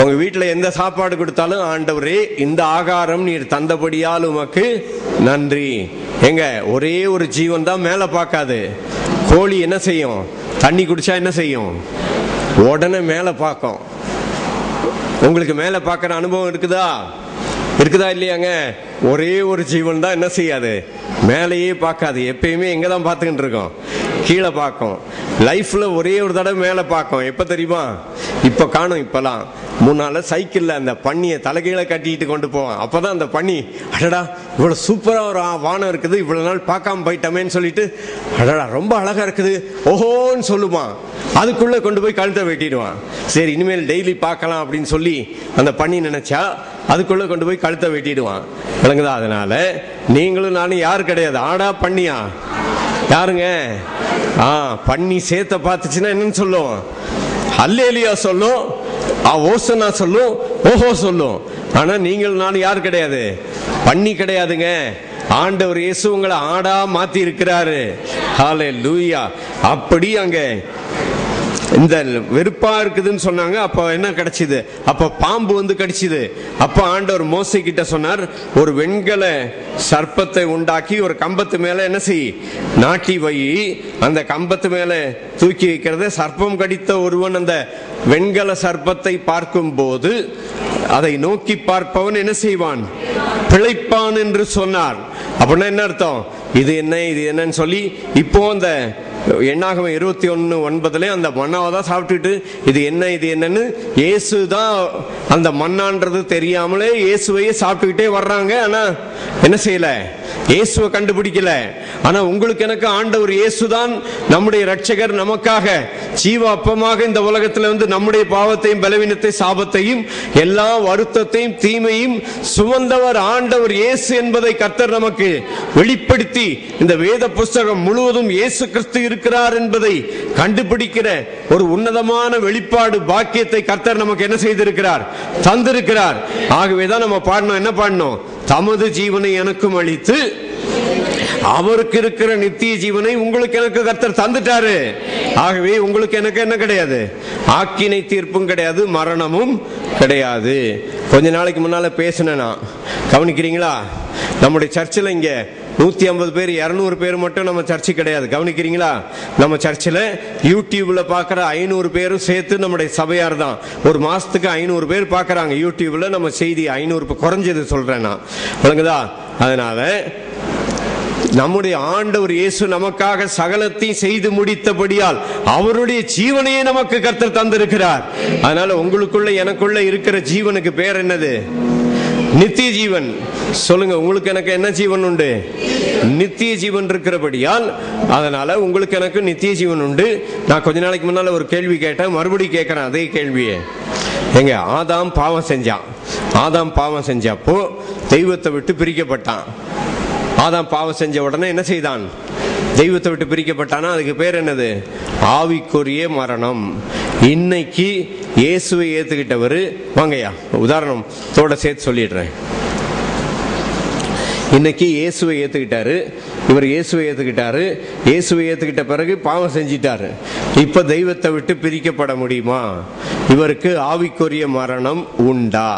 உங்க வீட்டுல எந்த சாப்பாடு கொடுத்தாலும் ஆண்டவரே இந்த ஆகாரம் நீர் தந்தபடியால் உமக்கு நன்றி. எங்க ஒரே ஒரு ஜீவன் தான் மேல பார்க்காது. கோழி என்ன செய்யும்? தண்ணி குடிச்சா என்ன செய்யும்? உடனே மேல பார்க்கும். உங்களுக்கு மேல பார்க்கிற அனுபவம் இருக்குதா இல்லையாங்க? ஒரே ஒரு ஜீவன் தான் என்ன செய்யாது? மேலேயே பார்க்காது. எப்பயுமே எங்க தான் பார்த்துக்கிட்டு இருக்கோம்? கீழே பார்க்கும். லைஃப்ல ஒரே ஒரு தடவை மேல பார்க்கும். எப்ப தெரியுமா? இப்ப காணும். இப்பெல்லாம் முன்னால சைக்கிள்ல அந்த பன்னியை தலைகீழ கட்டிட்டு கொண்டு போவான். அப்பதான் அந்த பன்னி, அடடா இவ்வளவு சூப்பரா ஒரு வானம் இருக்குது, இவ்வளவு நாள் பார்க்காம போயிட்டமேன்னு சொல்லிட்டு, அடடா ரொம்ப அழகா இருக்குது ஓஹோன்னு சொல்லுவான். அதுக்குள்ள கொண்டு போய் கழுத்தை வெட்டிடுவான். சரி, இனிமேல் டெய்லி பார்க்கலாம் அப்படின்னு சொல்லி அந்த பன்னி நினைச்சா அதுக்குள்ள கொண்டு போய் கழுத்தை வெட்டிடுவான். விளங்குதா? அதனால நீங்களும் நானும் யாரு கிடையாது, ஆடா பண்ணியா? யாருங்க? பன்னி சேத்த பார்த்துச்சுன்னா என்னன்னு சொல்லும்? அல்லேலியா சொல்லும், ஓசனா சொல்லும், ஓஹோ சொல்லும். ஆனா நீங்கள் நானும் யாரு கிடையாது? பன்னி கிடையாதுங்க. ஆண்டவர் இயேசு உங்களை ஆடா மாத்தி இருக்கிறாரு. ஹல்லேலூயா. அப்படி அங்க இந்த வெறுப்பா இருக்குதுன்னு சொன்னாங்க. அப்ப என்ன கிடைச்சது? அப்ப பாம்பு வந்து கடிச்சது. அப்ப ஆண்டவர் மோசே கிட்ட சொன்னார், ஒரு வெண்கல சர்ப்பத்தை உண்டாக்கி ஒரு கம்பத்து மேல என்ன செய், நாட்டி வை. அந்த கம்பத்து மேல தூக்கி வைக்கிறத சர்ப்பம் கடித்த ஒருவன் அந்த வெண்கல சர்ப்பத்தை பார்க்கும் போது அதை நோக்கி பார்ப்பவன் என்ன செய்வான்? பிழைப்பான் என்று சொன்னார். அப்படின்னா என்ன அர்த்தம்? இது என்னன்னு சொல்லி இப்போ அந்த என்னாகவே 21:9 அந்த மன்னாவை தான் சாப்பிட்டுட்டு இது என்னன்னு இயேசு தான் அந்த மன்னான்றது தெரியாமலே இயேசுவையே சாப்பிட்டுக்கிட்டே வர்றாங்க. ஆனா என்ன செய்யல? இயேசுவை கண்டுபிடிக்கல. ஆனா உங்களுக்கு எனக்கு ஆண்டவர் இயேசுதான் நம்முடைய ரட்சகர். நமக்காக ஜீவ அப்பமாக இந்த உலகத்துல வந்து நம்முடைய பாவத்தையும் பலவீனத்தை சாபத்தையும் எல்லா வருத்தத்தையும் தீமையும் சுமந்தவர் ஆண்டவர் இயேசு என்பதை கர்த்தர் நமக்கு வெளிப்படுத்தி இந்த வேத புஸ்தகம் முழுவதும் இயேசு கிறிஸ்து இருக்கிறார் என்பதை கண்டுபிடிக்கிற ஒரு உன்னதமான வெளிப்பாடு பாக்கியத்தை கர்த்தர் நமக்கு என்ன செய்திருக்கிறார்? தந்திருக்கிறார். ஆகவேதான் நம்ம பாடணும். என்ன பாடணும்? தமது ஜீவனை எனக்கும் அளித்து அவருக்கு இருக்கிற நித்திய ஜீவனை உங்களுக்கு எனக்கு கர்த்தர் தந்துட்டாரு. ஆகவே உங்களுக்கு எனக்கு என்ன கிடையாது? ஆக்கினை தீர்ப்பும் கிடையாது, மரணமும் கிடையாது. கொஞ்ச நாளைக்கு முன்னால பேசினா கவனிக்கிறீங்களா? நம்முடைய சர்ச்சில் இங்க 150 பேர் 200 பேர் மட்டும் நம்ம சர்ச்சு கிடையாது. கவனிக்கிறீங்களா? நம்ம சர்ச்சில் யூடியூப்ல பாக்குற 500 பேரும் சேர்த்து நம்முடைய சபையார் தான். ஒரு மாசத்துக்கு 500 பேர் பாக்குறாங்க யூடியூப்ல நம்ம செய்தி. 500 குறைஞ்சது சொல்றேன் நான். விளங்குதா? அதனால நம்முடைய ஆண்டவர் இயேசு நமக்காக சகலத்தையும் செய்து முடித்தபடியால் அவருடைய ஜீவனையே நமக்கு கர்த்தர் தந்திருக்கிறார். அதனால உங்களுக்குள்ள எனக்குள்ள இருக்கிற ஜீவனுக்கு பேர் என்னது? நித்திய ஜீவன். சொல்லுங்க, உங்களுக்கு எனக்கு என்ன ஜீவன் உண்டு? நித்திய ஜீவன் இருக்கிறபடியால் அதனால உங்களுக்கு எனக்கு நித்திய ஜீவன் உண்டு. நான் கொஞ்ச நாளைக்கு முன்னால ஒரு கேள்வி கேட்டேன், மறுபடியும் கேட்கிறேன் அதே கேள்வியே. எங்க ஆதாம் பாவம் செஞ்சப்போ தெய்வத்தை விட்டு பிரிக்கப்பட்டான். ஆதாம் பாவம் செஞ்ச உடனே என்ன செய்தான்? தெய்வத்தை விட்டு பிரிக்கப்பட்டானா அதுக்கு பேர் என்னது? ஆவிக்குரிய மரணம். இன்னைக்கு இயேசுவை ஏத்துக்கிட்டவர் வாங்கய்யா, உதாரணத்தோட சேர்த்து சொல்லிடுறேன். இன்னைக்கு இயேசுவை ஏத்துக்கிட்டாரு. இவர் இயேசுவை ஏத்துக்கிட்ட பிறகு பாவம் செஞ்சிட்டாரு. இப்ப தெய்வத்தை விட்டு பிரிக்கப்பட முடியுமா? இவருக்கு ஆவிக்குரிய மரணம் உண்டா?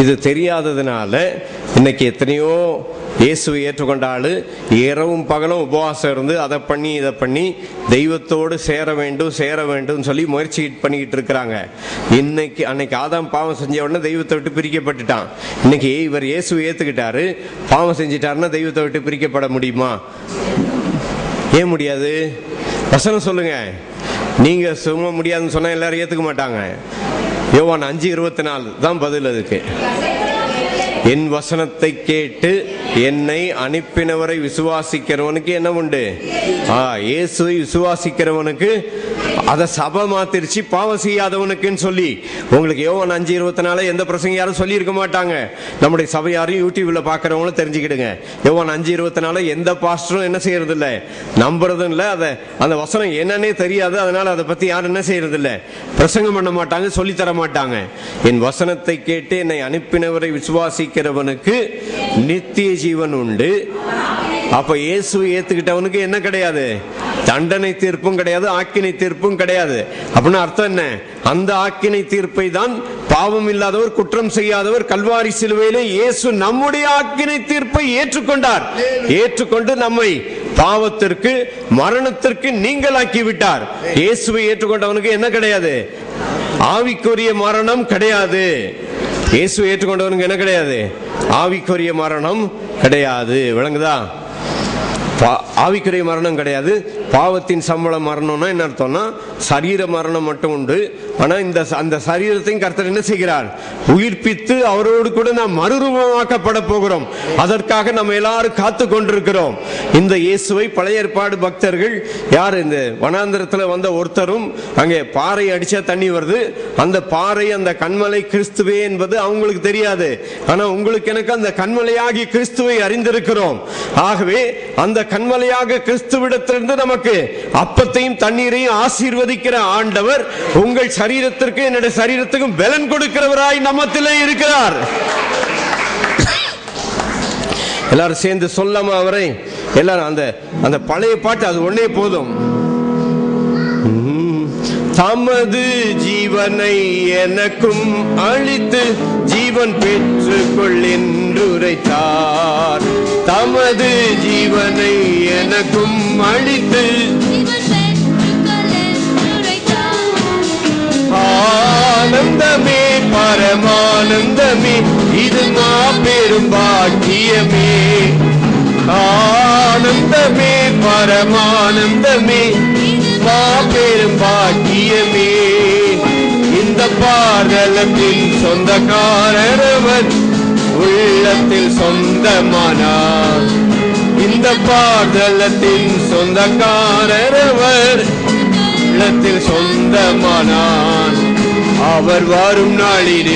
இது தெரியாததுனால இன்னைக்கு எத்தனையோ இயேசுவை ஏற்றுக்கொண்டாள் இரவும் பகலும் உபவாசம் இருந்து அதை பண்ணி இதை பண்ணி தெய்வத்தோடு சேர வேண்டும் சொல்லி முயற்சி பண்ணிக்கிட்டு இருக்கிறாங்க. அன்னைக்கு ஆதாம் பாவம் செஞ்ச உடனே தெய்வத்தை விட்டு பிரிக்கப்பட்டுட்டான். இன்னைக்கு இவர் இயேசுவை ஏத்துக்கிட்டாரு, பாவம் செஞ்சிட்டாருன்னா தெய்வத்தை விட்டு பிரிக்கப்பட முடியுமா? ஏன் முடியாது? வசனம் சொல்லுங்க. நீங்க சும்மா முடியாதுன்னு சொன்னா எல்லாரும் ஏத்துக்க மாட்டாங்க. யோவான் 5:24 தான் பதில் அதுக்கு. என் வசனத்தை கேட்டு என்னை அனுப்பினவரை விசுவாசிக்கிறவனுக்கு என்ன உண்டு? இயேசுவை விசுவாசிக்கிறவனுக்கு. அதை சபை மாத்திருச்சு பாவம் செய்யாதவனுக்குன்னு சொல்லி. உங்களுக்கு யோவான் 5:24 எந்த பிரசங்க யாரும் சொல்லி இருக்க மாட்டாங்க. நம்முடைய சபை யாரும் யூடியூப்ல பாக்குறவங்களும் தெரிஞ்சுக்கிடுங்க. யோவான் 5:24 எந்த பாஸ்டரும் என்ன செய்யறது இல்லை, நம்புறதும் இல்லை. அந்த வசனம் என்னன்னே தெரியாது. அதனால அதை பத்தி யாரும் என்ன செய்யறது இல்லை, பிரசங்கம் பண்ண மாட்டாங்க, சொல்லித்தர மாட்டாங்க. என் வசனத்தை கேட்டு என்னை அனுப்பினவரை விசுவாசிக்கிறவனுக்கு நித்திய ஜீவன் உண்டு. அப்ப இயேசுவை ஏத்துக்கிட்டவனுக்கு என்ன கிடையாது? தண்டனை தீர்ப்பும் கிடையாது, ஆக்கினை தீர்ப்பும் கிடையாது. அப்படின்னு அர்த்தம் என்ன? அந்த ஆக்கினை தீர்ப்பை தான் பாவம் இல்லாதவர், குற்றம் செய்யாதவர் கல்வாரி சிலுவையிலே இயேசு நம்முடைய ஆக்கினை தீர்ப்பை ஏற்றுக்கொண்டார். ஏற்றுக்கொண்டு நம்மை பாவத்திற்கு மரணத்திற்கு நீங்களாக்கி விட்டார். இயேசுவை ஏற்றுக்கொண்டவனுக்கு என்ன கிடையாது? ஆவிக்குரிய மரணம் கிடையாது. இயேசுவை ஏற்றுக்கொண்டவனுக்கு என்ன கிடையாது? ஆவிக்குரிய மரணம் கிடையாது. விளங்குதா? ஆவிக்குரிய மரணம் கிடையாது. பாவத்தின் சம்பளம் மரணம்னா என்ன அர்த்தம்னா சரீர மரணம் மட்டும் உண்டு. ஆனா அந்த சரீரத்தையும் கர்த்தர் என்ன செய்கிறார்? உயிர்ப்பித்து அவரோடு கூட நாம் மறுரூபமாக்கப்பட போகிறோம். அதற்காக நம்ம எல்லாரும் காத்து கொண்டிருக்கிறோம். இந்த இயேசுவை பழைய ஏற்பாடு பக்தர்கள் யார்? இந்த வனாந்தரத்துல வந்த ஒருத்தரும் அங்கே பாறை அடிச்சா தண்ணி வருது, அந்த பாறை அந்த கண்மலை கிறிஸ்துவே என்பது அவங்களுக்கு தெரியாது. ஆனா உங்களுக்கு எனக்கு அந்த கண்மலையாகி கிறிஸ்துவை அறிந்திருக்கிறோம். ஆகவே அந்த கண்மலையாக கிறிஸ்துவிடத்திலிருந்து நமக்கு அப்பத்தையும் தண்ணீரையும் ஆசீர்வதிக்கிற ஆண்டவர் உங்கள் சரீரத்திற்கு என்னுடைய சரீரத்துக்கும் பலன் கொடுக்கிறவராய் நம்மத்திலே இருக்கிறார். எல்லாரும் சேர்ந்து சொல்லாம அவரை எல்லாரும் அந்த பழைய பாட்டு அது ஒன்னே போதும். தமது ஜீவனை எனக்கும் அளித்து ஜீவன் பெற்றுக்கொள் என்று உரைத்தார். தமது ஜீவனை எனக்கும் அளித்து ஆனந்தமே பரமானந்தமே இது மாபெரும் பாக்கியமே. ஆனந்தமே பரமானந்தமே மாபெரும் பாக்கியமே. இந்த பாதலத்தின் சொந்தக்காரரவர் உள்ளத்தில் சொந்தமானார். இந்த பாதலத்தின் சொந்தக்காரரவர் உள்ளத்தில் சொந்தமானார். அவர் வரும் நாளில்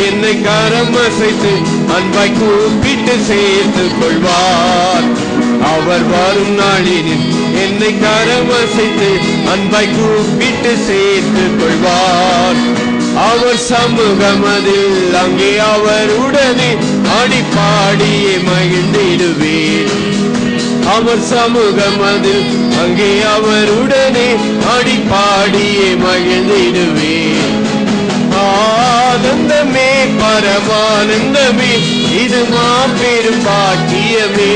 என்னை கரம் அசைத்து அன்பாய் கூப்பிட்டு சேர்த்துக் கொள்வார். அவர் வரும் நாளில் என்னை கரம் அசைத்து அன்பாய் கூப்பிட்டு சேர்த்துக் கொள்வார். அவர் சமூகமதில் அங்கே அவருடனே அடிப்பாடியே மகிழ்ந்திடுவேன். அவர் சமூகமதில் அங்கே அவருடனே அடிப்பாடியே மகிழ்ந்திடுவேன். ஆனந்தமே பரமானந்தமே இது மாபெரும் பாக்கியமே.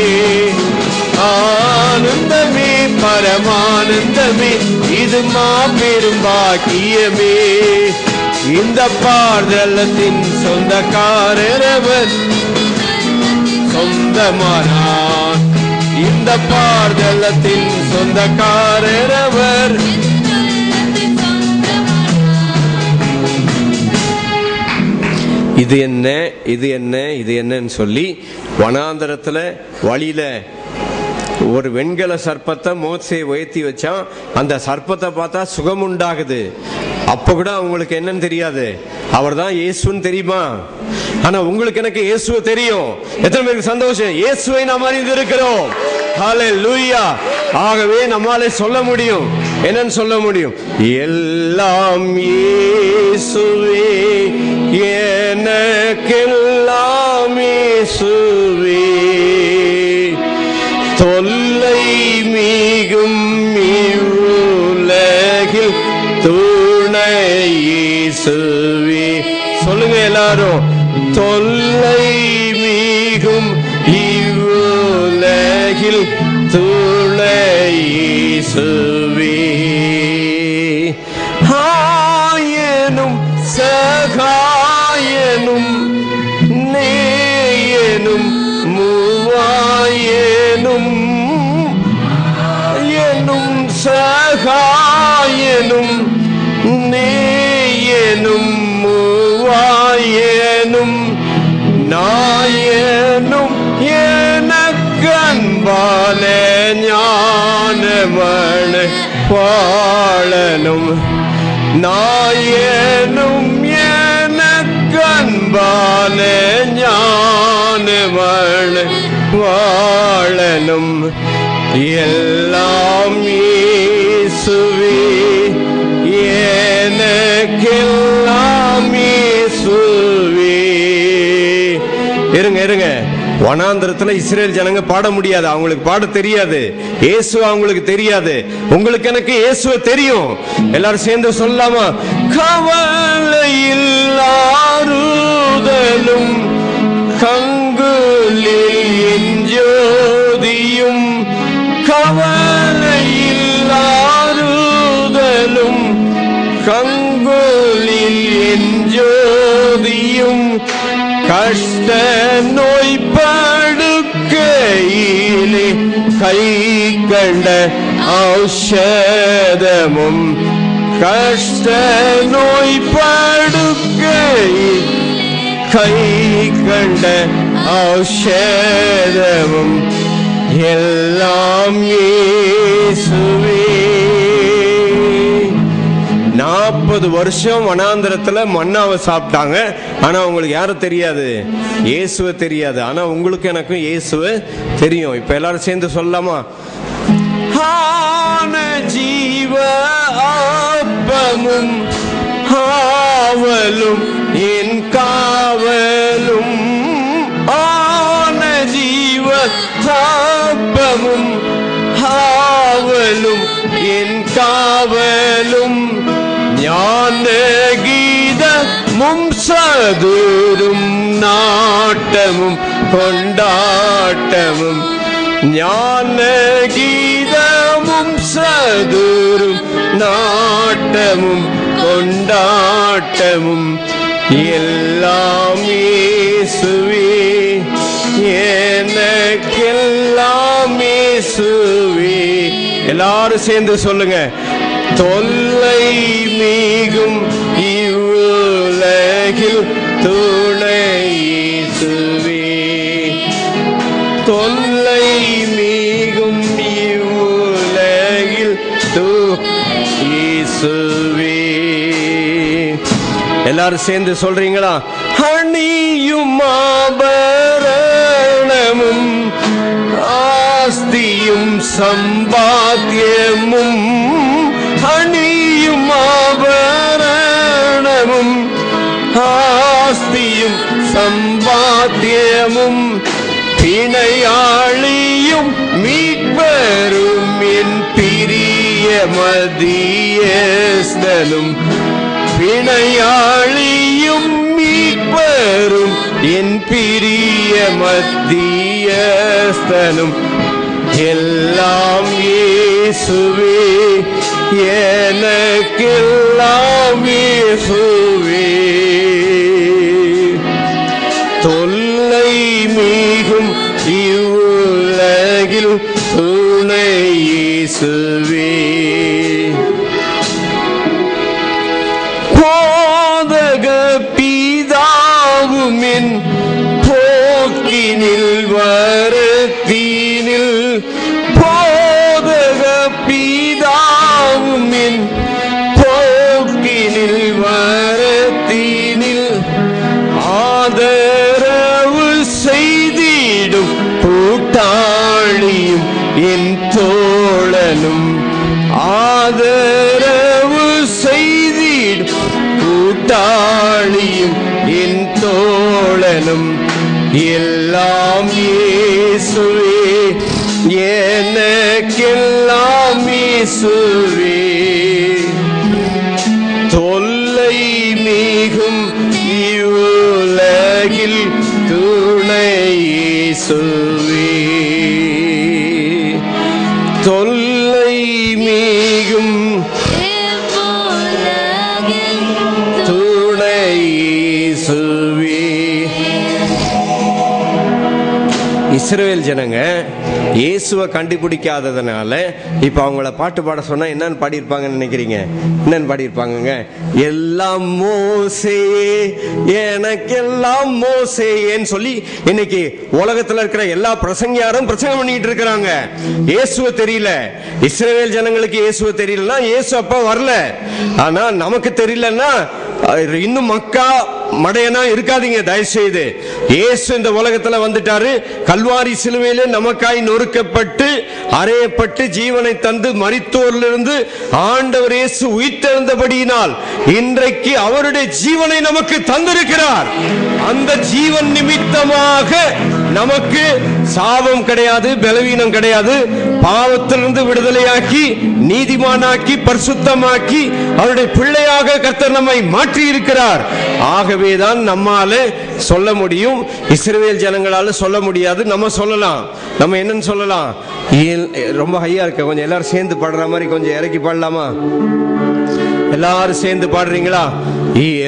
ஆனந்தமே பரமானந்தமே இது மாபெரும் பாக்கியமே. இந்த பாதலத்தின் சொந்தக்காரரவர் சொந்தமானார். இந்த பாதலத்தின் சொந்தக்காரரவர். இது என்ன இது என்ன இது என்னன்னு சொல்லி வனாந்தரத்துல வழியில ஒரு வெண்கல சர்ப்பத்தை மோசே உயர்த்தி வச்சான். அந்த சர்ப்பத்தை பார்த்தா சுகம் உண்டாகுது. அப்ப கூட அவங்களுக்கு என்னன்னு தெரியாது, அவர் தான் இயேசுன்னு தெரியுமா? ஆனா உங்களுக்கு எனக்கு இயேசுவை தெரியும். எத்தனை பேருக்கு சந்தோஷம்? இயேசுவை நாம் அறிந்திருக்கிறோம். ஹல்லேலூயா. ஆகவே நம்மாலே சொல்ல முடியும். என்னன்னு சொல்ல முடியும்? எல்லாம் இயேசுவே, எனக்கெல்லாம் இயேசுவே, தொல்லை மிகும் இவ்வுலகில் துணை இயேசுவே. சொல்லுங்க எல்லாரும், தொல்லை மீகும் இவ்வுலகில் துணை இயேசுவே. ஆயனும் சகாயனும் நேயனும் மூவாயனும் எனும் சகாயனும் நேயனும் மூவாயனும் நாயனும் எனக்கன்பாலே ஞானமண பாலனும் நாயனும் எனக்கன்பாலே ஞானமண வாழனும் எல்லாம் இயேசுவே எனக்கெல்லாம் இயேசுவே. இருங்க வனாந்திரத்துல இஸ்ரேல் ஜனங்க பாட முடியாது, அவங்களுக்கு பாட தெரியாது, இயேசு அவங்களுக்கு தெரியாது. உங்களுக்கு எனக்கு இயேசுவை தெரியும். எல்லாரும் சேர்ந்து சொல்லலாமா? கவலையில்லாருதலும் கங்குலில் ஜோதியும் கவலையில்லாருதலும் கங்குலில் ஜோதியும் கஷ்ட நோய் படுக்கையிலே கை கண்ட ஔஷதமும் கஷ்ட நோய் படுக்கையில் கை கண்ட ஔஷதமும் எல்லாம் இயேசுவே. 40 வருஷம் வனாந்திரத்துல மன்னாவை சாப்பிட்டாங்க. ஆனா உங்களுக்கு யாரும் தெரியாது, இயேசுவை தெரியாது. ஆனா உங்களுக்கு எனக்கும் இயேசுவை தெரியும். இப்ப எல்லாரும் சேர்ந்து சொல்லலாமா? ஆன ஜீவ அப்பமும் ஆவலும் என் காவலும் ஆன ஜீவ அப்பமும் ஆவலும் என் காவலும் ஞான கீதமும் சதுரும் நாட்டமும் கொண்டாட்டமும் ஞான கீதமும் சதுரும் நாட்டமும் கொண்டாட்டமும் எல்லாம் இயேசுவே எனக்கெல்லாம் இயேசுவே. எல்லாரும் சேர்ந்து சொல்லுங்க. தொல்லை மிகும் இவ்வுலகில் துணை இயேசுவே. தொல்லை மிகும் இவ்வுலகில் இயேசுவே. எல்லாரும் சேர்ந்து சொல்றீங்களா? அணியும் ஆபரணமும் ஆஸ்தியும் சம்பாத்தியமும் அணியும் ஆபரணமும் ஆஸ்தியும் சம்பாத்தியமும் பிணையாளியும் மீட்பரும் என் பிரிய மத்தியஸ்தனும் பிணையாளியும் மீட்பரும் என் பிரிய மத்தியஸ்தனும் எல்லாம் இயேசுவே எனக்கெல்லாம் இயேசுவே. தொல்லை மிகும் இவ்வுலகில் துணை இயேசுவே. போதக பிதாவும் என் போக்கினில் வரத்தினில் போதக பிதாவும் என் போக்கினில் வரத்தினில் ஆதரவு செய்திடும் கூட்டாளியும் என் தோழனும் ஆதரவு செய்திடும் கூட்டாளியும் என் தோழனும் எல்லாம் இயேசுவே எனக்கெல்லாம் இயேசுவே. தொல்லை மிகும் இவ்வுலகில் துணை இயேசுவே தொல்லை மீகும் துணை இயேசுவே. இஸ்ரவேல் ஜனங்க இயேசுவை கண்டுபிடிக்காததுனால இப்ப அவங்கள பாட்டு பாட சொன்னா என்னன்னு பாடியிருப்பாங்கன்னு நினைக்கிறீங்க? என்னன்னு பாடியிருப்பாங்க? எல்லாம் மோசே எனக்கெல்லாம் மோசேன்னு சொல்லி இன்னைக்கு உலகத்துல இருக்கிற எல்லா பிரசங்கியாரும் பிரசங்கம் பண்ணிட்டு இருக்கிறாங்க. இயேசுவை தெரியல. இஸ்ரவேல் ஜனங்களுக்கு இயேசுவை தெரியலன்னா இயேசு அப்ப வரல. ஆனா நமக்கு தெரியலன்னா இன்னும் மக்கா மடையனா இருக்காதீங்க தயவு செய்து. இயேசு இந்த உலகத்துல வந்துட்டாரு. கல்வாரி சிலுவையிலே நமக்காய் நொறுக்கப்பட்டு அறையப்பட்டு ஜீவனை தந்து மரித்தோரிலிருந்து ஆண்டவர் இயேசு உயிர்த்தெழுந்தபடியினால் இன்றைக்கு அவருடைய ஜீவனை நமக்கு தந்திருக்கிறார். அந்த ஜீவன் நிமித்தமாக நமக்கு சாபம் கிடையாது, பலவீனம் கிடையாது. பாவத்திலிருந்து விடுதலையாக்கி நீதிமானாக்கி பரிசுத்தமாக்கி அவருடைய பிள்ளையாக கர்த்தர் நம்மை மாற்றி இருக்கிறார். ஆகவேதான் நம்மால சொல்ல முடியும், இஸ்ரவேல் ஜனங்களால சொல்ல முடியாது. நம்ம சொல்லலாம். நம்ம என்னன்னு சொல்லலாம்? ரொம்ப ஹையா இருக்க, கொஞ்சம் எல்லாரும் சேர்ந்து பாடுற மாதிரி கொஞ்சம் இறக்கி பாடலாமா? எல்லாரும் சேர்ந்து பாடுறீங்களா?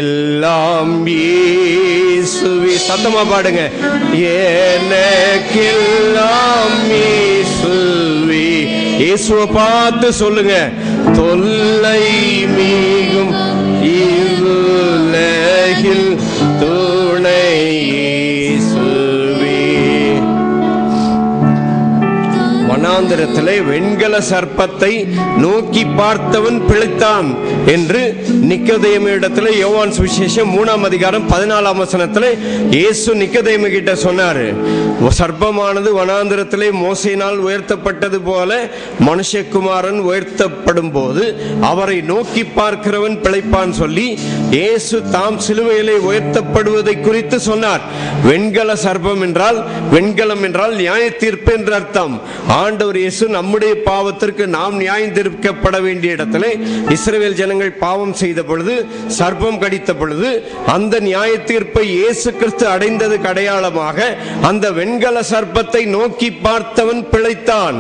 எல்லாம் இயேசுவே, சத்தமா பாடுங்க. எனக்கெல்லாம் இயேசுவே. இயேசுவை பார்த்து சொல்லுங்க. தொல்லை மீகும் இவ்வுலகில் துணை இயேசுவே. வனாந்திரத்திலே வெண்கல சர்ப்பத்தை நோக்கி பார்த்தவன் பிழைத்தான் என்று நிக்கோதேமியிடத்தில் யோவான் சுவிசேஷம் 3ஆம் அதிகாரம் 14ஆம் வசனத்தில் இயேசு நிக்கோதேமு கிட்ட சொன்னாரு, சர்ப்பமானது வனாந்திரத்திலே மோசேயினால் உயர்த்தப்பட்டது போல மனுஷகுமாரன் உயர்த்தப்படும் போது அவரை நோக்கி பார்க்கிறவன் பிழைப்பான் சொல்லி இயேசு தாம் சிலுவையிலே உயர்த்தப்படுவதை குறித்து சொன்னார். வெண்கல சர்ப்பம் என்றால், வெண்கலம் என்றால் நியாய தீர்ப்பு என்ற அர்த்தம். ஆண்டவர் இயேசு நம்முடைய பாவத்திற்கு நாம் நியாயம் தீர்க்கப்பட வேண்டிய இடத்திலே இஸ்ரவேல் ஜனங்கள் பாவம் செய்த பொழுது, சர்ப்பம் கடித்த பொழுது அந்த நியாய தீர்ப்பை இயேசு கிறிஸ்து அடைந்ததுக்கு அடையாளமாக அந்த வெண்கல சர்ப்பத்தை நோக்கி பார்த்தவன் பிழைத்தான்.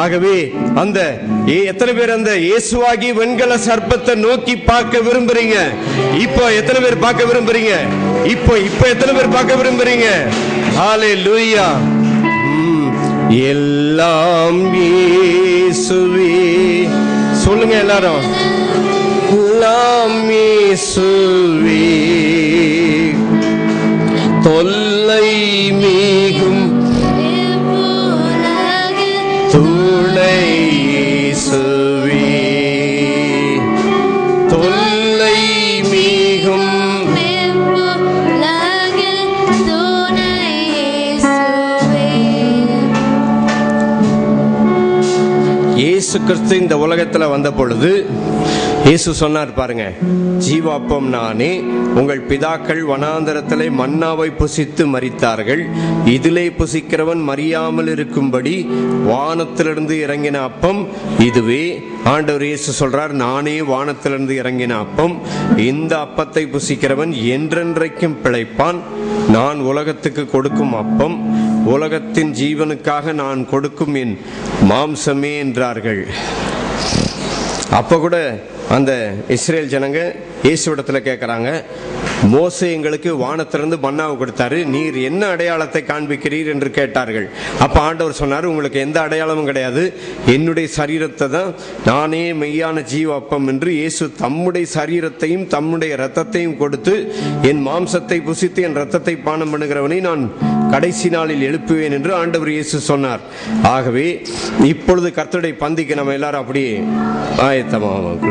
ஆகவே அந்த எத்தனை பேர் அந்த இயேசுவாகி வெண்கல சர்ப்பத்தை நோக்கி பார்க்க விரும்புறீங்க? இப்போ எத்தனை பேர் பார்க்க விரும்புறீங்க? இப்போ எத்தனை பேர் பார்க்க விரும்புறீங்க? ஹல்லேலூயா. எல்லாம் இயேசுவே சொல்லுங்க எல்லாரும். எல்லாம் இயேசுவே தொல்லை மீகும் துணை இயேசுவே. தொல்லை மீகும் இயேசு கிறிஸ்து இந்த உலகத்துல வந்த பொழுது இயேசு சொன்னார் பாருங்க, ஜீவாப்பம் நானே. உங்கள் பிதாக்கள் வனாந்தரத்திலே மன்னாவை புசித்து மரித்தார்கள். இதிலே புசிக்கிறவன் மரியாமல் இருக்கும்படி வானத்திலிருந்து இறங்கின அப்பம் இதுவே. ஆண்டவர் இயேசு சொல்றார், நானே வானத்திலிருந்து இறங்கின அப்பம். இந்த அப்பத்தை புசிக்கிறவன் என்றென்றைக்கும் பிழைப்பான். நான் உலகத்துக்கு கொடுக்கும் அப்பம், உலகத்தின் ஜீவனுக்காக நான் கொடுக்கும் என் மாம்சமே என்றார்கள். அப்ப கூட அந்த இஸ்ரேல் ஜனங்க இயேசுவிடத்துல கேட்கறாங்க, மோசே எங்களுக்கு வானத்திலிருந்து மன்னாவை கொடுத்தாரு, நீர் என்ன அடையாளத்தை காண்பிக்கிறீர் என்று கேட்டார்கள். அப்ப ஆண்டவர் சொன்னார், உங்களுக்கு எந்த அடையாளமும் கிடையாது, என்னுடைய சரீரத்தை தான் நானே மெய்யான ஜீவ அப்பம் என்று இயேசு தம்முடைய சரீரத்தையும் தம்முடைய இரத்தத்தையும் கொடுத்து, என் மாம்சத்தை புசித்து என் இரத்தத்தை பானம் பண்ணுகிறவனை நான் கடைசி நாளில் எழுப்புவேன் என்று ஆண்டவர் இயேசு சொன்னார். ஆகவே இப்பொழுது கர்த்தருடைய பந்திக்கு நம்ம எல்லாரும் அப்படியே ஆயத்தமாவோம்.